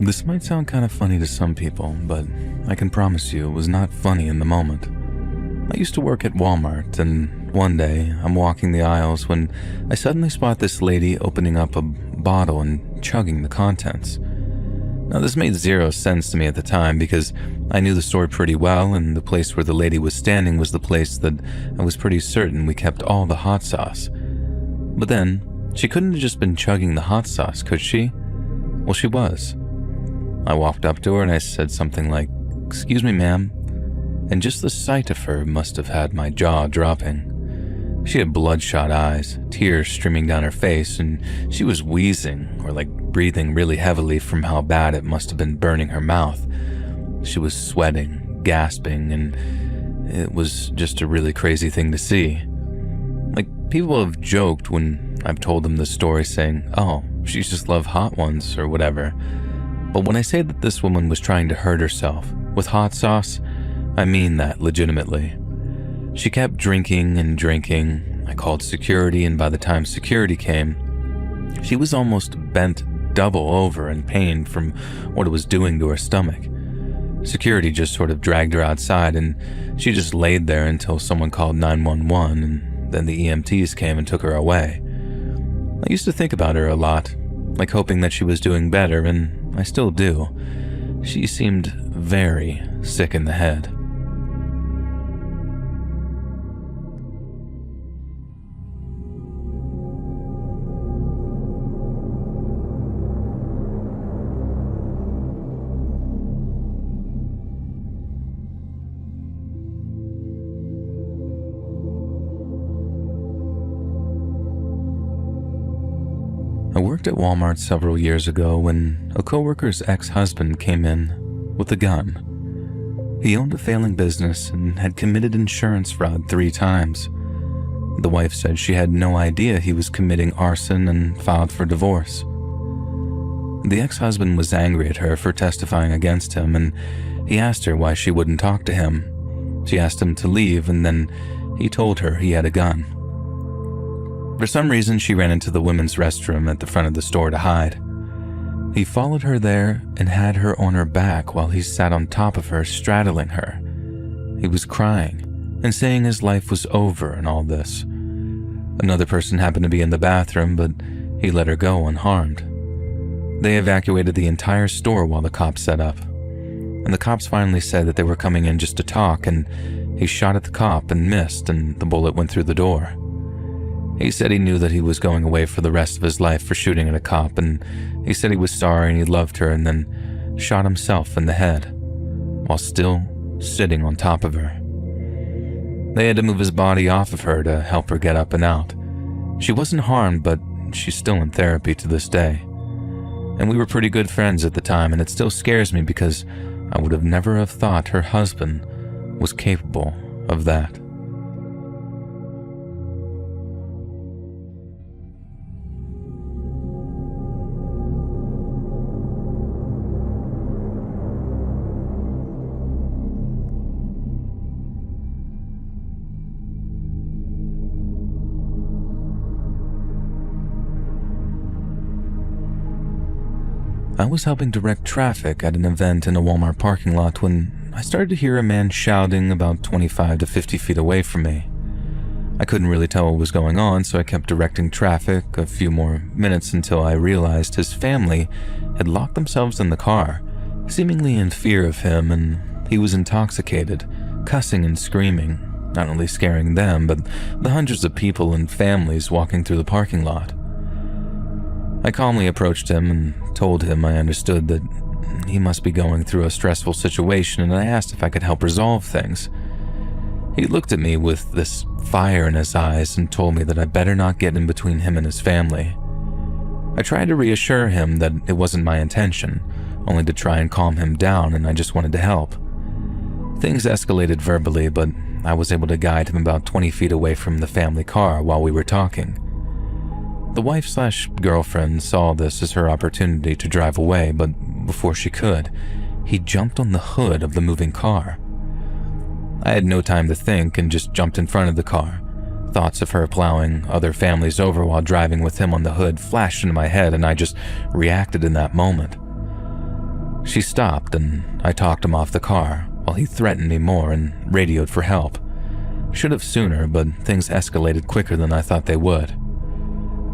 This might sound kind of funny to some people, but I can promise you it was not funny in the moment. I used to work at Walmart, and one day I'm walking the aisles when I suddenly spot this lady opening up a bottle and chugging the contents. Now, this made zero sense to me at the time because I knew the store pretty well, and the place where the lady was standing was the place that I was pretty certain we kept all the hot sauce. But then, she couldn't have just been chugging the hot sauce, could she? Well, she was. I walked up to her and I said something like, "Excuse me, ma'am," and just the sight of her must have had my jaw dropping. She had bloodshot eyes, tears streaming down her face, and she was wheezing, or like breathing really heavily from how bad it must have been burning her mouth. She was sweating, gasping, and it was just a really crazy thing to see. Like, people have joked when I've told them this story saying, "Oh, she just loved hot ones," or whatever. But when I say that this woman was trying to hurt herself with hot sauce, I mean that legitimately. She kept drinking and drinking. I called security, and by the time security came, she was almost bent double over in pain from what it was doing to her stomach. Security just sort of dragged her outside, and she just laid there until someone called 911, and then the EMTs came and took her away. I used to think about her a lot, like hoping that she was doing better, and I still do. She seemed very sick in the head. I worked at Walmart several years ago when a coworker's ex-husband came in with a gun. He owned a failing business and had committed insurance fraud 3 times. The wife said she had no idea he was committing arson and filed for divorce. The ex-husband was angry at her for testifying against him, and he asked her why she wouldn't talk to him. She asked him to leave, and then he told her he had a gun. For some reason, she ran into the women's restroom at the front of the store to hide. He followed her there and had her on her back while he sat on top of her, straddling her. He was crying and saying his life was over and all this. Another person happened to be in the bathroom, but he let her go unharmed. They evacuated the entire store while the cops set up. And the cops finally said that they were coming in just to talk, and he shot at the cop and missed, and the bullet went through the door. He said he knew that he was going away for the rest of his life for shooting at a cop, and he said he was sorry and he loved her, and then shot himself in the head while still sitting on top of her. They had to move his body off of her to help her get up and out. She wasn't harmed, but she's still in therapy to this day. And we were pretty good friends at the time, and it still scares me because I would have never have thought her husband was capable of that. was helping direct traffic at an event in a Walmart parking lot when I started to hear a man shouting about 25 to 50 feet away from me. I couldn't really tell what was going on, so I kept directing traffic a few more minutes until I realized his family had locked themselves in the car, seemingly in fear of him, and he was intoxicated, cussing and screaming, not only scaring them, but the hundreds of people and families walking through the parking lot. I calmly approached him and told him I understood that he must be going through a stressful situation, and I asked if I could help resolve things. He looked at me with this fire in his eyes and told me that I better not get in between him and his family. I tried to reassure him that it wasn't my intention, only to try and calm him down, and I just wanted to help. Things escalated verbally, but I was able to guide him about 20 feet away from the family car while we were talking. The wife/girlfriend saw this as her opportunity to drive away, but before she could, he jumped on the hood of the moving car. I had no time to think and just jumped in front of the car. Thoughts of her plowing other families over while driving with him on the hood flashed into my head, and I just reacted in that moment. She stopped and I talked him off the car while he threatened me more and radioed for help. Should have sooner, but things escalated quicker than I thought they would.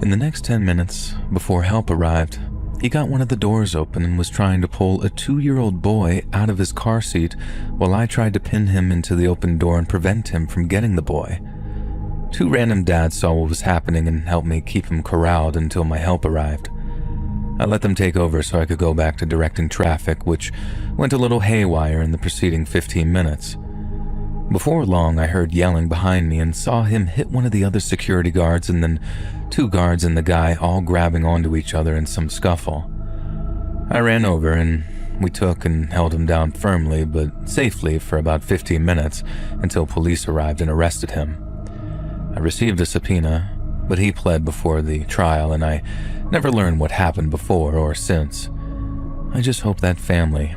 In the next 10 minutes, before help arrived, he got one of the doors open and was trying to pull a 2-year-old boy out of his car seat while I tried to pin him into the open door and prevent him from getting the boy. 2 random dads saw what was happening and helped me keep him corralled until my help arrived. I let them take over so I could go back to directing traffic, which went a little haywire in the preceding 15 minutes. Before long, I heard yelling behind me and saw him hit one of the other security guards, and then 2 guards and the guy all grabbing onto each other in some scuffle. I ran over and we took and held him down firmly but safely for about 15 minutes until police arrived and arrested him. I received a subpoena, but he pled before the trial, and I never learned what happened before or since. I just hope that family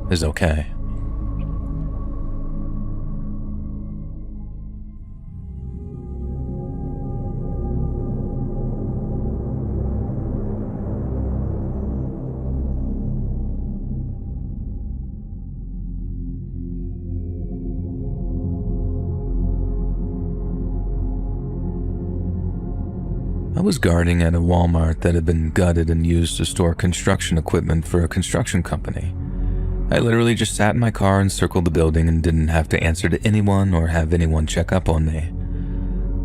is okay. I was guarding at a Walmart that had been gutted and used to store construction equipment for a construction company. I literally just sat in my car and circled the building and didn't have to answer to anyone or have anyone check up on me.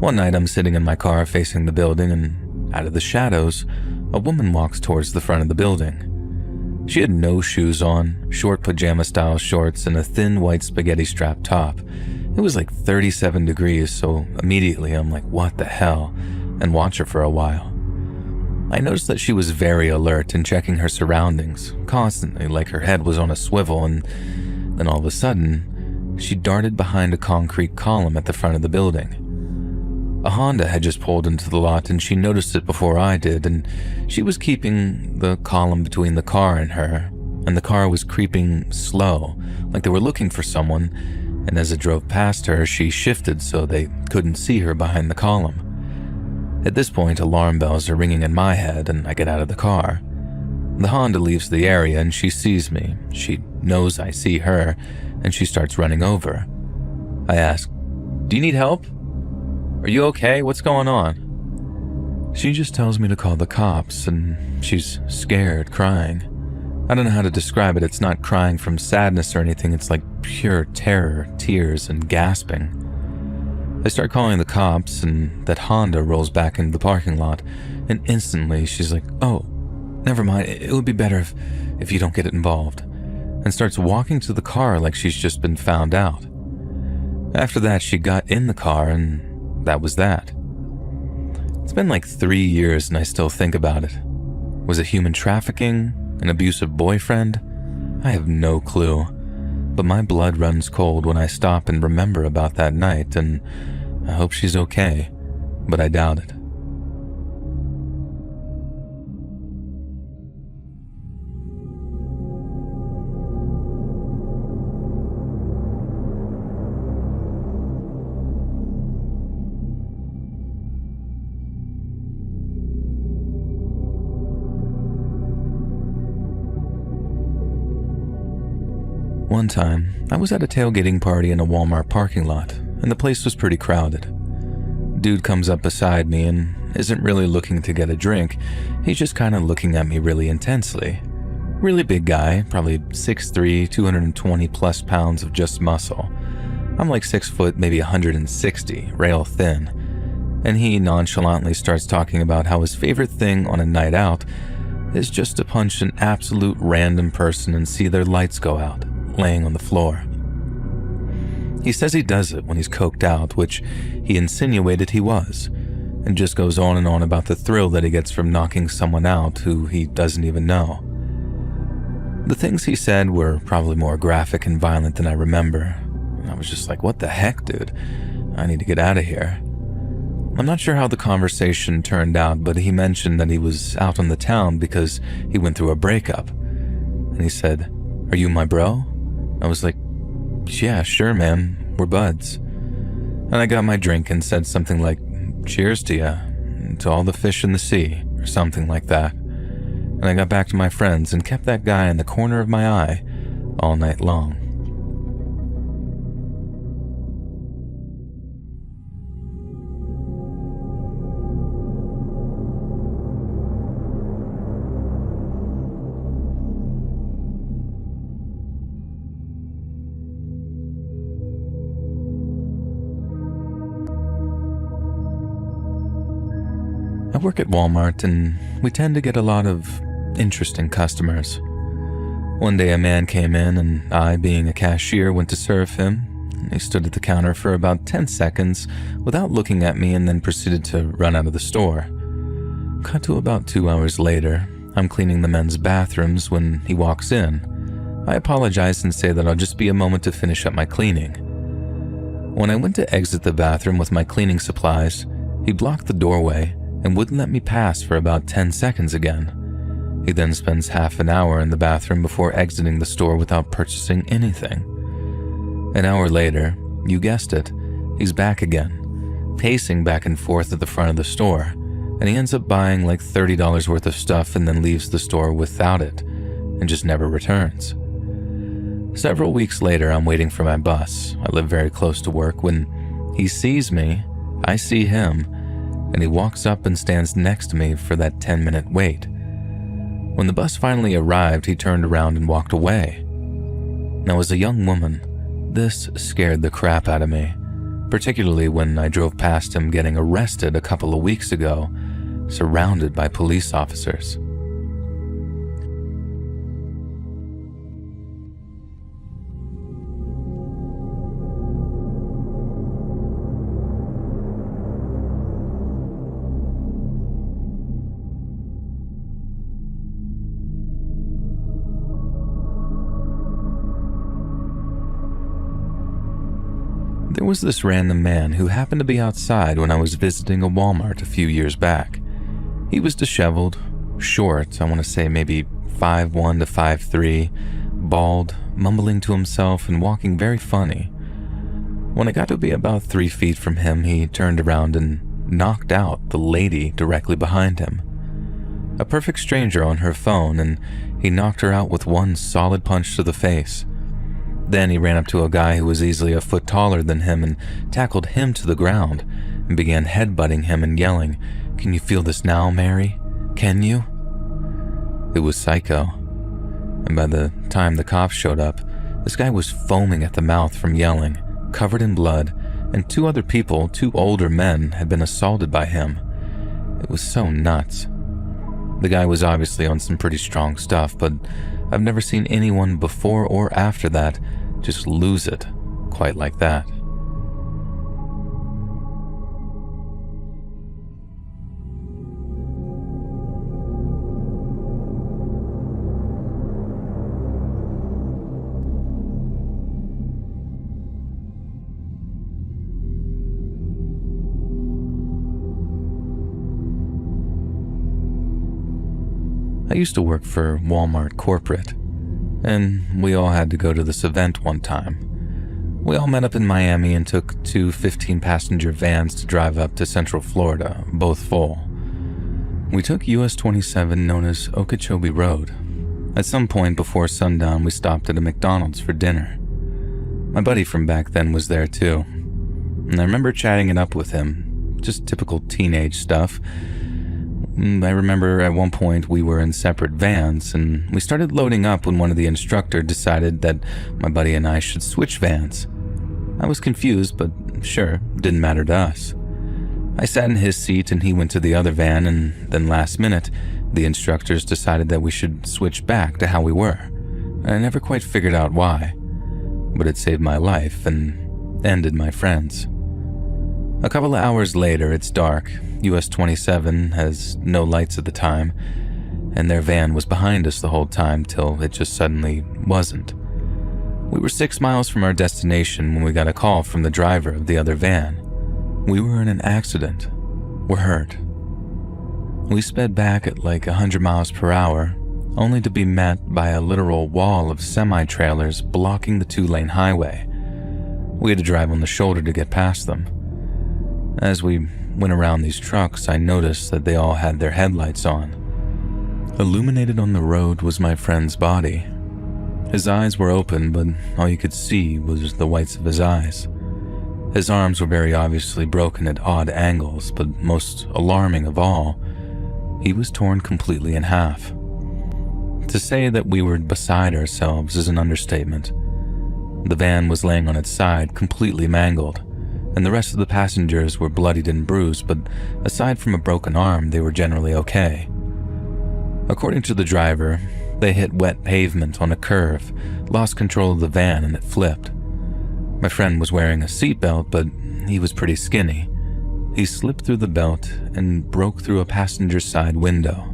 One night I'm sitting in my car facing the building, and out of the shadows, a woman walks towards the front of the building. She had no shoes on, short pajama-style shorts, and a thin white spaghetti-strap top. It was like 37 degrees, so immediately I'm like, what the hell? And watch her for a while. I noticed that she was very alert and checking her surroundings, constantly, like her head was on a swivel, and then all of a sudden, she darted behind a concrete column at the front of the building. A Honda had just pulled into the lot and she noticed it before I did, and she was keeping the column between the car and her, and the car was creeping slow, like they were looking for someone, and as it drove past her, she shifted so they couldn't see her behind the column. At this point, alarm bells are ringing in my head and I get out of the car. The Honda leaves the area and she sees me. She knows I see her and she starts running over. I ask, "Do you need help? Are you okay? What's going on?" She just tells me to call the cops and she's scared, crying. I don't know how to describe it. It's not crying from sadness or anything. It's like pure terror, tears, and gasping. I start calling the cops, and that Honda rolls back into the parking lot, and instantly she's like, "Oh, never mind, it would be better if you don't get involved," and starts walking to the car like she's just been found out. After that, she got in the car, and that was that. It's been like 3 years, and I still think about it. Was it human trafficking? An abusive boyfriend? I have no clue, but my blood runs cold when I stop and remember about that night, and I hope she's okay, but I doubt it. One time, I was at a tailgating party in a Walmart parking lot, and the place was pretty crowded. Dude comes up beside me and isn't really looking to get a drink, he's just kind of looking at me really intensely. Really big guy, probably 6'3", 220 plus pounds of just muscle. I'm like 6 foot, maybe 160, rail thin. And he nonchalantly starts talking about how his favorite thing on a night out is just to punch an absolute random person and see their lights go out, laying on the floor. He says he does it when he's coked out, which he insinuated he was, and just goes on and on about the thrill that he gets from knocking someone out who he doesn't even know. The things he said were probably more graphic and violent than I remember. I was just like, what the heck, dude? I need to get out of here. I'm not sure how the conversation turned out, but he mentioned that he was out on the town because he went through a breakup. And he said, "Are you my bro?" I was like, "Yeah, sure, man. We're buds." And I got my drink and said something like, "Cheers to ya, and to all the fish in the sea," or something like that. And I got back to my friends and kept that guy in the corner of my eye all night long. I work at Walmart and we tend to get a lot of interesting customers. One day a man came in and I, being a cashier, went to serve him. He stood at the counter for about 10 seconds without looking at me and then proceeded to run out of the store. Cut to about 2 hours later, I'm cleaning the men's bathrooms when he walks in. I apologize and say that I'll just be a moment to finish up my cleaning. When I went to exit the bathroom with my cleaning supplies, he blocked the doorway and wouldn't let me pass for about 10 seconds again. He then spends half an hour in the bathroom before exiting the store without purchasing anything. An hour later, you guessed it, he's back again, pacing back and forth at the front of the store, and he ends up buying like $30 worth of stuff and then leaves the store without it, and just never returns. Several weeks later, I'm waiting for my bus. I live very close to work. When he sees me, I see him, and he walks up and stands next to me for that 10-minute wait. When the bus finally arrived, he turned around and walked away. Now, as a young woman, this scared the crap out of me, particularly when I drove past him getting arrested a couple of weeks ago, surrounded by police officers. There was this random man who happened to be outside when I was visiting a Walmart a few years back. He was disheveled, short, I want to say maybe 5'1" to 5'3", bald, mumbling to himself and walking very funny. When I got to be about 3 feet from him, he turned around and knocked out the lady directly behind him. A perfect stranger on her phone, and he knocked her out with one solid punch to the face. Then he ran up to a guy who was easily a foot taller than him and tackled him to the ground and began headbutting him and yelling, "Can you feel this now, Mary? Can you?" It was psycho. And by the time the cops showed up, this guy was foaming at the mouth from yelling, covered in blood, and 2 other people, 2 older men, had been assaulted by him. It was so nuts. The guy was obviously on some pretty strong stuff, but I've never seen anyone before or after that just lose it quite like that. I used to work for Walmart corporate, and we all had to go to this event one time. We all met up in Miami and took 2 15-passenger vans to drive up to Central Florida, both full. We took US 27 known as Okeechobee Road. At some point before sundown, we stopped at a McDonald's for dinner. My buddy from back then was there too, and I remember chatting it up with him, just typical teenage stuff. I remember at one point we were in separate vans, and we started loading up when one of the instructors decided that my buddy and I should switch vans. I was confused, but sure, didn't matter to us. I sat in his seat and he went to the other van, and then last minute, the instructors decided that we should switch back to how we were. I never quite figured out why, but it saved my life and ended my friends. A couple of hours later, it's dark. US 27 has no lights at the time, and their van was behind us the whole time till it just suddenly wasn't. We were 6 miles from our destination when we got a call from the driver of the other van. We were in an accident. We're hurt. We sped back at like 100 miles per hour, only to be met by a literal wall of semi-trailers blocking the 2-lane highway. We had to drive on the shoulder to get past them. As we went around these trucks, I noticed that they all had their headlights on. Illuminated on the road was my friend's body. His eyes were open, but all you could see was the whites of his eyes. His arms were very obviously broken at odd angles, but most alarming of all, he was torn completely in half. To say that we were beside ourselves is an understatement. The van was laying on its side, completely mangled, and the rest of the passengers were bloodied and bruised, but aside from a broken arm, they were generally okay. According to the driver, they hit wet pavement on a curve, lost control of the van, and it flipped. My friend was wearing a seatbelt, but he was pretty skinny. He slipped through the belt and broke through a passenger side window.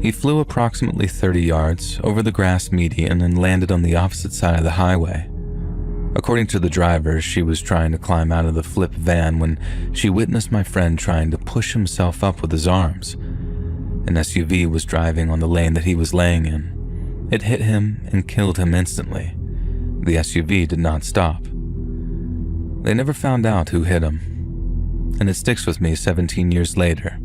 He flew approximately 30 yards over the grass median and landed on the opposite side of the highway. According to the driver, she was trying to climb out of the flip van when she witnessed my friend trying to push himself up with his arms. An SUV was driving on the lane that he was laying in. It hit him and killed him instantly. The SUV did not stop. They never found out who hit him, and it sticks with me 17 years later.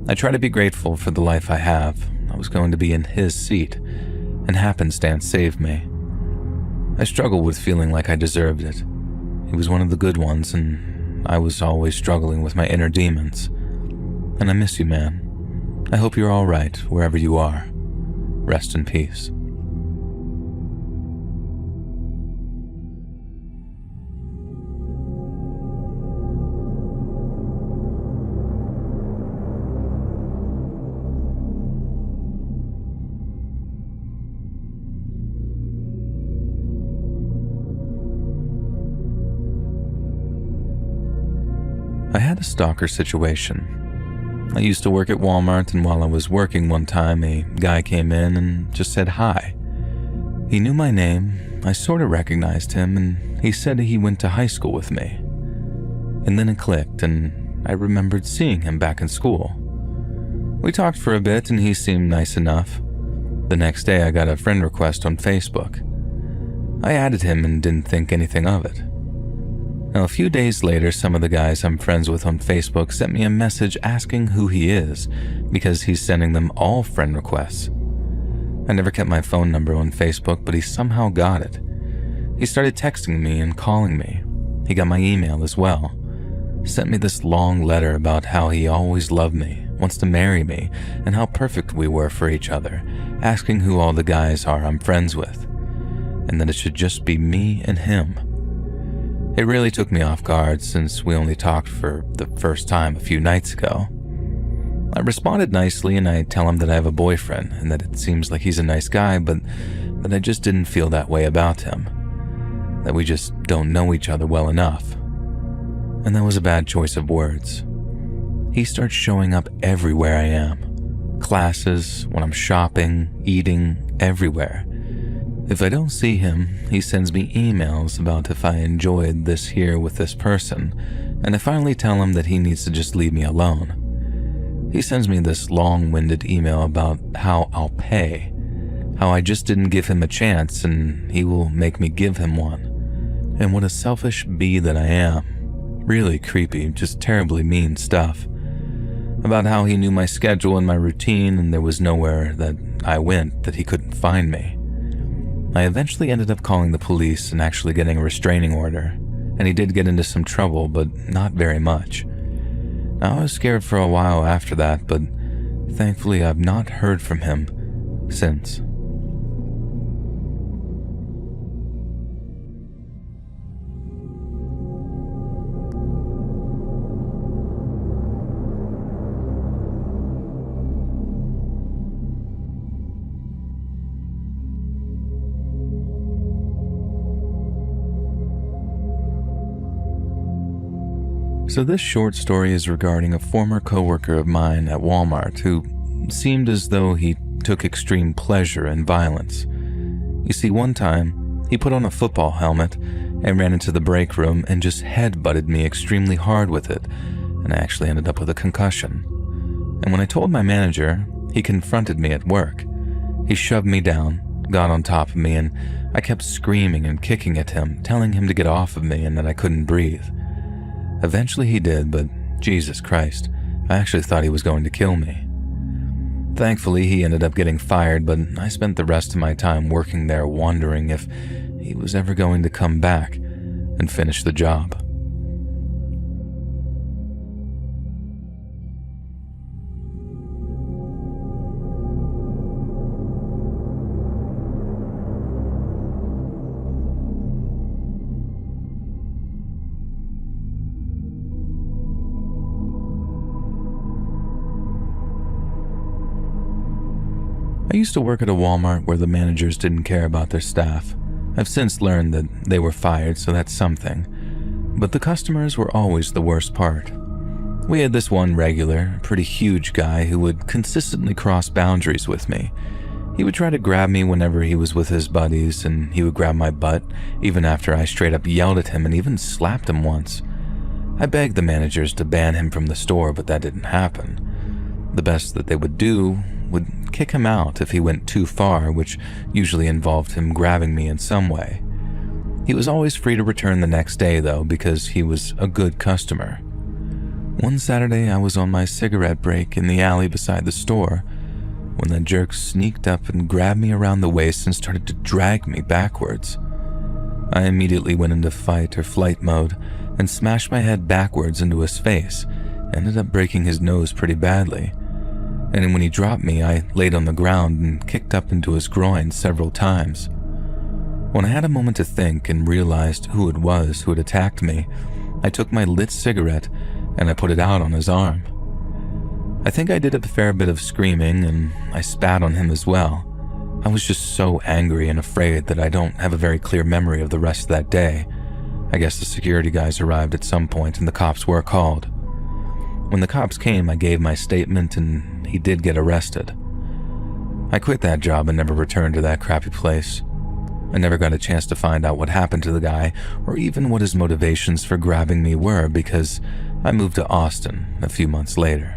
I try to be grateful for the life I have. I was going to be in his seat, and happenstance saved me. I struggle with feeling like I deserved it. He was one of the good ones, and I was always struggling with my inner demons. And I miss you, man. I hope you're all right wherever you are. Rest in peace. I had a stalker situation. I used to work at Walmart, and while I was working one time, a guy came in and just said hi. He knew my name, I sort of recognized him, and he said he went to high school with me. And then it clicked, and I remembered seeing him back in school. We talked for a bit, and he seemed nice enough. The next day, I got a friend request on Facebook. I added him and didn't think anything of it. Now, a few days later, some of the guys I'm friends with on Facebook sent me a message asking who he is because he's sending them all friend requests. I never kept my phone number on Facebook, but he somehow got it. He started texting me and calling me. He got my email as well. Sent me this long letter about how he always loved me, wants to marry me, and how perfect we were for each other, asking who all the guys are I'm friends with, and that it should just be me and him. It really took me off guard since we only talked for the first time a few nights ago. I responded nicely, and I tell him that I have a boyfriend and that it seems like he's a nice guy, but that I just didn't feel that way about him. That we just don't know each other well enough. And that was a bad choice of words. He starts showing up everywhere I am. Classes, when I'm shopping, eating, everywhere. If I don't see him, he sends me emails about if I enjoyed this here with this person, and I finally tell him that he needs to just leave me alone. He sends me this long-winded email about how I'll pay, how I just didn't give him a chance and he will make me give him one. And what a selfish bee that I am. Really creepy, just terribly mean stuff. about how he knew my schedule and my routine and there was nowhere that I went that he couldn't find me. I eventually ended up calling the police and actually getting a restraining order, and he did get into some trouble, but not very much. I was scared for a while after that, but thankfully I've not heard from him since. So this short story is regarding a former coworker of mine at Walmart who seemed as though he took extreme pleasure in violence. You see, one time, he put on a football helmet and ran into the break room and just head-butted me extremely hard with it, and I actually ended up with a concussion. And when I told my manager, he confronted me at work. He shoved me down, got on top of me, and I kept screaming and kicking at him, telling him to get off of me and that I couldn't breathe. Eventually he did, but Jesus Christ, I actually thought he was going to kill me. Thankfully, he ended up getting fired, but I spent the rest of my time working there wondering if he was ever going to come back and finish the job. I used to work at a Walmart where the managers didn't care about their staff. I've since learned that they were fired, so that's something. But the customers were always the worst part. We had this one regular, pretty huge guy who would consistently cross boundaries with me. He would try to grab me whenever he was with his buddies, and he would grab my butt, even after I straight up yelled at him and even slapped him once. I begged the managers to ban him from the store, but that didn't happen. The best that they would do would kick him out if he went too far, which usually involved him grabbing me in some way. He was always free to return the next day, though, because he was a good customer. One Saturday, I was on my cigarette break in the alley beside the store when that jerk sneaked up and grabbed me around the waist and started to drag me backwards. I immediately went into fight or flight mode and smashed my head backwards into his face, ended up breaking his nose pretty badly. And when he dropped me, I laid on the ground and kicked up into his groin several times. When I had a moment to think and realized who it was who had attacked me, I took my lit cigarette and I put it out on his arm. I think I did a fair bit of screaming and I spat on him as well. I was just so angry and afraid that I don't have a very clear memory of the rest of that day. I guess the security guys arrived at some point and the cops were called. When the cops came, I gave my statement and he did get arrested. I quit that job and never returned to that crappy place. I never got a chance to find out what happened to the guy or even what his motivations for grabbing me were because I moved to Austin a few months later.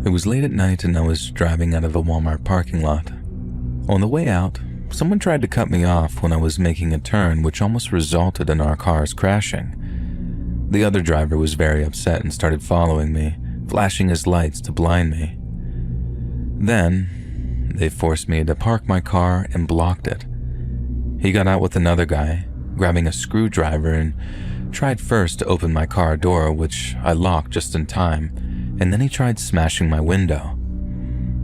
It was late at night and I was driving out of a Walmart parking lot. On the way out, someone tried to cut me off when I was making a turn, which almost resulted in our cars crashing. The other driver was very upset and started following me, flashing his lights to blind me. Then, they forced me to park my car and blocked it. He got out with another guy, grabbing a screwdriver, and tried first to open my car door, which I locked just in time, and then he tried smashing my window.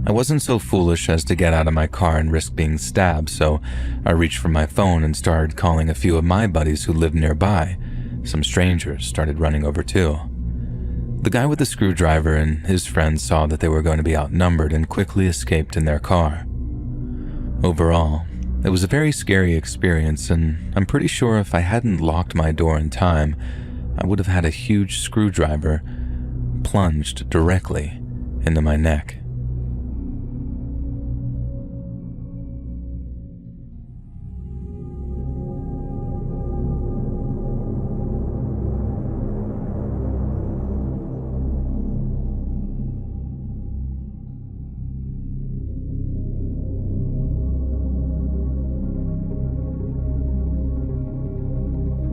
I wasn't so foolish as to get out of my car and risk being stabbed, so I reached for my phone and started calling a few of my buddies who lived nearby. Some strangers started running over too. The guy with the screwdriver and his friends saw that they were going to be outnumbered and quickly escaped in their car. Overall, it was a very scary experience, and I'm pretty sure if I hadn't locked my door in time, I would have had a huge screwdriver plunged directly into my neck.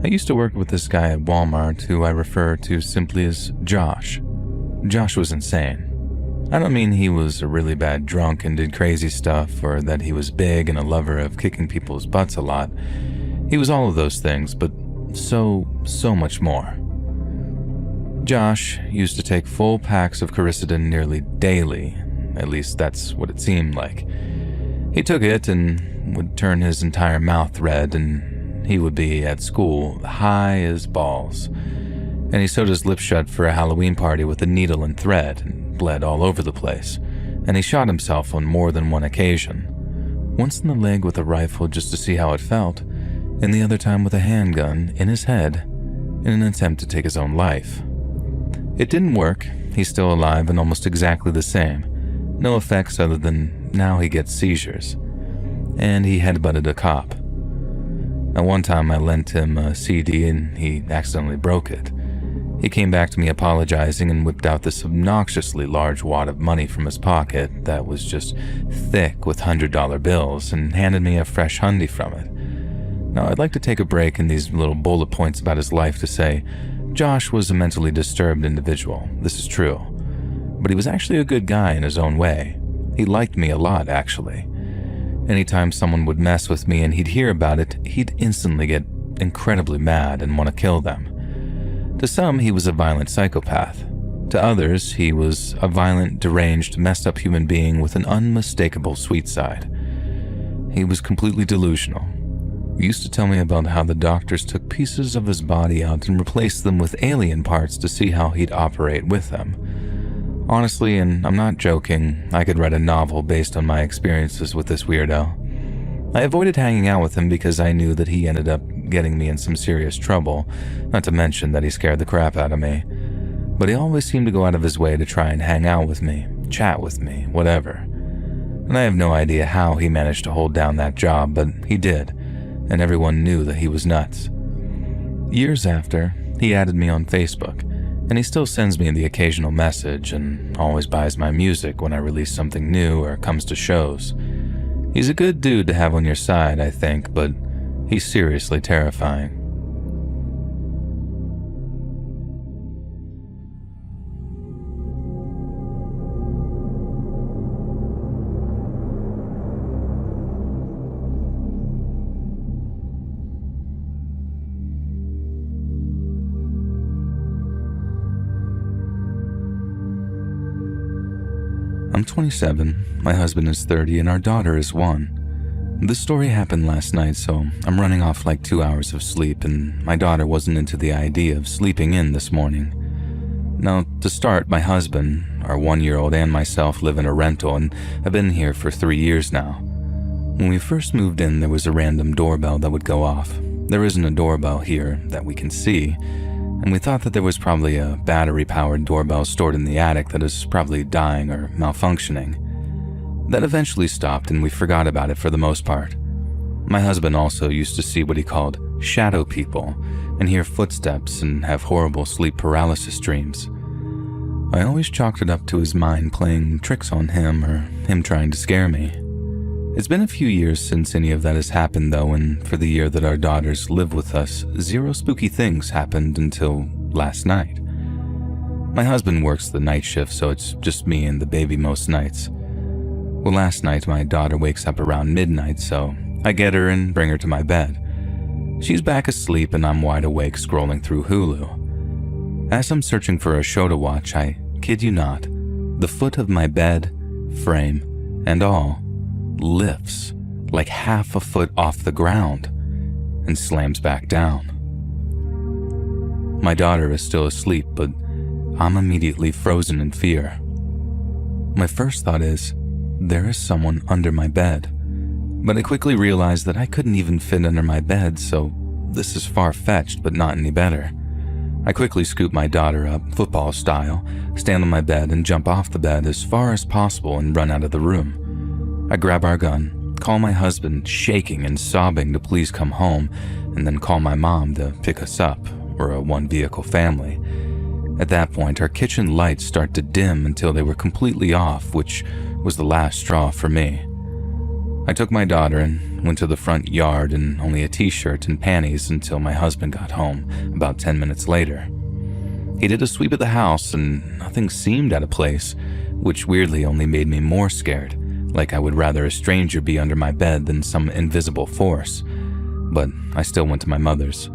used to work with this guy at Walmart who I refer to simply as Josh. Josh was insane. I don't mean he was a really bad drunk and did crazy stuff, or that he was big and a lover of kicking people's butts a lot. He was all of those things, but so much more. Josh used to take full packs of Coricidin nearly daily. At least that's what it seemed like. He took it and would turn his entire mouth red, and he would be at school high as balls. And he sewed his lips shut for a Halloween party with a needle and thread and bled all over the place. And he shot himself on more than one occasion. Once in the leg with a rifle just to see how it felt, and the other time with a handgun in his head in an attempt to take his own life. It didn't work. He's still alive and almost exactly the same. No effects other than now he gets seizures. And he headbutted a cop. At one time I lent him a CD and he accidentally broke it. He came back to me apologizing and whipped out this obnoxiously large wad of money from his pocket that was just thick with $100 bills and handed me a fresh hundy from it. Now I'd like to take a break in these little bullet points about his life to say, Josh was a mentally disturbed individual, this is true. But he was actually a good guy in his own way. He liked me a lot, actually. Anytime someone would mess with me and he'd hear about it, he'd instantly get incredibly mad and want to kill them. To some, he was a violent psychopath. To others, he was a violent, deranged, messed up human being with an unmistakable sweet side. He was completely delusional. He used to tell me about how the doctors took pieces of his body out and replaced them with alien parts to see how he'd operate with them. Honestly, and I'm not joking, I could write a novel based on my experiences with this weirdo. I avoided hanging out with him because I knew that he ended up getting me in some serious trouble, not to mention that he scared the crap out of me. But he always seemed to go out of his way to try and hang out with me, chat with me, whatever. And I have no idea how he managed to hold down that job, but he did. And everyone knew that he was nuts. Years after, he added me on Facebook, and he still sends me the occasional message and always buys my music when I release something new or comes to shows. He's a good dude to have on your side, I think, but he's seriously terrifying. I'm 27, my husband is 30, and our daughter is 1. This story happened last night, so I'm running off like 2 hours of sleep, and my daughter wasn't into the idea of sleeping in this morning. Now, to start, my husband, our 1-year-old, and myself live in a rental and have been here for 3 years now. When we first moved in, there was a random doorbell that would go off. There isn't a doorbell here that we can see, and we thought that there was probably a battery-powered doorbell stored in the attic that is probably dying or malfunctioning. That eventually stopped and we forgot about it for the most part. My husband also used to see what he called shadow people and hear footsteps and have horrible sleep paralysis dreams. I always chalked it up to his mind playing tricks on him or him trying to scare me. It's been a few years since any of that has happened though, and for the year that our daughters live with us, 0 spooky things happened until last night. My husband works the night shift, so it's just me and the baby most nights. Well, last night my daughter wakes up around midnight, so I get her and bring her to my bed. She's back asleep and I'm wide awake scrolling through Hulu. As I'm searching for a show to watch, I kid you not, the foot of my bed, frame, and all lifts like half a foot off the ground and slams back down. My daughter is still asleep, but I'm immediately frozen in fear. My first thought is, there is someone under my bed, but I quickly realized that I couldn't even fit under my bed, so this is far-fetched but not any better. I quickly scoop my daughter up, football style, stand on my bed and jump off the bed as far as possible and run out of the room. I grab our gun, call my husband, shaking and sobbing to please come home, and then call my mom to pick us up. We're a 1-vehicle family. At that point, our kitchen lights start to dim until they were completely off, which was the last straw for me. I took my daughter and went to the front yard in only a t-shirt and panties until my husband got home, about 10 minutes later. He did a sweep of the house and nothing seemed out of place, which weirdly only made me more scared, like I would rather a stranger be under my bed than some invisible force. But I still went to my mother's.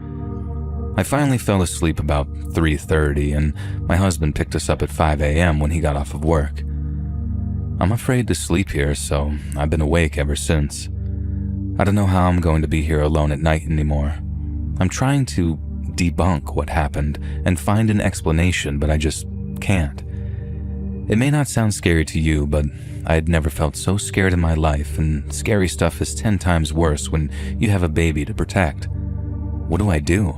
I finally fell asleep about 3:30 and my husband picked us up at 5 a.m. when he got off of work. I'm afraid to sleep here, so I've been awake ever since. I don't know how I'm going to be here alone at night anymore. I'm trying to debunk what happened and find an explanation, but I just can't. It may not sound scary to you, but I had never felt so scared in my life, and scary stuff is 10 times worse when you have a baby to protect. What do I do?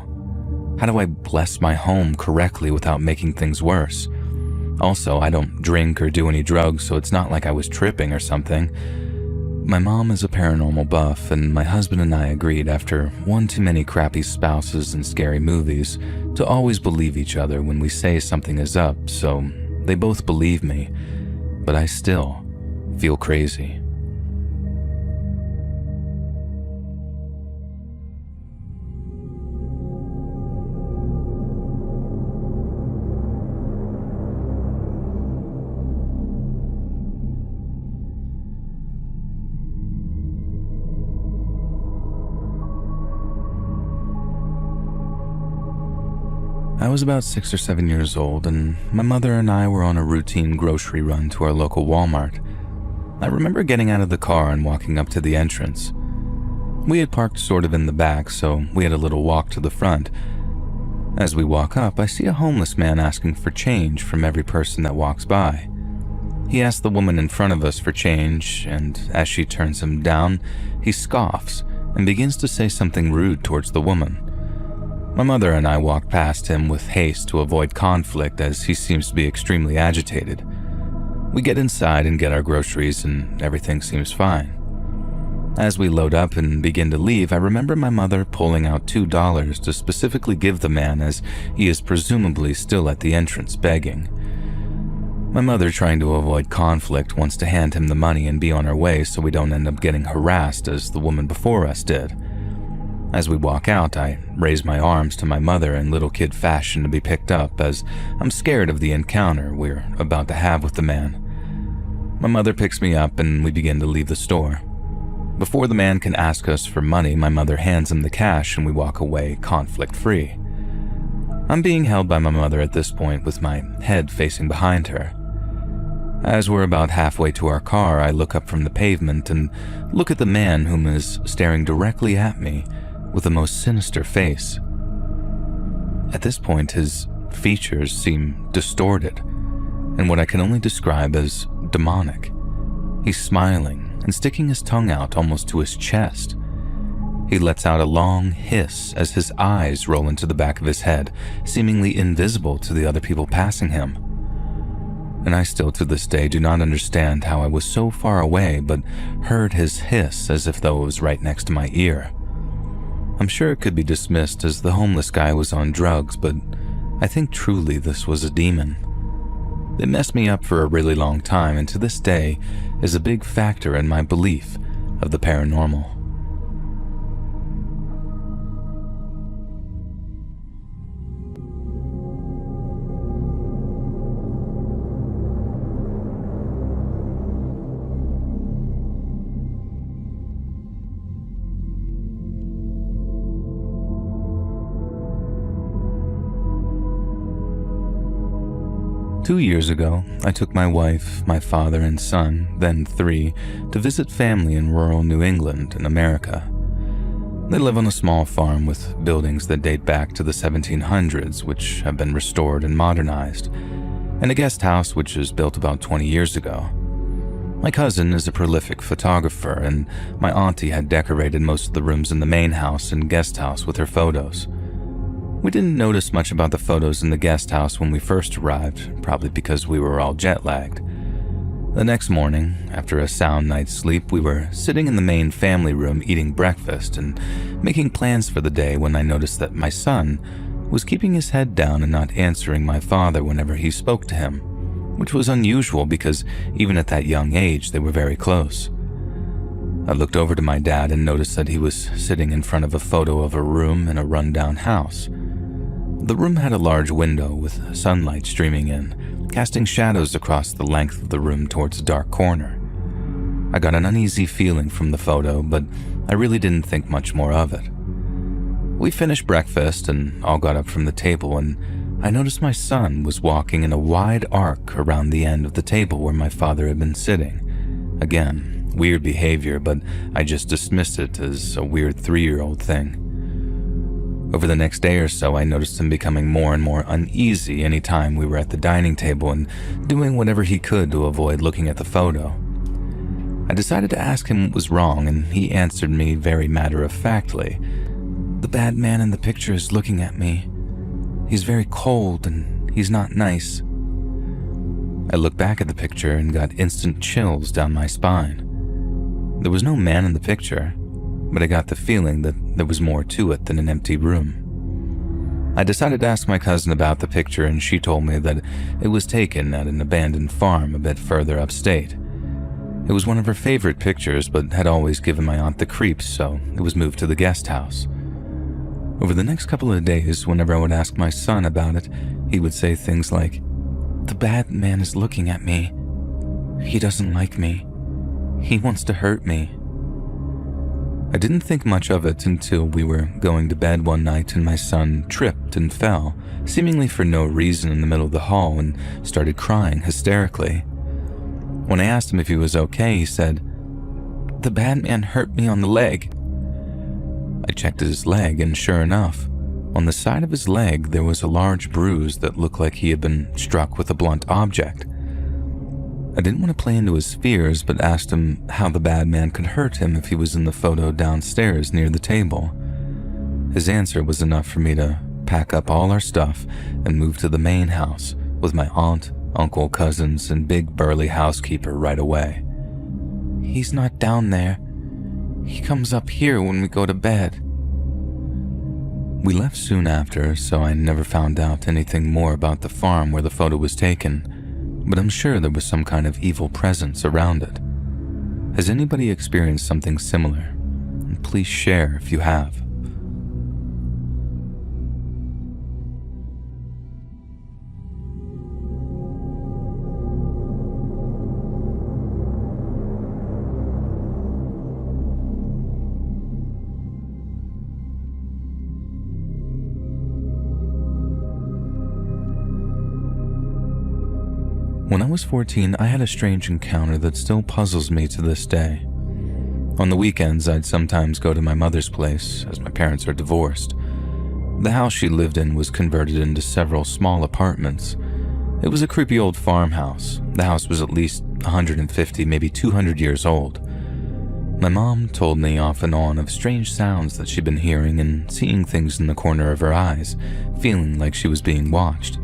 How do I bless my home correctly without making things worse? Also, I don't drink or do any drugs, so it's not like I was tripping or something. My mom is a paranormal buff, and my husband and I agreed after one too many crappy spouses and scary movies to always believe each other when we say something is up, so they both believe me, but I still feel crazy. I was about 6 or 7 years old, and my mother and I were on a routine grocery run to our local Walmart. I remember getting out of the car and walking up to the entrance. We had parked sort of in the back, so we had a little walk to the front. As we walk up, I see a homeless man asking for change from every person that walks by. He asks the woman in front of us for change, and as she turns him down, he scoffs and begins to say something rude towards the woman. My mother and I walked past him with haste to avoid conflict as he seems to be extremely agitated. We get inside and get our groceries and everything seems fine. As we load up and begin to leave, I remember my mother pulling out $2 to specifically give the man as he is presumably still at the entrance begging. My mother, trying to avoid conflict, wants to hand him the money and be on our way so we don't end up getting harassed as the woman before us did. As we walk out, I raise my arms to my mother in little kid fashion to be picked up as I'm scared of the encounter we're about to have with the man. My mother picks me up and we begin to leave the store. Before the man can ask us for money, my mother hands him the cash and we walk away conflict-free. I'm being held by my mother at this point with my head facing behind her. As we're about halfway to our car, I look up from the pavement and look at the man whom is staring directly at me with the most sinister face. At this point, his features seem distorted and what I can only describe as demonic. He's smiling and sticking his tongue out almost to his chest. He lets out a long hiss as his eyes roll into the back of his head, seemingly invisible to the other people passing him. And I still to this day do not understand how I was so far away but heard his hiss as if though it was right next to my ear. I'm sure it could be dismissed as the homeless guy was on drugs, but I think truly this was a demon. It messed me up for a really long time and to this day is a big factor in my belief of the paranormal. 2 years ago, I took my wife, my father and son, then 3, to visit family in rural New England in America. They live on a small farm with buildings that date back to the 1700s, which have been restored and modernized, and a guest house which was built about 20 years ago. My cousin is a prolific photographer, and my auntie had decorated most of the rooms in the main house and guest house with her photos. We didn't notice much about the photos in the guest house when we first arrived, probably because we were all jet-lagged. The next morning, after a sound night's sleep, we were sitting in the main family room eating breakfast and making plans for the day when I noticed that my son was keeping his head down and not answering my father whenever he spoke to him, which was unusual because even at that young age they were very close. I looked over to my dad and noticed that he was sitting in front of a photo of a room in a rundown house. The room had a large window with sunlight streaming in, casting shadows across the length of the room towards a dark corner. I got an uneasy feeling from the photo, but I really didn't think much more of it. We finished breakfast and all got up from the table, and I noticed my son was walking in a wide arc around the end of the table where my father had been sitting. Again, weird behavior, but I just dismissed it as a weird 3-year-old thing. Over the next day or so, I noticed him becoming more and more uneasy anytime we were at the dining table and doing whatever he could to avoid looking at the photo. I decided to ask him what was wrong, and he answered me very matter-of-factly. "The bad man in the picture is looking at me. He's very cold and he's not nice." I looked back at the picture and got instant chills down my spine. There was no man in the picture, but I got the feeling that there was more to it than an empty room. I decided to ask my cousin about the picture, and she told me that it was taken at an abandoned farm a bit further upstate. It was one of her favorite pictures, but had always given my aunt the creeps, so it was moved to the guest house. Over the next couple of days, whenever I would ask my son about it, he would say things like, "The bad man is looking at me. He doesn't like me. He wants to hurt me." I didn't think much of it until we were going to bed one night and my son tripped and fell, seemingly for no reason in the middle of the hall, and started crying hysterically. When I asked him if he was okay, he said, "The bad man hurt me on the leg." I checked his leg, and sure enough, on the side of his leg there was a large bruise that looked like he had been struck with a blunt object. I didn't want to play into his fears, but asked him how the bad man could hurt him if he was in the photo downstairs near the table. His answer was enough for me to pack up all our stuff and move to the main house with my aunt, uncle, cousins, and big burly housekeeper right away. "He's not down there. He comes up here when we go to bed." We left soon after, so I never found out anything more about the farm where the photo was taken, but I'm sure there was some kind of evil presence around it. Has anybody experienced something similar? And please share if you have. When I was 14, I had a strange encounter that still puzzles me to this day. On the weekends, I'd sometimes go to my mother's place, as my parents are divorced. The house she lived in was converted into several small apartments. It was a creepy old farmhouse. The house was at least 150, maybe 200 years old. My mom told me off and on of strange sounds that she'd been hearing and seeing things in the corner of her eyes, feeling like she was being watched.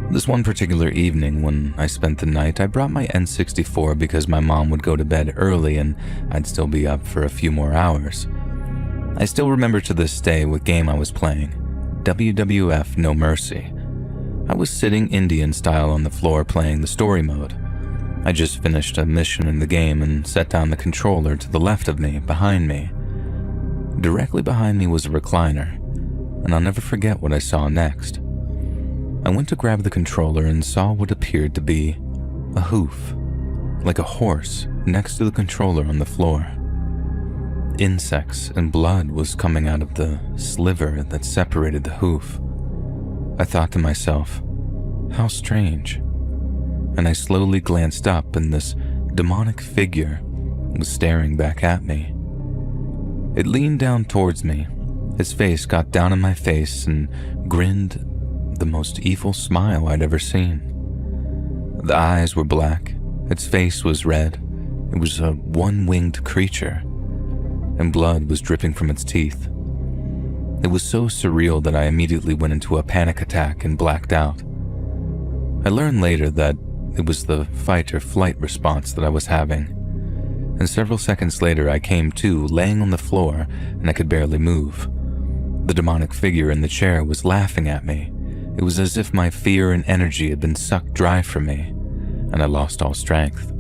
This one particular evening when I spent the night, I brought my N64 because my mom would go to bed early and I'd still be up for a few more hours. I still remember to this day what game I was playing, WWF No Mercy. I was sitting Indian style on the floor playing the story mode. I just finished a mission in the game and set down the controller to the left of me, behind me. Directly behind me was a recliner, and I'll never forget what I saw next. I went to grab the controller and saw what appeared to be a hoof, like a horse, next to the controller on the floor. Insects and blood was coming out of the sliver that separated the hoof. I thought to myself, how strange. And I slowly glanced up, and this demonic figure was staring back at me. It leaned down towards me. Its face got down in my face and grinned the most evil smile I'd ever seen. The eyes were black, its face was red, it was a one-winged creature, and blood was dripping from its teeth. It was so surreal that I immediately went into a panic attack and blacked out. I learned later that it was the fight or flight response that I was having, and several seconds later I came to, laying on the floor, and I could barely move. The demonic figure in the chair was laughing at me. It was as if my fear and energy had been sucked dry from me, and I lost all strength.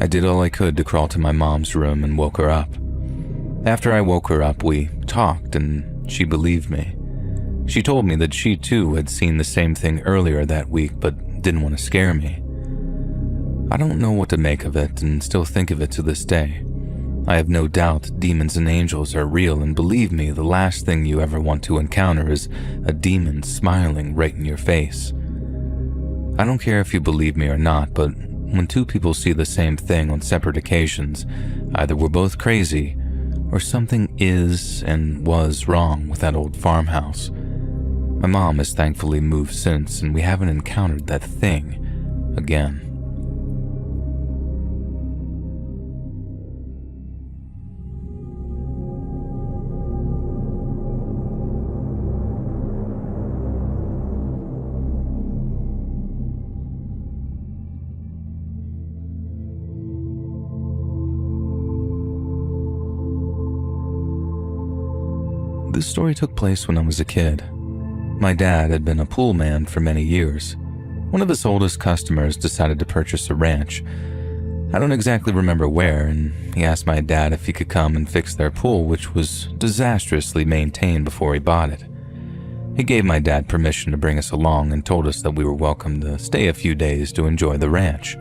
I did all I could to crawl to my mom's room and woke her up. After I woke her up, we talked and she believed me. She told me that she too had seen the same thing earlier that week but didn't want to scare me. I don't know what to make of it and still think of it to this day. I have no doubt demons and angels are real, and believe me, the last thing you ever want to encounter is a demon smiling right in your face. I don't care if you believe me or not, but when two people see the same thing on separate occasions, either we're both crazy or something is and was wrong with that old farmhouse. My mom has thankfully moved since, and we haven't encountered that thing again. This story took place when I was a kid. My dad had been a pool man for many years. One of his oldest customers decided to purchase a ranch. I don't exactly remember where, and he asked my dad if he could come and fix their pool, which was disastrously maintained before he bought it. He gave my dad permission to bring us along and told us that we were welcome to stay a few days to enjoy the ranch.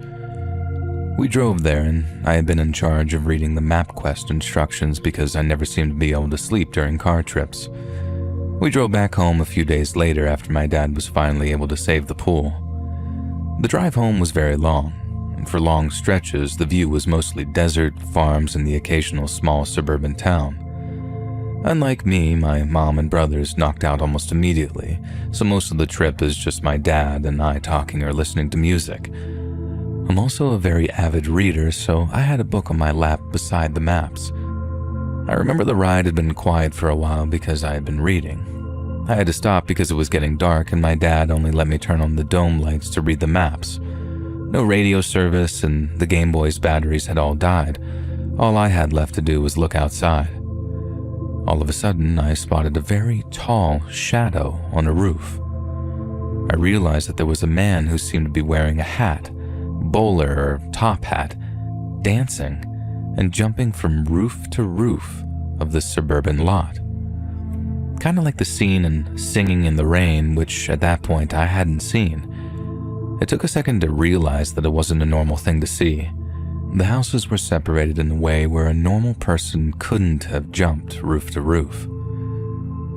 We drove there, and I had been in charge of reading the MapQuest instructions because I never seemed to be able to sleep during car trips. We drove back home a few days later after my dad was finally able to save the pool. The drive home was very long, and for long stretches the view was mostly desert, farms, and the occasional small suburban town. Unlike me, my mom and brothers knocked out almost immediately, so most of the trip is just my dad and I talking or listening to music. I'm also a very avid reader, so I had a book on my lap beside the maps. I remember the ride had been quiet for a while because I had been reading. I had to stop because it was getting dark and my dad only let me turn on the dome lights to read the maps. No radio service and the Game Boy's batteries had all died. All I had left to do was look outside. All of a sudden, I spotted a very tall shadow on a roof. I realized that there was a man who seemed to be wearing a hat, bowler or top hat, dancing and jumping from roof to roof of this suburban lot. Kind of like the scene in Singing in the Rain, which at that point I hadn't seen. It took a second to realize that it wasn't a normal thing to see. The houses were separated in a way where a normal person couldn't have jumped roof to roof.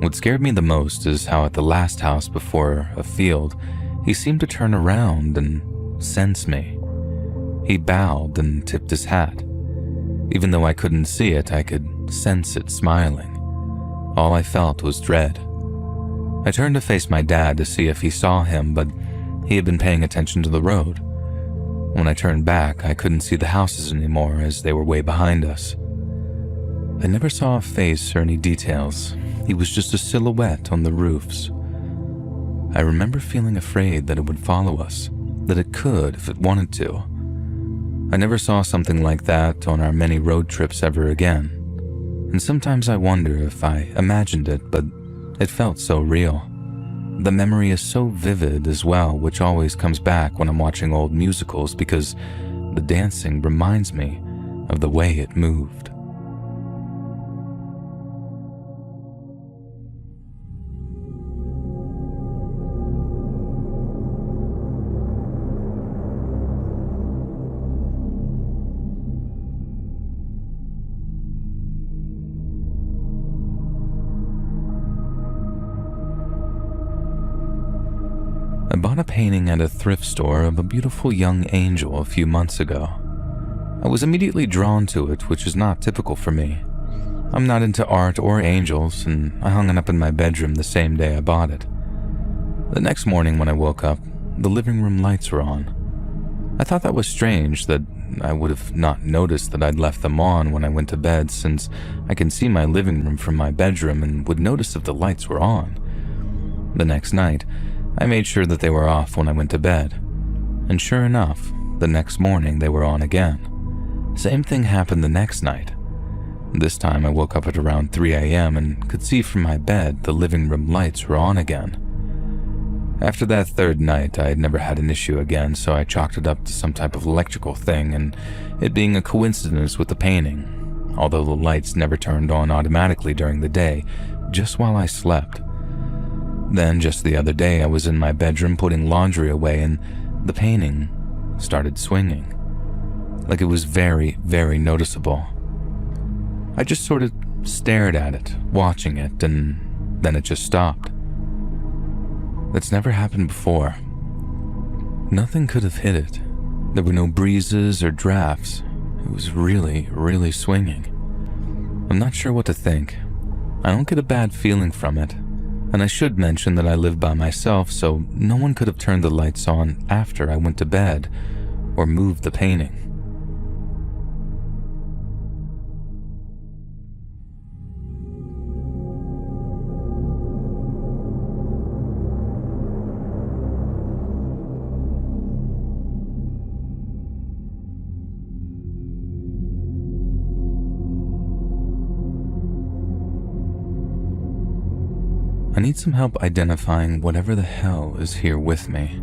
What scared me the most is how at the last house before a field, he seemed to turn around and sense me. He bowed and tipped his hat. Even though I couldn't see it, I could sense it smiling. All I felt was dread. I turned to face my dad to see if he saw him, but he had been paying attention to the road. When I turned back, I couldn't see the houses anymore as they were way behind us. I never saw a face or any details. He was just a silhouette on the roofs. I remember feeling afraid that it would follow us, that it could if it wanted to. I never saw something like that on our many road trips ever again, and sometimes I wonder if I imagined it, but it felt so real. The memory is so vivid as well, which always comes back when I'm watching old musicals because the dancing reminds me of the way it moved. I bought a painting at a thrift store of a beautiful young angel a few months ago. I was immediately drawn to it, which is not typical for me. I'm not into art or angels, and I hung it up in my bedroom the same day I bought it. The next morning when I woke up, the living room lights were on. I thought that was strange, that I would have not noticed that I'd left them on when I went to bed, since I can see my living room from my bedroom and would notice if the lights were on. The next night, I made sure that they were off when I went to bed, and sure enough, the next morning they were on again. Same thing happened the next night. This time I woke up at around 3 a.m. and could see from my bed the living room lights were on again. After that third night, I had never had an issue again, so I chalked it up to some type of electrical thing and it being a coincidence with the painting, although the lights never turned on automatically during the day, just while I slept. Then, just the other day, I was in my bedroom putting laundry away and the painting started swinging. Like it was very, very noticeable. I just sort of stared at it, watching it, and then it just stopped. That's never happened before. Nothing could have hit it. There were no breezes or drafts. It was really, really swinging. I'm not sure what to think. I don't get a bad feeling from it. And I should mention that I live by myself, so no one could have turned the lights on after I went to bed or moved the painting. I need some help identifying whatever the hell is here with me.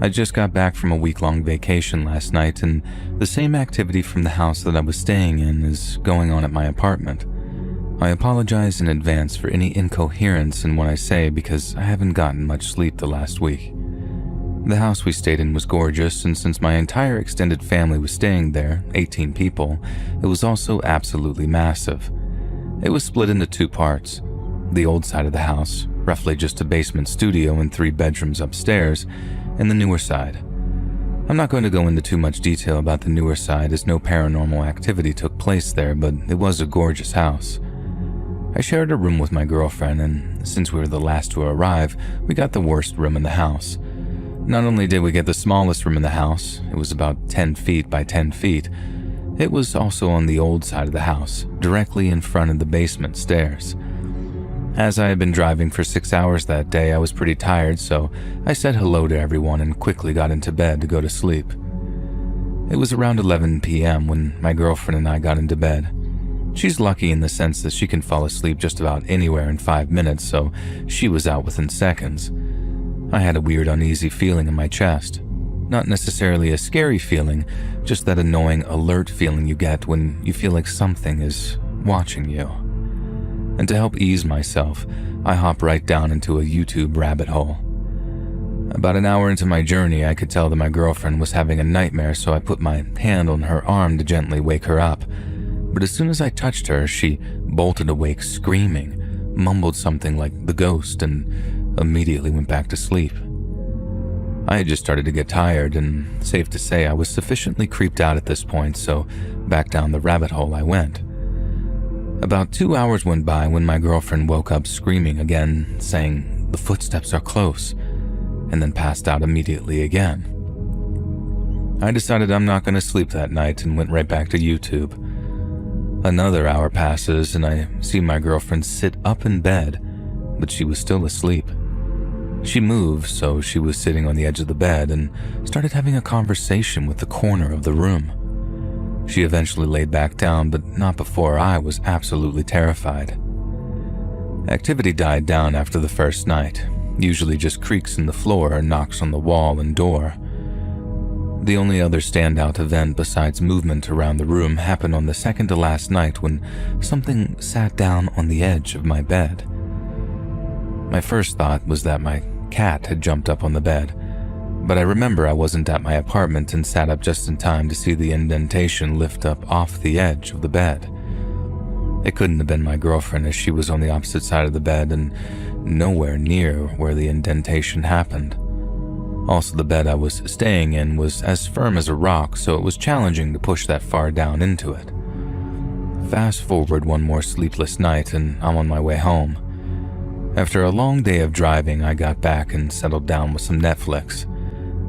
I just got back from a week-long vacation last night, and the same activity from the house that I was staying in is going on at my apartment. I apologize in advance for any incoherence in what I say because I haven't gotten much sleep the last week. The house we stayed in was gorgeous, and since my entire extended family was staying there, 18 people, it was also absolutely massive. It was split into 2 parts. The old side of the house, roughly just a basement studio and 3 bedrooms upstairs, and the newer side. I'm not going to go into too much detail about the newer side as no paranormal activity took place there, but it was a gorgeous house. I shared a room with my girlfriend, and since we were the last to arrive, we got the worst room in the house. Not only did we get the smallest room in the house, it was about 10 feet by 10 feet, it was also on the old side of the house, directly in front of the basement stairs. As I had been driving for 6 hours that day, I was pretty tired, so I said hello to everyone and quickly got into bed to go to sleep. It was around 11 p.m. when my girlfriend and I got into bed. She's lucky in the sense that she can fall asleep just about anywhere in 5 minutes, so she was out within seconds. I had a weird uneasy feeling in my chest. Not necessarily a scary feeling, just that annoying alert feeling you get when you feel like something is watching you. And to help ease myself, I hop right down into a YouTube rabbit hole. About an hour into my journey, I could tell that my girlfriend was having a nightmare, so I put my hand on her arm to gently wake her up. But as soon as I touched her, she bolted awake screaming, mumbled something like the ghost, and immediately went back to sleep. I had just started to get tired, and safe to say I was sufficiently creeped out at this point, so back down the rabbit hole I went. About 2 hours went by when my girlfriend woke up screaming again, saying the footsteps are close, and then passed out immediately again. I decided I'm not going to sleep that night and went right back to YouTube. Another hour passes and I see my girlfriend sit up in bed, but she was still asleep. She moved, so she was sitting on the edge of the bed and started having a conversation with the corner of the room. She eventually laid back down, but not before I was absolutely terrified. Activity died down after the first night, usually just creaks in the floor or knocks on the wall and door. The only other standout event besides movement around the room happened on the second to last night when something sat down on the edge of my bed. My first thought was that my cat had jumped up on the bed, but I remember I wasn't at my apartment and sat up just in time to see the indentation lift up off the edge of the bed. It couldn't have been my girlfriend as she was on the opposite side of the bed and nowhere near where the indentation happened. Also, the bed I was staying in was as firm as a rock, so it was challenging to push that far down into it. Fast forward one more sleepless night and I'm on my way home. After a long day of driving, I got back and settled down with some Netflix.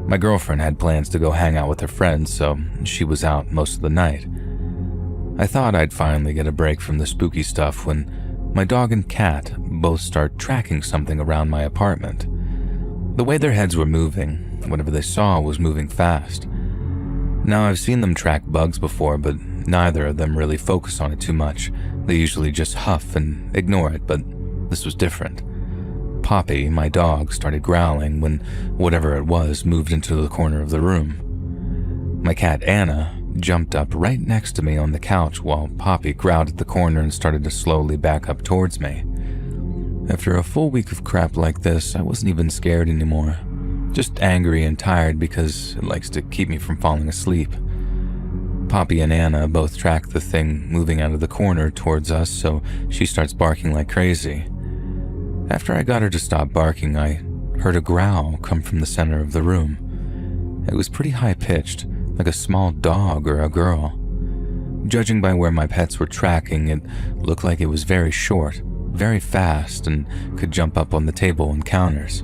My girlfriend had plans to go hang out with her friends, so she was out most of the night. I thought I'd finally get a break from the spooky stuff when my dog and cat both start tracking something around my apartment. The way their heads were moving, whatever they saw was moving fast. Now, I've seen them track bugs before, but neither of them really focus on it too much. They usually just huff and ignore it, but this was different. Poppy, my dog, started growling when whatever it was moved into the corner of the room. My cat Anna jumped up right next to me on the couch while Poppy growled at the corner and started to slowly back up towards me. After a full week of crap like this, I wasn't even scared anymore. Just angry and tired because it likes to keep me from falling asleep. Poppy and Anna both track the thing moving out of the corner towards us, so she starts barking like crazy. After I got her to stop barking, I heard a growl come from the center of the room. It was pretty high-pitched, like a small dog or a girl. Judging by where my pets were tracking, it looked like it was very short, very fast, and could jump up on the table and counters.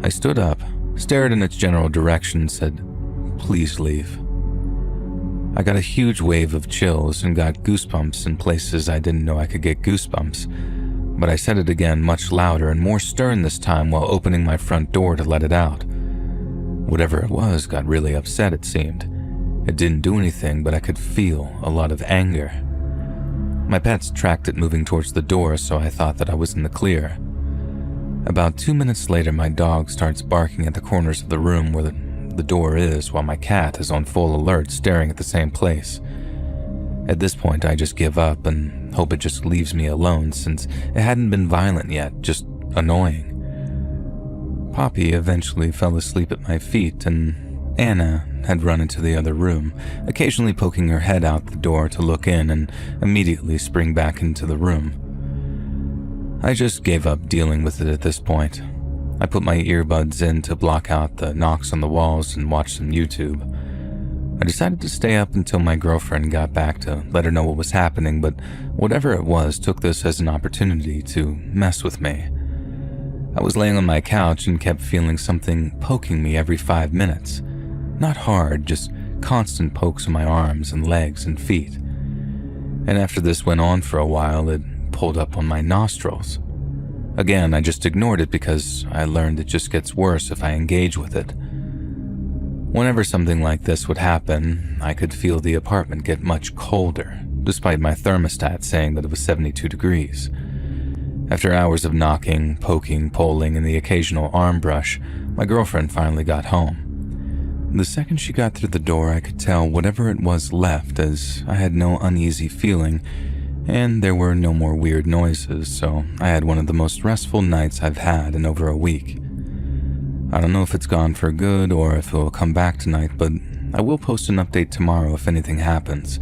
I stood up, stared in its general direction, and said, "Please leave." I got a huge wave of chills and got goosebumps in places I didn't know I could get goosebumps, but I said it again much louder and more stern this time while opening my front door to let it out. Whatever it was got really upset, it seemed. It didn't do anything, but I could feel a lot of anger. My pets tracked it moving towards the door, so I thought that I was in the clear. About 2 minutes later, my dog starts barking at the corners of the room where the door is, while my cat is on full alert staring at the same place. At this point, I just give up and hope it just leaves me alone since it hadn't been violent yet, just annoying. Poppy eventually fell asleep at my feet, and Anna had run into the other room, occasionally poking her head out the door to look in and immediately spring back into the room. I just gave up dealing with it at this point. I put my earbuds in to block out the knocks on the walls and watch some YouTube. I decided to stay up until my girlfriend got back to let her know what was happening, but whatever it was took this as an opportunity to mess with me. I was laying on my couch and kept feeling something poking me every 5 minutes. Not hard, just constant pokes on my arms and legs and feet. And after this went on for a while, it pulled up on my nostrils. Again, I just ignored it because I learned it just gets worse if I engage with it. Whenever something like this would happen, I could feel the apartment get much colder, despite my thermostat saying that it was 72 degrees. After hours of knocking, poking, pulling, and the occasional arm brush, my girlfriend finally got home. The second she got through the door, I could tell whatever it was left, as I had no uneasy feeling, and there were no more weird noises, so I had one of the most restful nights I've had in over a week. I don't know if it's gone for good or if it will come back tonight, but I will post an update tomorrow if anything happens.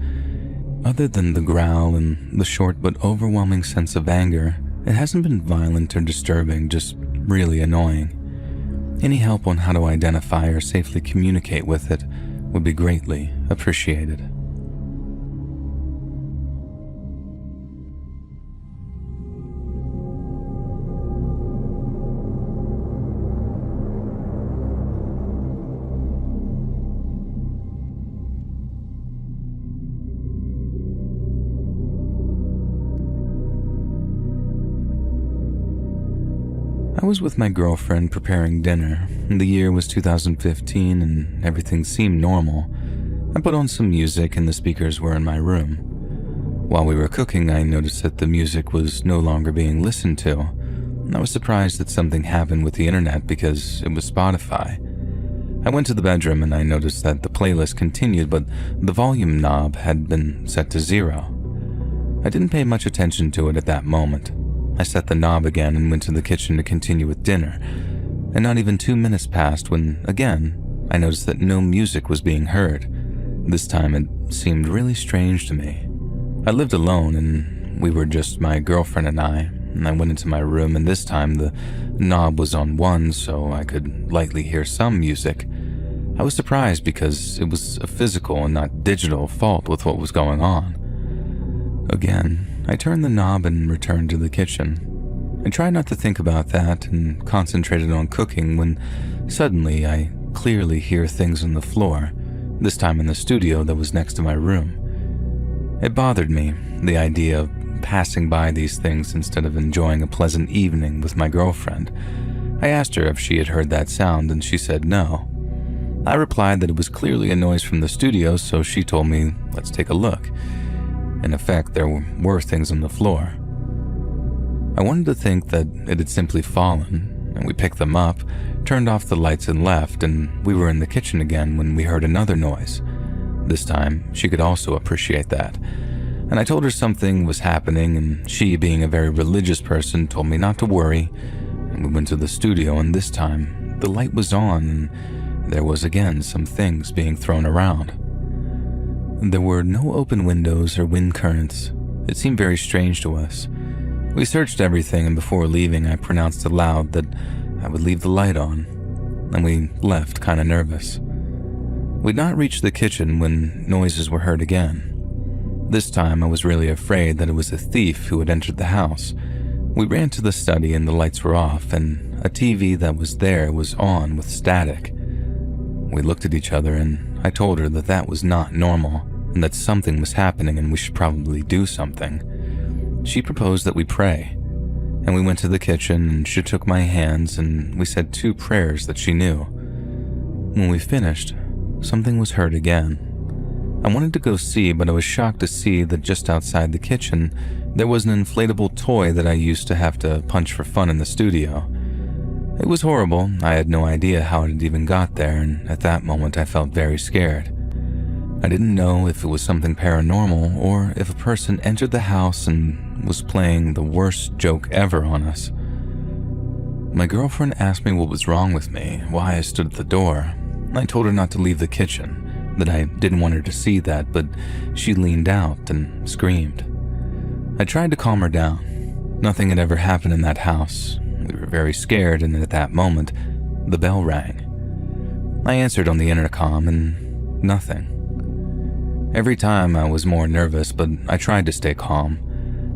Other than the growl and the short but overwhelming sense of anger, it hasn't been violent or disturbing, just really annoying. Any help on how to identify or safely communicate with it would be greatly appreciated. I was with my girlfriend preparing dinner. The year was 2015 and everything seemed normal. I put on some music and the speakers were in my room. While we were cooking, I noticed that the music was no longer being listened to. I was surprised that something happened with the internet because it was Spotify. I went to the bedroom and I noticed that the playlist continued, but the volume knob had been set to 0. I didn't pay much attention to it at that moment. I set the knob again and went to the kitchen to continue with dinner, and not even 2 minutes passed when, again, I noticed that no music was being heard. This time it seemed really strange to me. I lived alone and we were just my girlfriend and I went into my room, and this time the knob was on 1 so I could lightly hear some music. I was surprised because it was a physical and not digital fault with what was going on. Again, I turned the knob and returned to the kitchen. I tried not to think about that and concentrated on cooking when suddenly I clearly hear things on the floor, this time in the studio that was next to my room. It bothered me, the idea of passing by these things instead of enjoying a pleasant evening with my girlfriend. I asked her if she had heard that sound and she said no. I replied that it was clearly a noise from the studio, so she told me, let's take a look. In effect, there were things on the floor. I wanted to think that it had simply fallen, and we picked them up, turned off the lights and left, and we were in the kitchen again when we heard another noise. This time, she could also appreciate that. And I told her something was happening, and she, being a very religious person, told me not to worry. And we went to the studio, and this time, the light was on, and there was again some things being thrown around. There were no open windows or wind currents. It seemed very strange to us. We searched everything, and before leaving, I pronounced aloud that I would leave the light on, and we left kind of nervous. We'd not reached the kitchen when noises were heard again. This time, I was really afraid that it was a thief who had entered the house. We ran to the study and the lights were off, and a TV that was there was on with static. We looked at each other, and I told her that that was not normal, and that something was happening and we should probably do something. She proposed that we pray, and we went to the kitchen, and she took my hands, and we said 2 prayers that she knew. When we finished, something was heard again. I wanted to go see, but I was shocked to see that just outside the kitchen, there was an inflatable toy that I used to have to punch for fun in the studio. It was horrible. I had no idea how it had even got there, and at that moment I felt very scared. I didn't know if it was something paranormal or if a person entered the house and was playing the worst joke ever on us. My girlfriend asked me what was wrong with me, why I stood at the door. I told her not to leave the kitchen, that I didn't want her to see that, but she leaned out and screamed. I tried to calm her down. Nothing had ever happened in that house. We were very scared, and at that moment, the bell rang. I answered on the intercom, and nothing. Every time I was more nervous, but I tried to stay calm.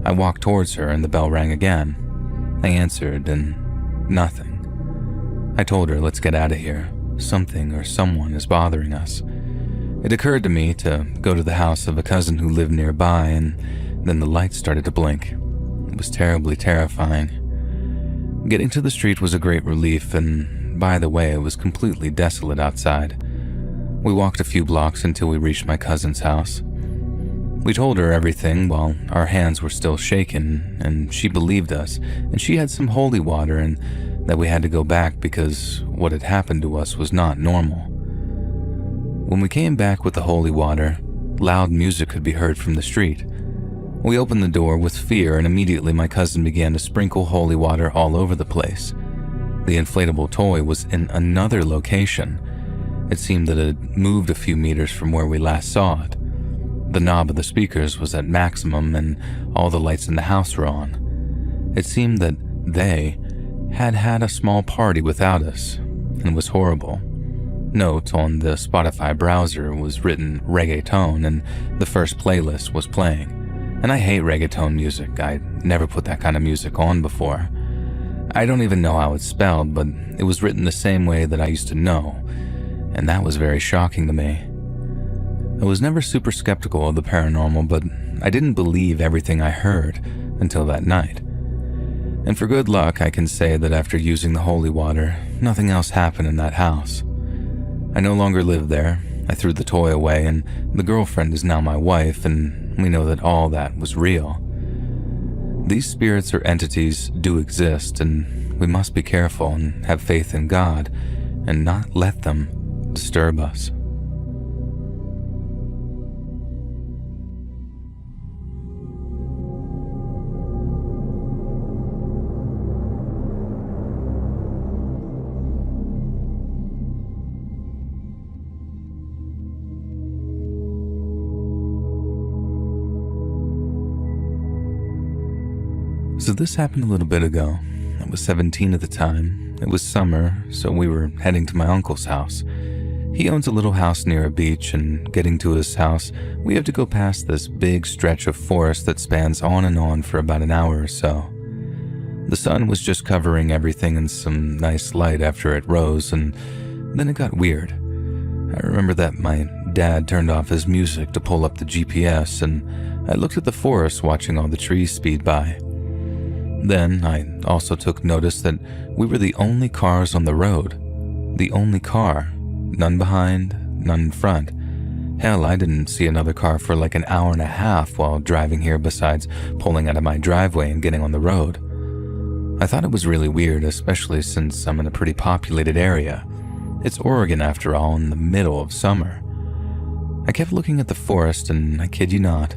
I walked towards her, and the bell rang again. I answered, and nothing. I told her, let's get out of here. Something or someone is bothering us. It occurred to me to go to the house of a cousin who lived nearby, and then the lights started to blink. It was terribly terrifying. Getting to the street was a great relief, and by the way, it was completely desolate outside. We walked a few blocks until we reached my cousin's house. We told her everything while our hands were still shaking, and she believed us, and she had some holy water, and that we had to go back because what had happened to us was not normal. When we came back with the holy water, loud music could be heard from the street. We opened the door with fear, and immediately my cousin began to sprinkle holy water all over the place. The inflatable toy was in another location. It seemed that it had moved a few meters from where we last saw it. The knob of the speakers was at maximum, and all the lights in the house were on. It seemed that they had had a small party without us, and it was horrible. Note on the Spotify browser was written reggaeton, and the first playlist was playing. And I hate reggaeton music. I never put that kind of music on before. I don't even know how it's spelled, but it was written the same way that I used to know, and that was very shocking to me. I was never super skeptical of the paranormal, but I didn't believe everything I heard until that night. And for good luck, I can say that after using the holy water, nothing else happened in that house. I no longer live there. I threw the toy away, and the girlfriend is now my wife, and we know that all that was real. These spirits or entities do exist, and we must be careful and have faith in God and not let them disturb us. So this happened a little bit ago. I was 17 at the time. It was summer, so we were heading to my uncle's house. He owns a little house near a beach, and getting to his house, we have to go past this big stretch of forest that spans on and on for about an hour or so. The sun was just covering everything in some nice light after it rose, and then it got weird. I remember that my dad turned off his music to pull up the GPS, and I looked at the forest watching all the trees speed by. Then I also took notice that we were the only cars on the road. The only car. None behind, none in front. Hell, I didn't see another car for like an hour and a half while driving here besides pulling out of my driveway and getting on the road. I thought it was really weird, especially since I'm in a pretty populated area. It's Oregon after all, in the middle of summer. I kept looking at the forest and, I kid you not,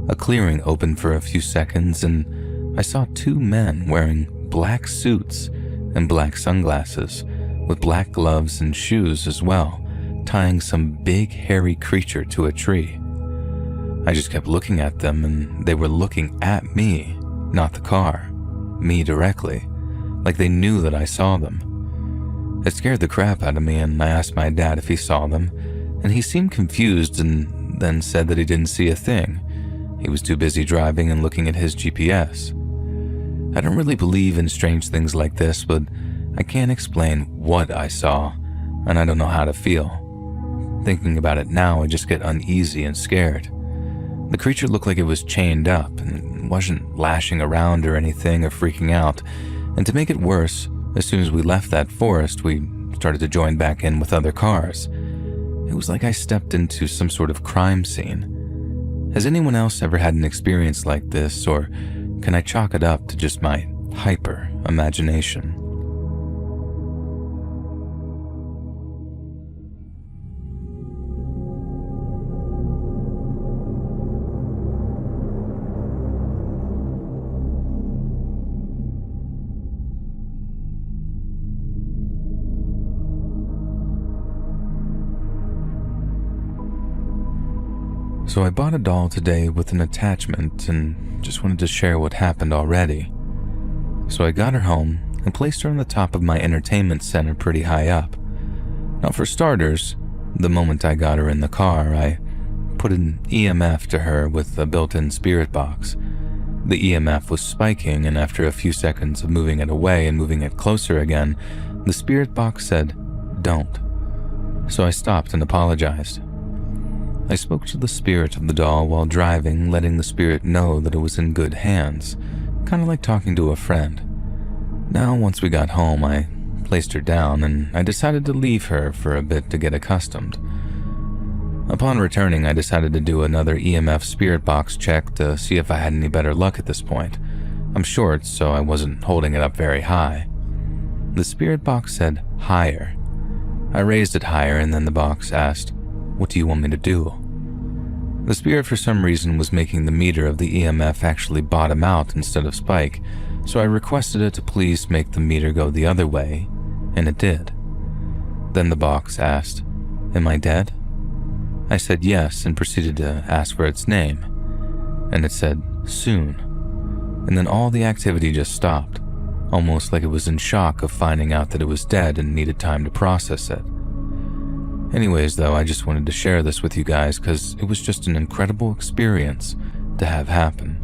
a clearing opened for a few seconds and I saw two men wearing black suits and black sunglasses with black gloves and shoes as well, tying some big hairy creature to a tree. I just kept looking at them and they were looking at me, not the car, me directly, like they knew that I saw them. It scared the crap out of me and I asked my dad if he saw them, and he seemed confused and then said that he didn't see a thing. He was too busy driving and looking at his GPS. I don't really believe in strange things like this, but I can't explain what I saw, and I don't know how to feel. Thinking about it now, I just get uneasy and scared. The creature looked like it was chained up and wasn't lashing around or anything or freaking out, and to make it worse, as soon as we left that forest, we started to join back in with other cars. It was like I stepped into some sort of crime scene. Has anyone else ever had an experience like this, or can I chalk it up to just my hyper imagination? So I bought a doll today with an attachment and just wanted to share what happened already. So I got her home and placed her on the top of my entertainment center pretty high up. Now for starters, the moment I got her in the car, I put an EMF to her with a built-in spirit box. The EMF was spiking, and after a few seconds of moving it away and moving it closer again, the spirit box said, "Don't." So I stopped and apologized. I spoke to the spirit of the doll while driving, letting the spirit know that it was in good hands, kind of like talking to a friend. Now, once we got home, I placed her down and I decided to leave her for a bit to get accustomed. Upon returning, I decided to do another EMF spirit box check to see if I had any better luck at this point. I'm short, so I wasn't holding it up very high. The spirit box said, "Higher." I raised it higher and then the box asked, "What do you want me to do?" The spirit for some reason was making the meter of the EMF actually bottom out instead of spike, so I requested it to please make the meter go the other way, and it did. Then the box asked, "Am I dead?" I said yes and proceeded to ask for its name, and it said, "Soon." And then all the activity just stopped, almost like it was in shock of finding out that it was dead and needed time to process it. Anyways, though, I just wanted to share this with you guys because it was just an incredible experience to have happen.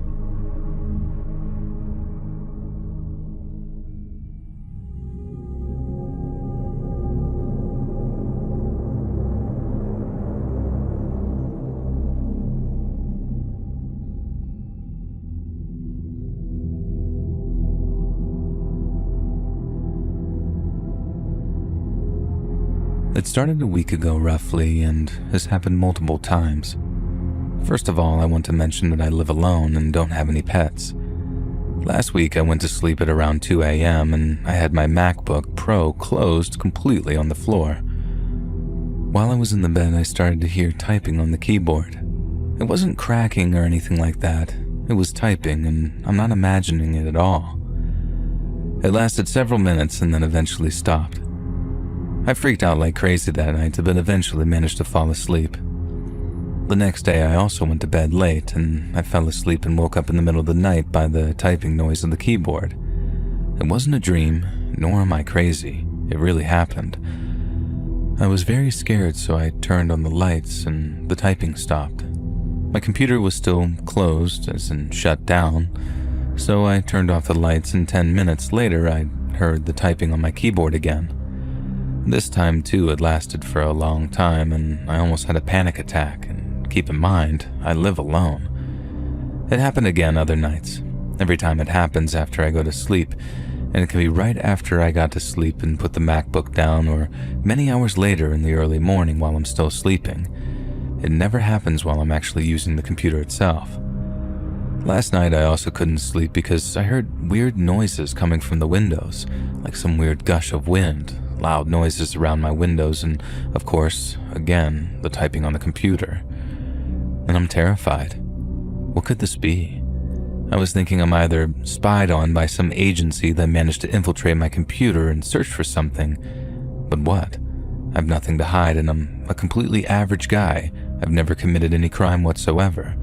It started a week ago roughly and has happened multiple times. First of all, I want to mention that I live alone and don't have any pets. Last week I went to sleep at around 2 a.m. and I had my MacBook Pro closed completely on the floor. While I was in the bed, I started to hear typing on the keyboard. It wasn't cracking or anything like that. It was typing, and I'm not imagining it at all. It lasted several minutes and then eventually stopped. I freaked out like crazy that night, but eventually managed to fall asleep. The next day, I also went to bed late, and I fell asleep and woke up in the middle of the night by the typing noise of the keyboard. It wasn't a dream, nor am I crazy. It really happened. I was very scared, so I turned on the lights, and the typing stopped. My computer was still closed, as in shut down, so I turned off the lights, and 10 minutes later, I heard the typing on my keyboard again. This time, too, it lasted for a long time, and I almost had a panic attack, and keep in mind, I live alone. It happened again other nights. Every time it happens after I go to sleep, and it can be right after I got to sleep and put the MacBook down, or many hours later in the early morning while I'm still sleeping. It never happens while I'm actually using the computer itself. Last night I also couldn't sleep because I heard weird noises coming from the windows, like some weird gush of wind, loud noises around my windows, and of course, again, the typing on the computer. And I'm terrified. What could this be? I was thinking I'm either spied on by some agency that managed to infiltrate my computer and search for something. But what? I have nothing to hide and I'm a completely average guy. I've never committed any crime whatsoever.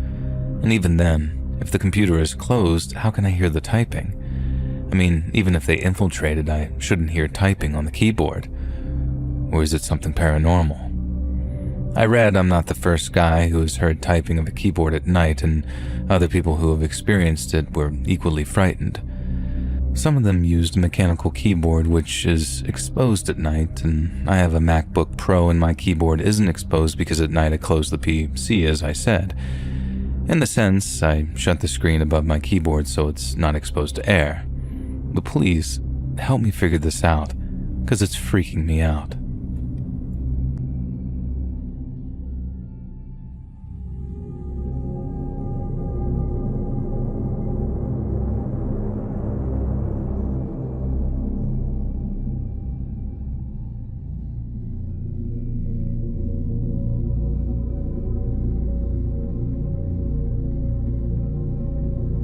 And even then, if the computer is closed, how can I hear the typing? I mean, even if they infiltrated, I shouldn't hear typing on the keyboard. Or is it something paranormal? I read I'm not the first guy who has heard typing of a keyboard at night, and other people who have experienced it were equally frightened. Some of them used a mechanical keyboard which is exposed at night, and I have a MacBook Pro and my keyboard isn't exposed because at night I close the PC, as I said. In the sense, I shut the screen above my keyboard so it's not exposed to air. But please, help me figure this out, because it's freaking me out.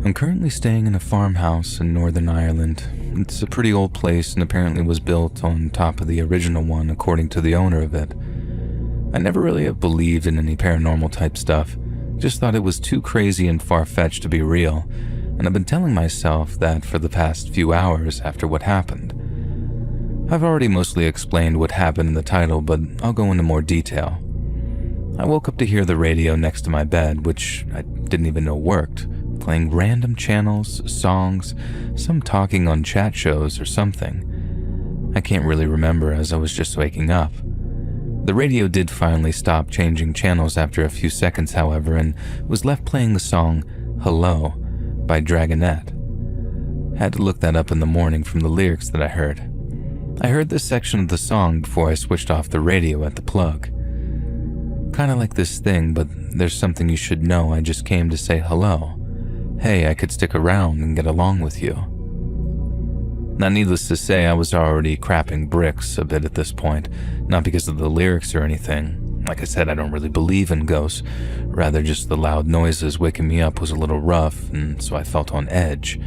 I'm currently staying in a farmhouse in Northern Ireland. It's a pretty old place and apparently was built on top of the original one according to the owner of it. I never really have believed in any paranormal type stuff, just thought it was too crazy and far-fetched to be real, and I've been telling myself that for the past few hours after what happened. I've already mostly explained what happened in the title, but I'll go into more detail. I woke up to hear the radio next to my bed, which I didn't even know worked, playing random channels, songs, some talking on chat shows or something. I can't really remember as I was just waking up. The radio did finally stop changing channels after a few seconds, however, and was left playing the song Hello by Dragonette. Had to look that up in the morning from the lyrics that I heard. I heard this section of the song before I switched off the radio at the plug. Kinda like this thing, but there's something you should know. I just came to say hello. Hey, I could stick around and get along with you. Now, needless to say, I was already crapping bricks a bit at this point, not because of the lyrics or anything. Like I said, I don't really believe in ghosts, rather just the loud noises waking me up was a little rough, and so I felt on edge.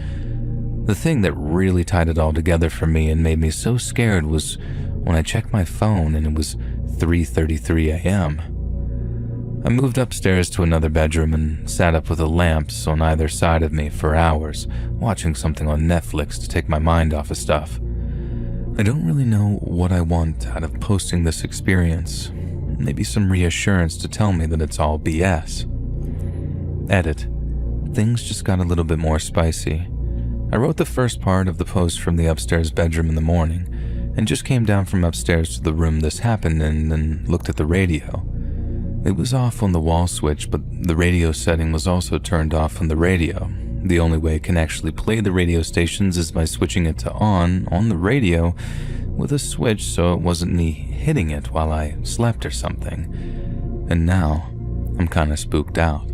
The thing that really tied it all together for me and made me so scared was when I checked my phone and it was 3:33 a.m. I moved upstairs to another bedroom and sat up with the lamps on either side of me for hours, watching something on Netflix to take my mind off of stuff. I don't really know what I want out of posting this experience. Maybe some reassurance to tell me that it's all BS. Edit. Things just got a little bit more spicy. I wrote the first part of the post from the upstairs bedroom in the morning, and just came down from upstairs to the room this happened in and looked at the radio. It was off on the wall switch, but the radio setting was also turned off on the radio. The only way it can actually play the radio stations is by switching it to on the radio with a switch so it wasn't me hitting it while I slept or something. And now, I'm kinda spooked out.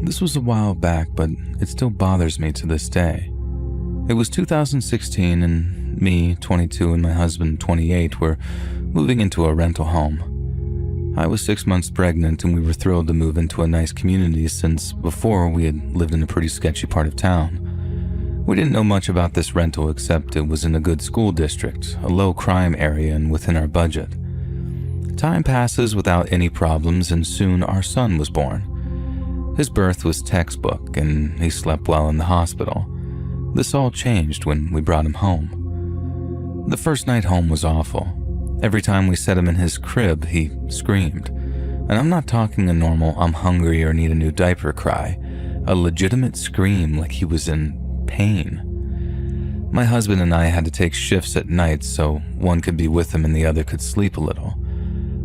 This was a while back, but it still bothers me to this day. It was 2016 and me, 22, and my husband, 28, were moving into a rental home. I was 6 months pregnant and we were thrilled to move into a nice community since before we had lived in a pretty sketchy part of town. We didn't know much about this rental except it was in a good school district, a low crime area and within our budget. Time passes without any problems and soon our son was born. His birth was textbook, and he slept well in the hospital. This all changed when we brought him home. The first night home was awful. Every time we set him in his crib, he screamed. And I'm not talking a normal "I'm hungry" or "need a new diaper" cry. A legitimate scream like he was in pain. My husband and I had to take shifts at night so one could be with him and the other could sleep a little.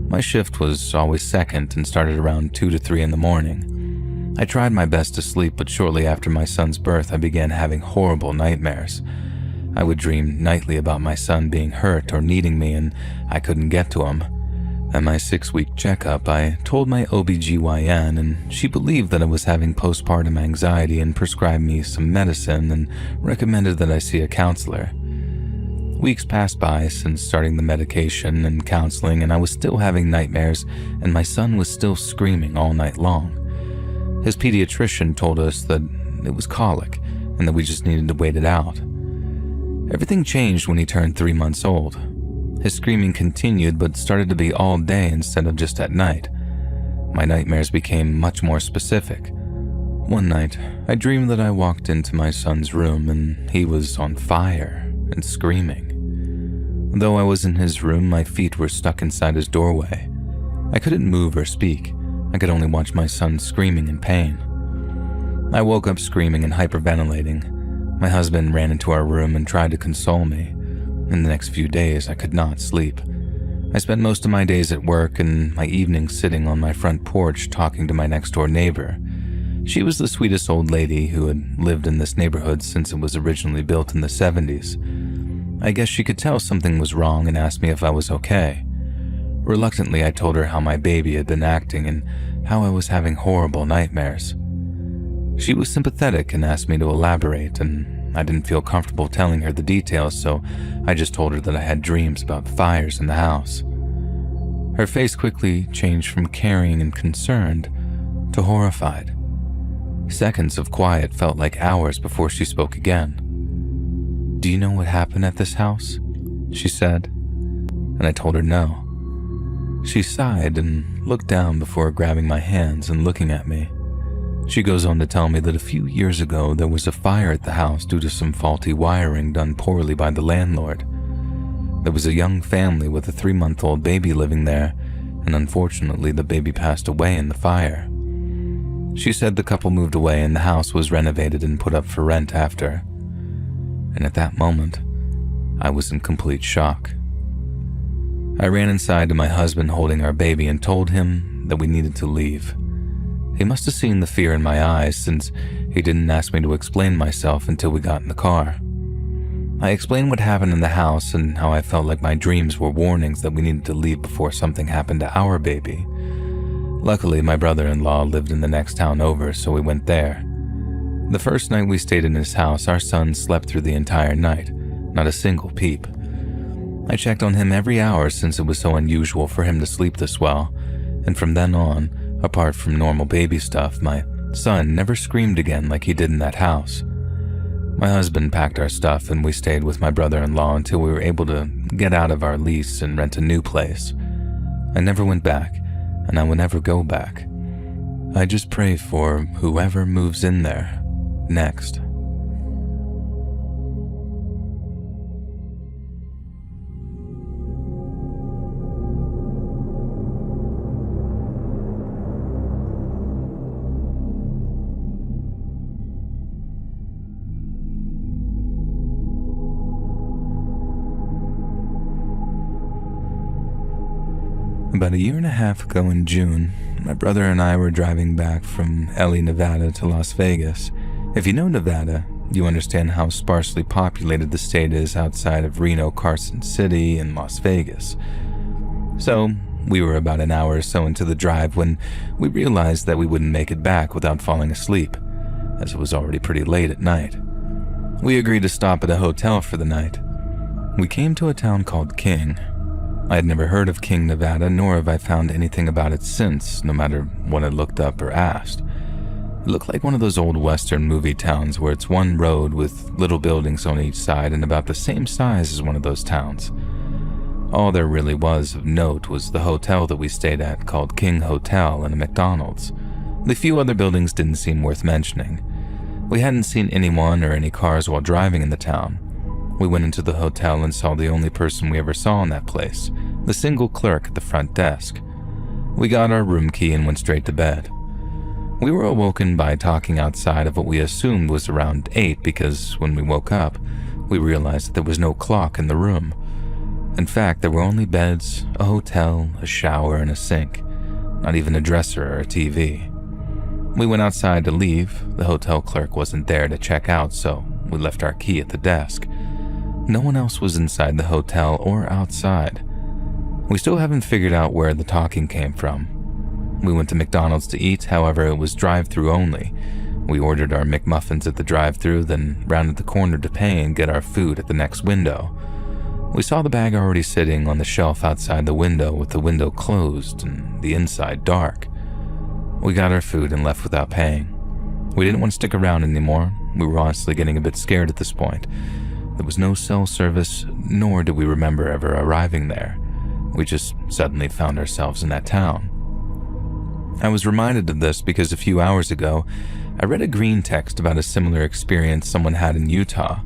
My shift was always second and started around 2 to 3 in the morning. I tried my best to sleep, but shortly after my son's birth, I began having horrible nightmares. I would dream nightly about my son being hurt or needing me, and I couldn't get to him. At my 6-week checkup, I told my OBGYN, and she believed that I was having postpartum anxiety and prescribed me some medicine and recommended that I see a counselor. Weeks passed by since starting the medication and counseling, and I was still having nightmares, and my son was still screaming all night long. His pediatrician told us that it was colic and that we just needed to wait it out. Everything changed when he turned 3 months old. His screaming continued, but started to be all day instead of just at night. My nightmares became much more specific. One night, I dreamed that I walked into my son's room and he was on fire and screaming. Though I was in his room, my feet were stuck inside his doorway. I couldn't move or speak. I could only watch my son screaming in pain. I woke up screaming and hyperventilating. My husband ran into our room and tried to console me. In the next few days, I could not sleep. I spent most of my days at work and my evenings sitting on my front porch talking to my next-door neighbor. She was the sweetest old lady who had lived in this neighborhood since it was originally built in the 70s. I guess she could tell something was wrong and asked me if I was okay. Reluctantly, I told her how my baby had been acting and how I was having horrible nightmares. She was sympathetic and asked me to elaborate, and I didn't feel comfortable telling her the details, so I just told her that I had dreams about fires in the house. Her face quickly changed from caring and concerned to horrified. Seconds of quiet felt like hours before she spoke again. "Do you know what happened at this house?" she said, and I told her no. She sighed and looked down before grabbing my hands and looking at me. She goes on to tell me that a few years ago there was a fire at the house due to some faulty wiring done poorly by the landlord. There was a young family with a 3-month-old baby living there, and unfortunately the baby passed away in the fire. She said the couple moved away and the house was renovated and put up for rent after. And at that moment, I was in complete shock. I ran inside to my husband holding our baby and told him that we needed to leave. He must have seen the fear in my eyes since he didn't ask me to explain myself until we got in the car. I explained what happened in the house and how I felt like my dreams were warnings that we needed to leave before something happened to our baby. Luckily, my brother-in-law lived in the next town over, so we went there. The first night we stayed in his house, our son slept through the entire night, not a single peep. I checked on him every hour since it was so unusual for him to sleep this well, and from then on, apart from normal baby stuff, my son never screamed again like he did in that house. My husband packed our stuff and we stayed with my brother-in-law until we were able to get out of our lease and rent a new place. I never went back, and I will never go back. I just pray for whoever moves in there next. About a year and a half ago in June, my brother and I were driving back from LA, Nevada to Las Vegas. If you know Nevada, you understand how sparsely populated the state is outside of Reno, Carson City, and Las Vegas. So, we were about an hour or so into the drive when we realized that we wouldn't make it back without falling asleep, as it was already pretty late at night. We agreed to stop at a hotel for the night. We came to a town called King. I had never heard of King, Nevada, nor have I found anything about it since, no matter what I looked up or asked. It looked like one of those old Western movie towns where it's one road with little buildings on each side and about the same size as one of those towns. All there really was of note was the hotel that we stayed at, called King Hotel, and a McDonald's. The few other buildings didn't seem worth mentioning. We hadn't seen anyone or any cars while driving in the town. We went into the hotel and saw the only person we ever saw in that place, the single clerk at the front desk. We got our room key and went straight to bed. We were awoken by talking outside of what we assumed was around 8 because when we woke up, we realized that there was no clock in the room. In fact, there were only beds, a hotel, a shower, and a sink. Not even a dresser or a TV. We went outside to leave. The hotel clerk wasn't there to check out, so we left our key at the desk. No one else was inside the hotel or outside. We still haven't figured out where the talking came from. We went to McDonald's to eat, however, it was drive-through only. We ordered our McMuffins at the drive-through, then rounded the corner to pay and get our food at the next window. We saw the bag already sitting on the shelf outside the window with the window closed and the inside dark. We got our food and left without paying. We didn't want to stick around anymore. We were honestly getting a bit scared at this point. There was no cell service, nor did we remember ever arriving there. We just suddenly found ourselves in that town. I was reminded of this because a few hours ago, I read a green text about a similar experience someone had in Utah.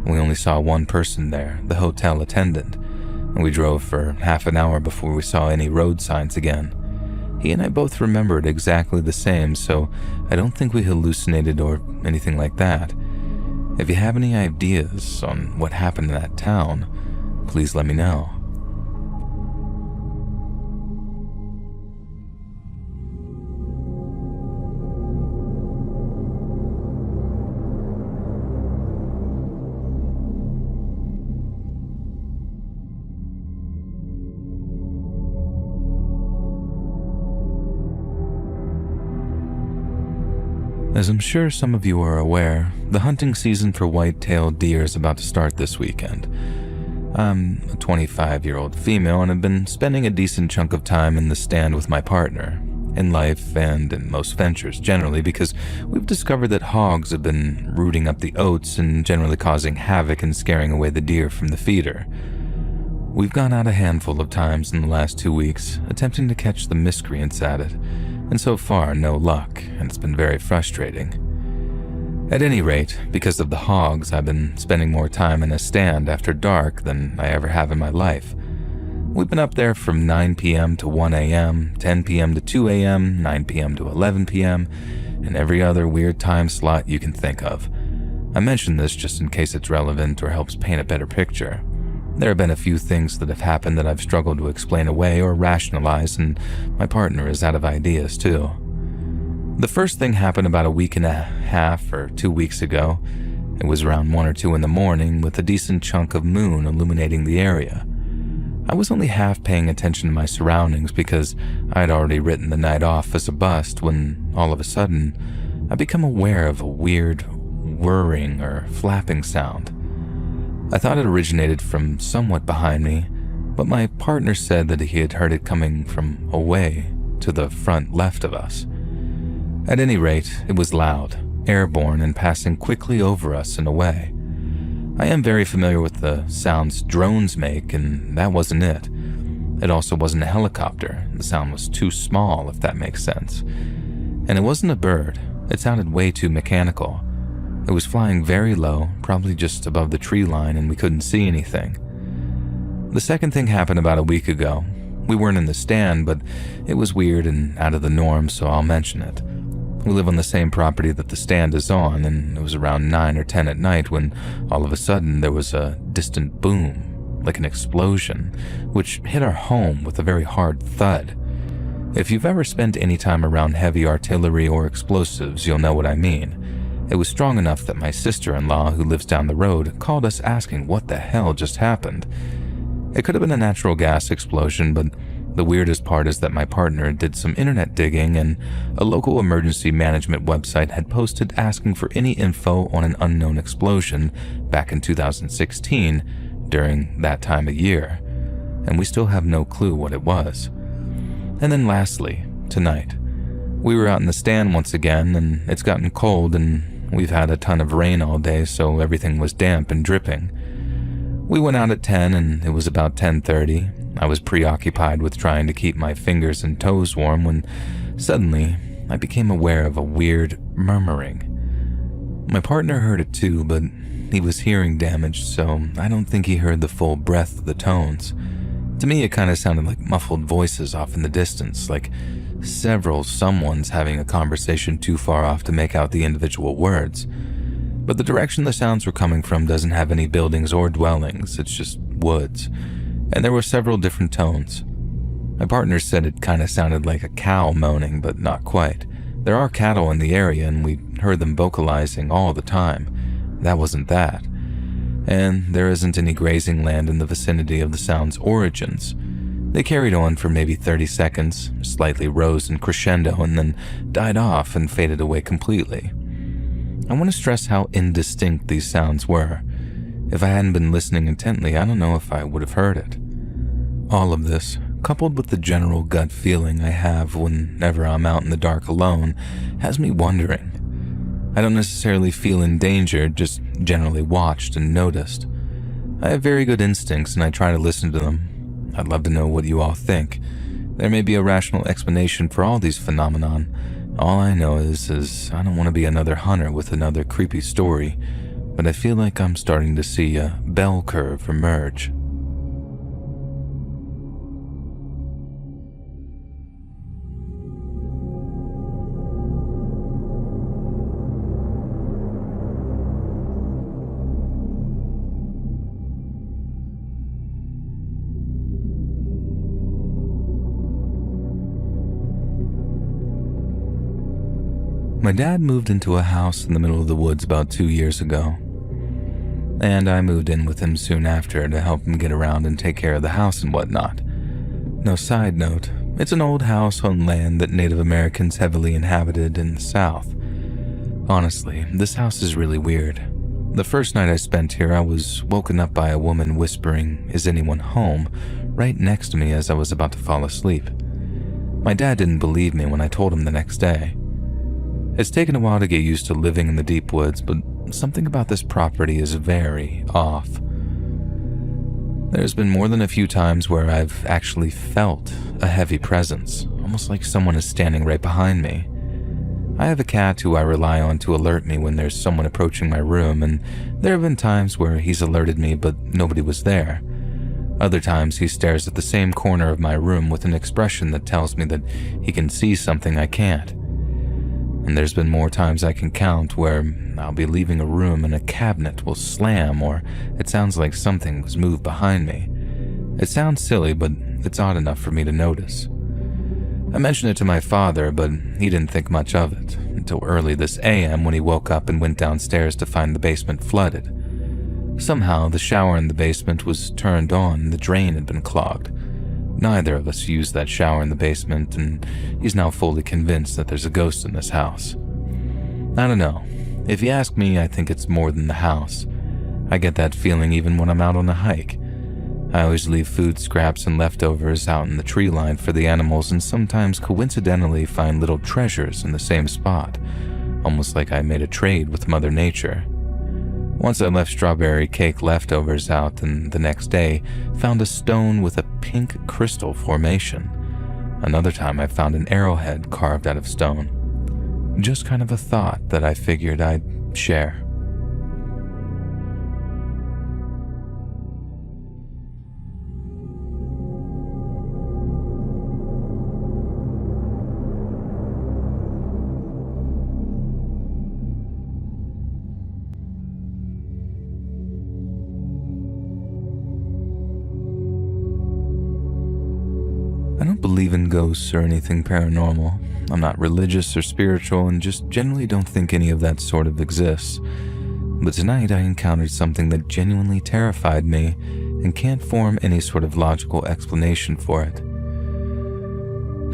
We only saw one person there, the hotel attendant, and we drove for half an hour before we saw any road signs again. He and I both remembered exactly the same, so I don't think we hallucinated or anything like that. If you have any ideas on what happened in that town, please let me know. As I'm sure some of you are aware, the hunting season for white-tailed deer is about to start this weekend. I'm a 25-year-old female and have been spending a decent chunk of time in the stand with my partner, in life and in most ventures generally, because we've discovered that hogs have been rooting up the oats and generally causing havoc and scaring away the deer from the feeder. We've gone out a handful of times in the last 2 weeks, attempting to catch the miscreants at it, and so far no luck, and it's been very frustrating. At any rate, because of the hogs, I've been spending more time in a stand after dark than I ever have in my life. We've been up there from 9 p.m. to 1 a.m., 10 p.m. to 2 a.m., 9 p.m. to 11 p.m., and every other weird time slot you can think of. I mention this just in case it's relevant or helps paint a better picture. There have been a few things that have happened that I've struggled to explain away or rationalize, and my partner is out of ideas too. The first thing happened about a week and a half or 2 weeks ago. It was around 1 or 2 in the morning with a decent chunk of moon illuminating the area. I was only half paying attention to my surroundings because I had already written the night off as a bust when, all of a sudden, I become aware of a weird whirring or flapping sound. I thought it originated from somewhat behind me, but my partner said that he had heard it coming from away to the front left of us. At any rate, it was loud, airborne, and passing quickly over us and away. I am very familiar with the sounds drones make, and that wasn't it. It also wasn't a helicopter. The sound was too small, if that makes sense. And it wasn't a bird. It sounded way too mechanical. It was flying very low, probably just above the tree line, and we couldn't see anything. The second thing happened about a week ago. We weren't in the stand, but it was weird and out of the norm, so I'll mention it. We live on the same property that the stand is on, and it was around 9 or 10 at night when all of a sudden there was a distant boom, like an explosion, which hit our home with a very hard thud. If you've ever spent any time around heavy artillery or explosives, you'll know what I mean. It was strong enough that my sister-in-law, who lives down the road, called us asking what the hell just happened. It could have been a natural gas explosion, but the weirdest part is that my partner did some internet digging and a local emergency management website had posted asking for any info on an unknown explosion back in 2016 during that time of year, and we still have no clue what it was. And then lastly, tonight, we were out in the stand once again, and it's gotten cold and we've had a ton of rain all day, so everything was damp and dripping. We went out at 10 and it was about 10:30. I was preoccupied with trying to keep my fingers and toes warm when suddenly I became aware of a weird murmuring. My partner heard it too, but he was hearing damaged, so I don't think he heard the full breadth of the tones. To me, it kind of sounded like muffled voices off in the distance, like several someones having a conversation too far off to make out the individual words. but the direction the sounds were coming from doesn't have any buildings or dwellings, it's just woods, and there were several different tones. My partner said it kind of sounded like a cow moaning, but not quite. There are cattle in the area and we heard them vocalizing all the time. That wasn't that. And there isn't any grazing land in the vicinity of the sound's origins. They carried on for maybe 30 seconds, slightly rose in crescendo, and then died off and faded away completely. I want to stress how indistinct these sounds were. If I hadn't been listening intently, I don't know if I would have heard it. All of this, coupled with the general gut feeling I have whenever I'm out in the dark alone, has me wondering. I don't necessarily feel endangered, just generally watched and noticed. I have very good instincts and I try to listen to them. I'd love to know what you all think. There may be a rational explanation for all these phenomenon. All I know is I don't want to be another hunter with another creepy story, but I feel like I'm starting to see a bell curve emerge. My dad moved into a house in the middle of the woods about 2 years ago, and I moved in with him soon after to help him get around and take care of the house and whatnot. No, side note, it's an old house on land that Native Americans heavily inhabited in the South. Honestly, this house is really weird. The first night I spent here, I was woken up by a woman whispering, "Is anyone home?" right next to me as I was about to fall asleep. My dad didn't believe me when I told him the next day. It's taken a while to get used to living in the deep woods, but something about this property is very off. There's been more than a few times where I've actually felt a heavy presence, almost like someone is standing right behind me. I have a cat who I rely on to alert me when there's someone approaching my room, and there have been times where he's alerted me but nobody was there. Other times he stares at the same corner of my room with an expression that tells me that he can see something I can't. And there's been more times I can count where I'll be leaving a room and a cabinet will slam, or it sounds like something was moved behind me. It sounds silly, but it's odd enough for me to notice. I mentioned it to my father, but he didn't think much of it until early this AM when he woke up and went downstairs to find the basement flooded. Somehow the shower in the basement was turned on and the drain had been clogged. Neither of us used that shower in the basement, and he's now fully convinced that there's a ghost in this house. I don't know. If you ask me, I think it's more than the house. I get that feeling even when I'm out on a hike. I always leave food scraps and leftovers out in the tree line for the animals, and sometimes coincidentally find little treasures in the same spot, almost like I made a trade with Mother Nature. Once I left strawberry cake leftovers out, and the next day found a stone with a pink crystal formation. Another time I found an arrowhead carved out of stone. Just kind of a thought that I figured I'd share. I don't believe in ghosts or anything paranormal. I'm not religious or spiritual and just generally don't think any of that sort of exists. But tonight I encountered something that genuinely terrified me and can't form any sort of logical explanation for it.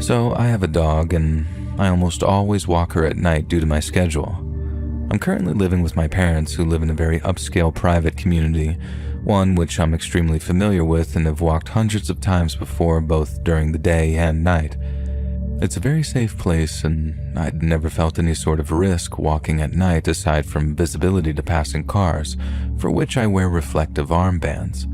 So I have a dog and I almost always walk her at night due to my schedule. I'm currently living with my parents who live in a very upscale private community, one which I'm extremely familiar with and have walked hundreds of times before, both during the day and night. It's a very safe place, and I'd never felt any sort of risk walking at night aside from visibility to passing cars, for which I wear reflective armbands.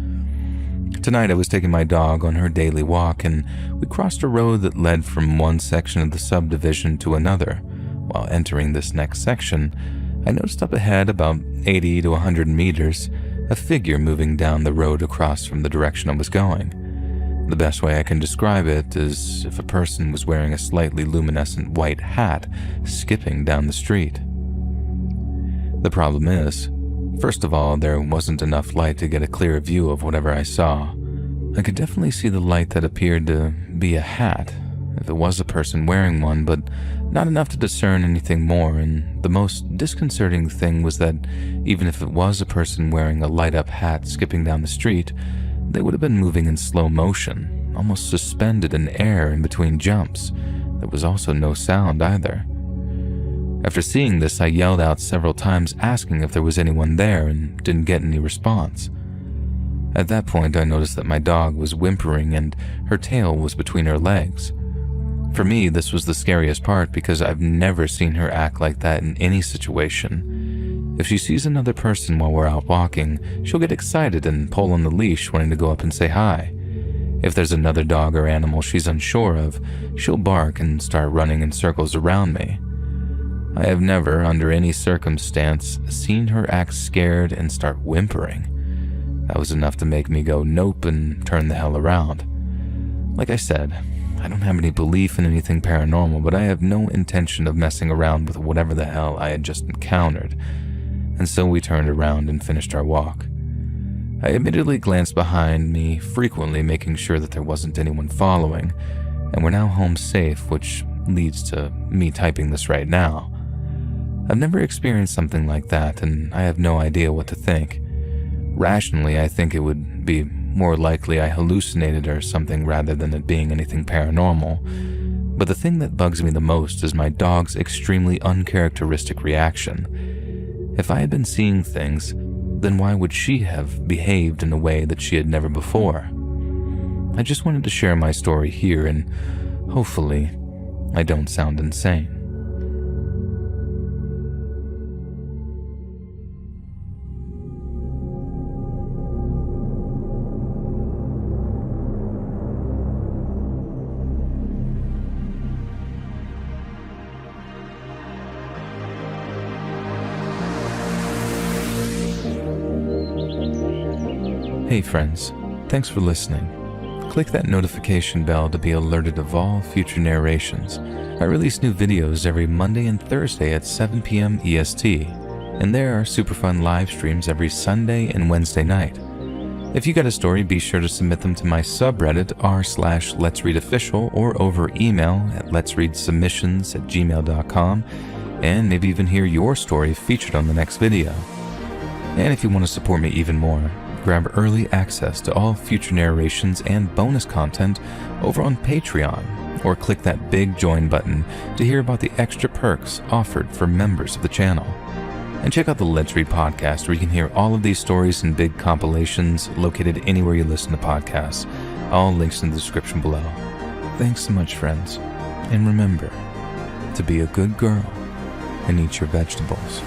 Tonight I was taking my dog on her daily walk, and we crossed a road that led from one section of the subdivision to another. While entering this next section, I noticed up ahead, about 80 to 100 meters, a figure moving down the road across from the direction I was going. The best way I can describe it is if a person was wearing a slightly luminescent white hat skipping down the street. The problem is, first of all, there wasn't enough light to get a clear view of whatever I saw. I could definitely see the light that appeared to be a hat, if it was a person wearing one, but not enough to discern anything more, and the most disconcerting thing was that even if it was a person wearing a light-up hat skipping down the street, they would have been moving in slow motion, almost suspended in air in between jumps. There was also no sound either. After seeing this, I yelled out several times asking if there was anyone there and didn't get any response. At that point, I noticed that my dog was whimpering and her tail was between her legs. For me, this was the scariest part because I've never seen her act like that in any situation. If she sees another person while we're out walking, she'll get excited and pull on the leash wanting to go up and say hi. If there's another dog or animal she's unsure of, she'll bark and start running in circles around me. I have never, under any circumstance, seen her act scared and start whimpering. That was enough to make me go nope and turn the hell around. Like I said, I don't have any belief in anything paranormal, but I have no intention of messing around with whatever the hell I had just encountered, and so we turned around and finished our walk. I admittedly glanced behind me, frequently making sure that there wasn't anyone following, and we're now home safe, which leads to me typing this right now. I've never experienced something like that, and I have no idea what to think. Rationally, I think it would be more likely I hallucinated or something rather than it being anything paranormal. But the thing that bugs me the most is my dog's extremely uncharacteristic reaction. If I had been seeing things, then why would she have behaved in a way that she had never before? I just wanted to share my story here, and hopefully, I don't sound insane. Hey friends, thanks for listening. Click that notification bell to be alerted of all future narrations. I release new videos every Monday and Thursday at 7 p.m. EST, and there are super fun live streams every Sunday and Wednesday night. If you got a story, be sure to submit them to my subreddit r/letsreadofficial or over email at letsreadsubmissions@gmail.com, and maybe even hear your story featured on the next video. And if you want to support me even more, grab early access to all future narrations and bonus content over on Patreon, or click that big join button to hear about the extra perks offered for members of the channel. And check out the Let's Read podcast, where you can hear all of these stories in big compilations located anywhere you listen to podcasts. All links in the description below. Thanks so much, friends, and remember to be a good girl and eat your vegetables.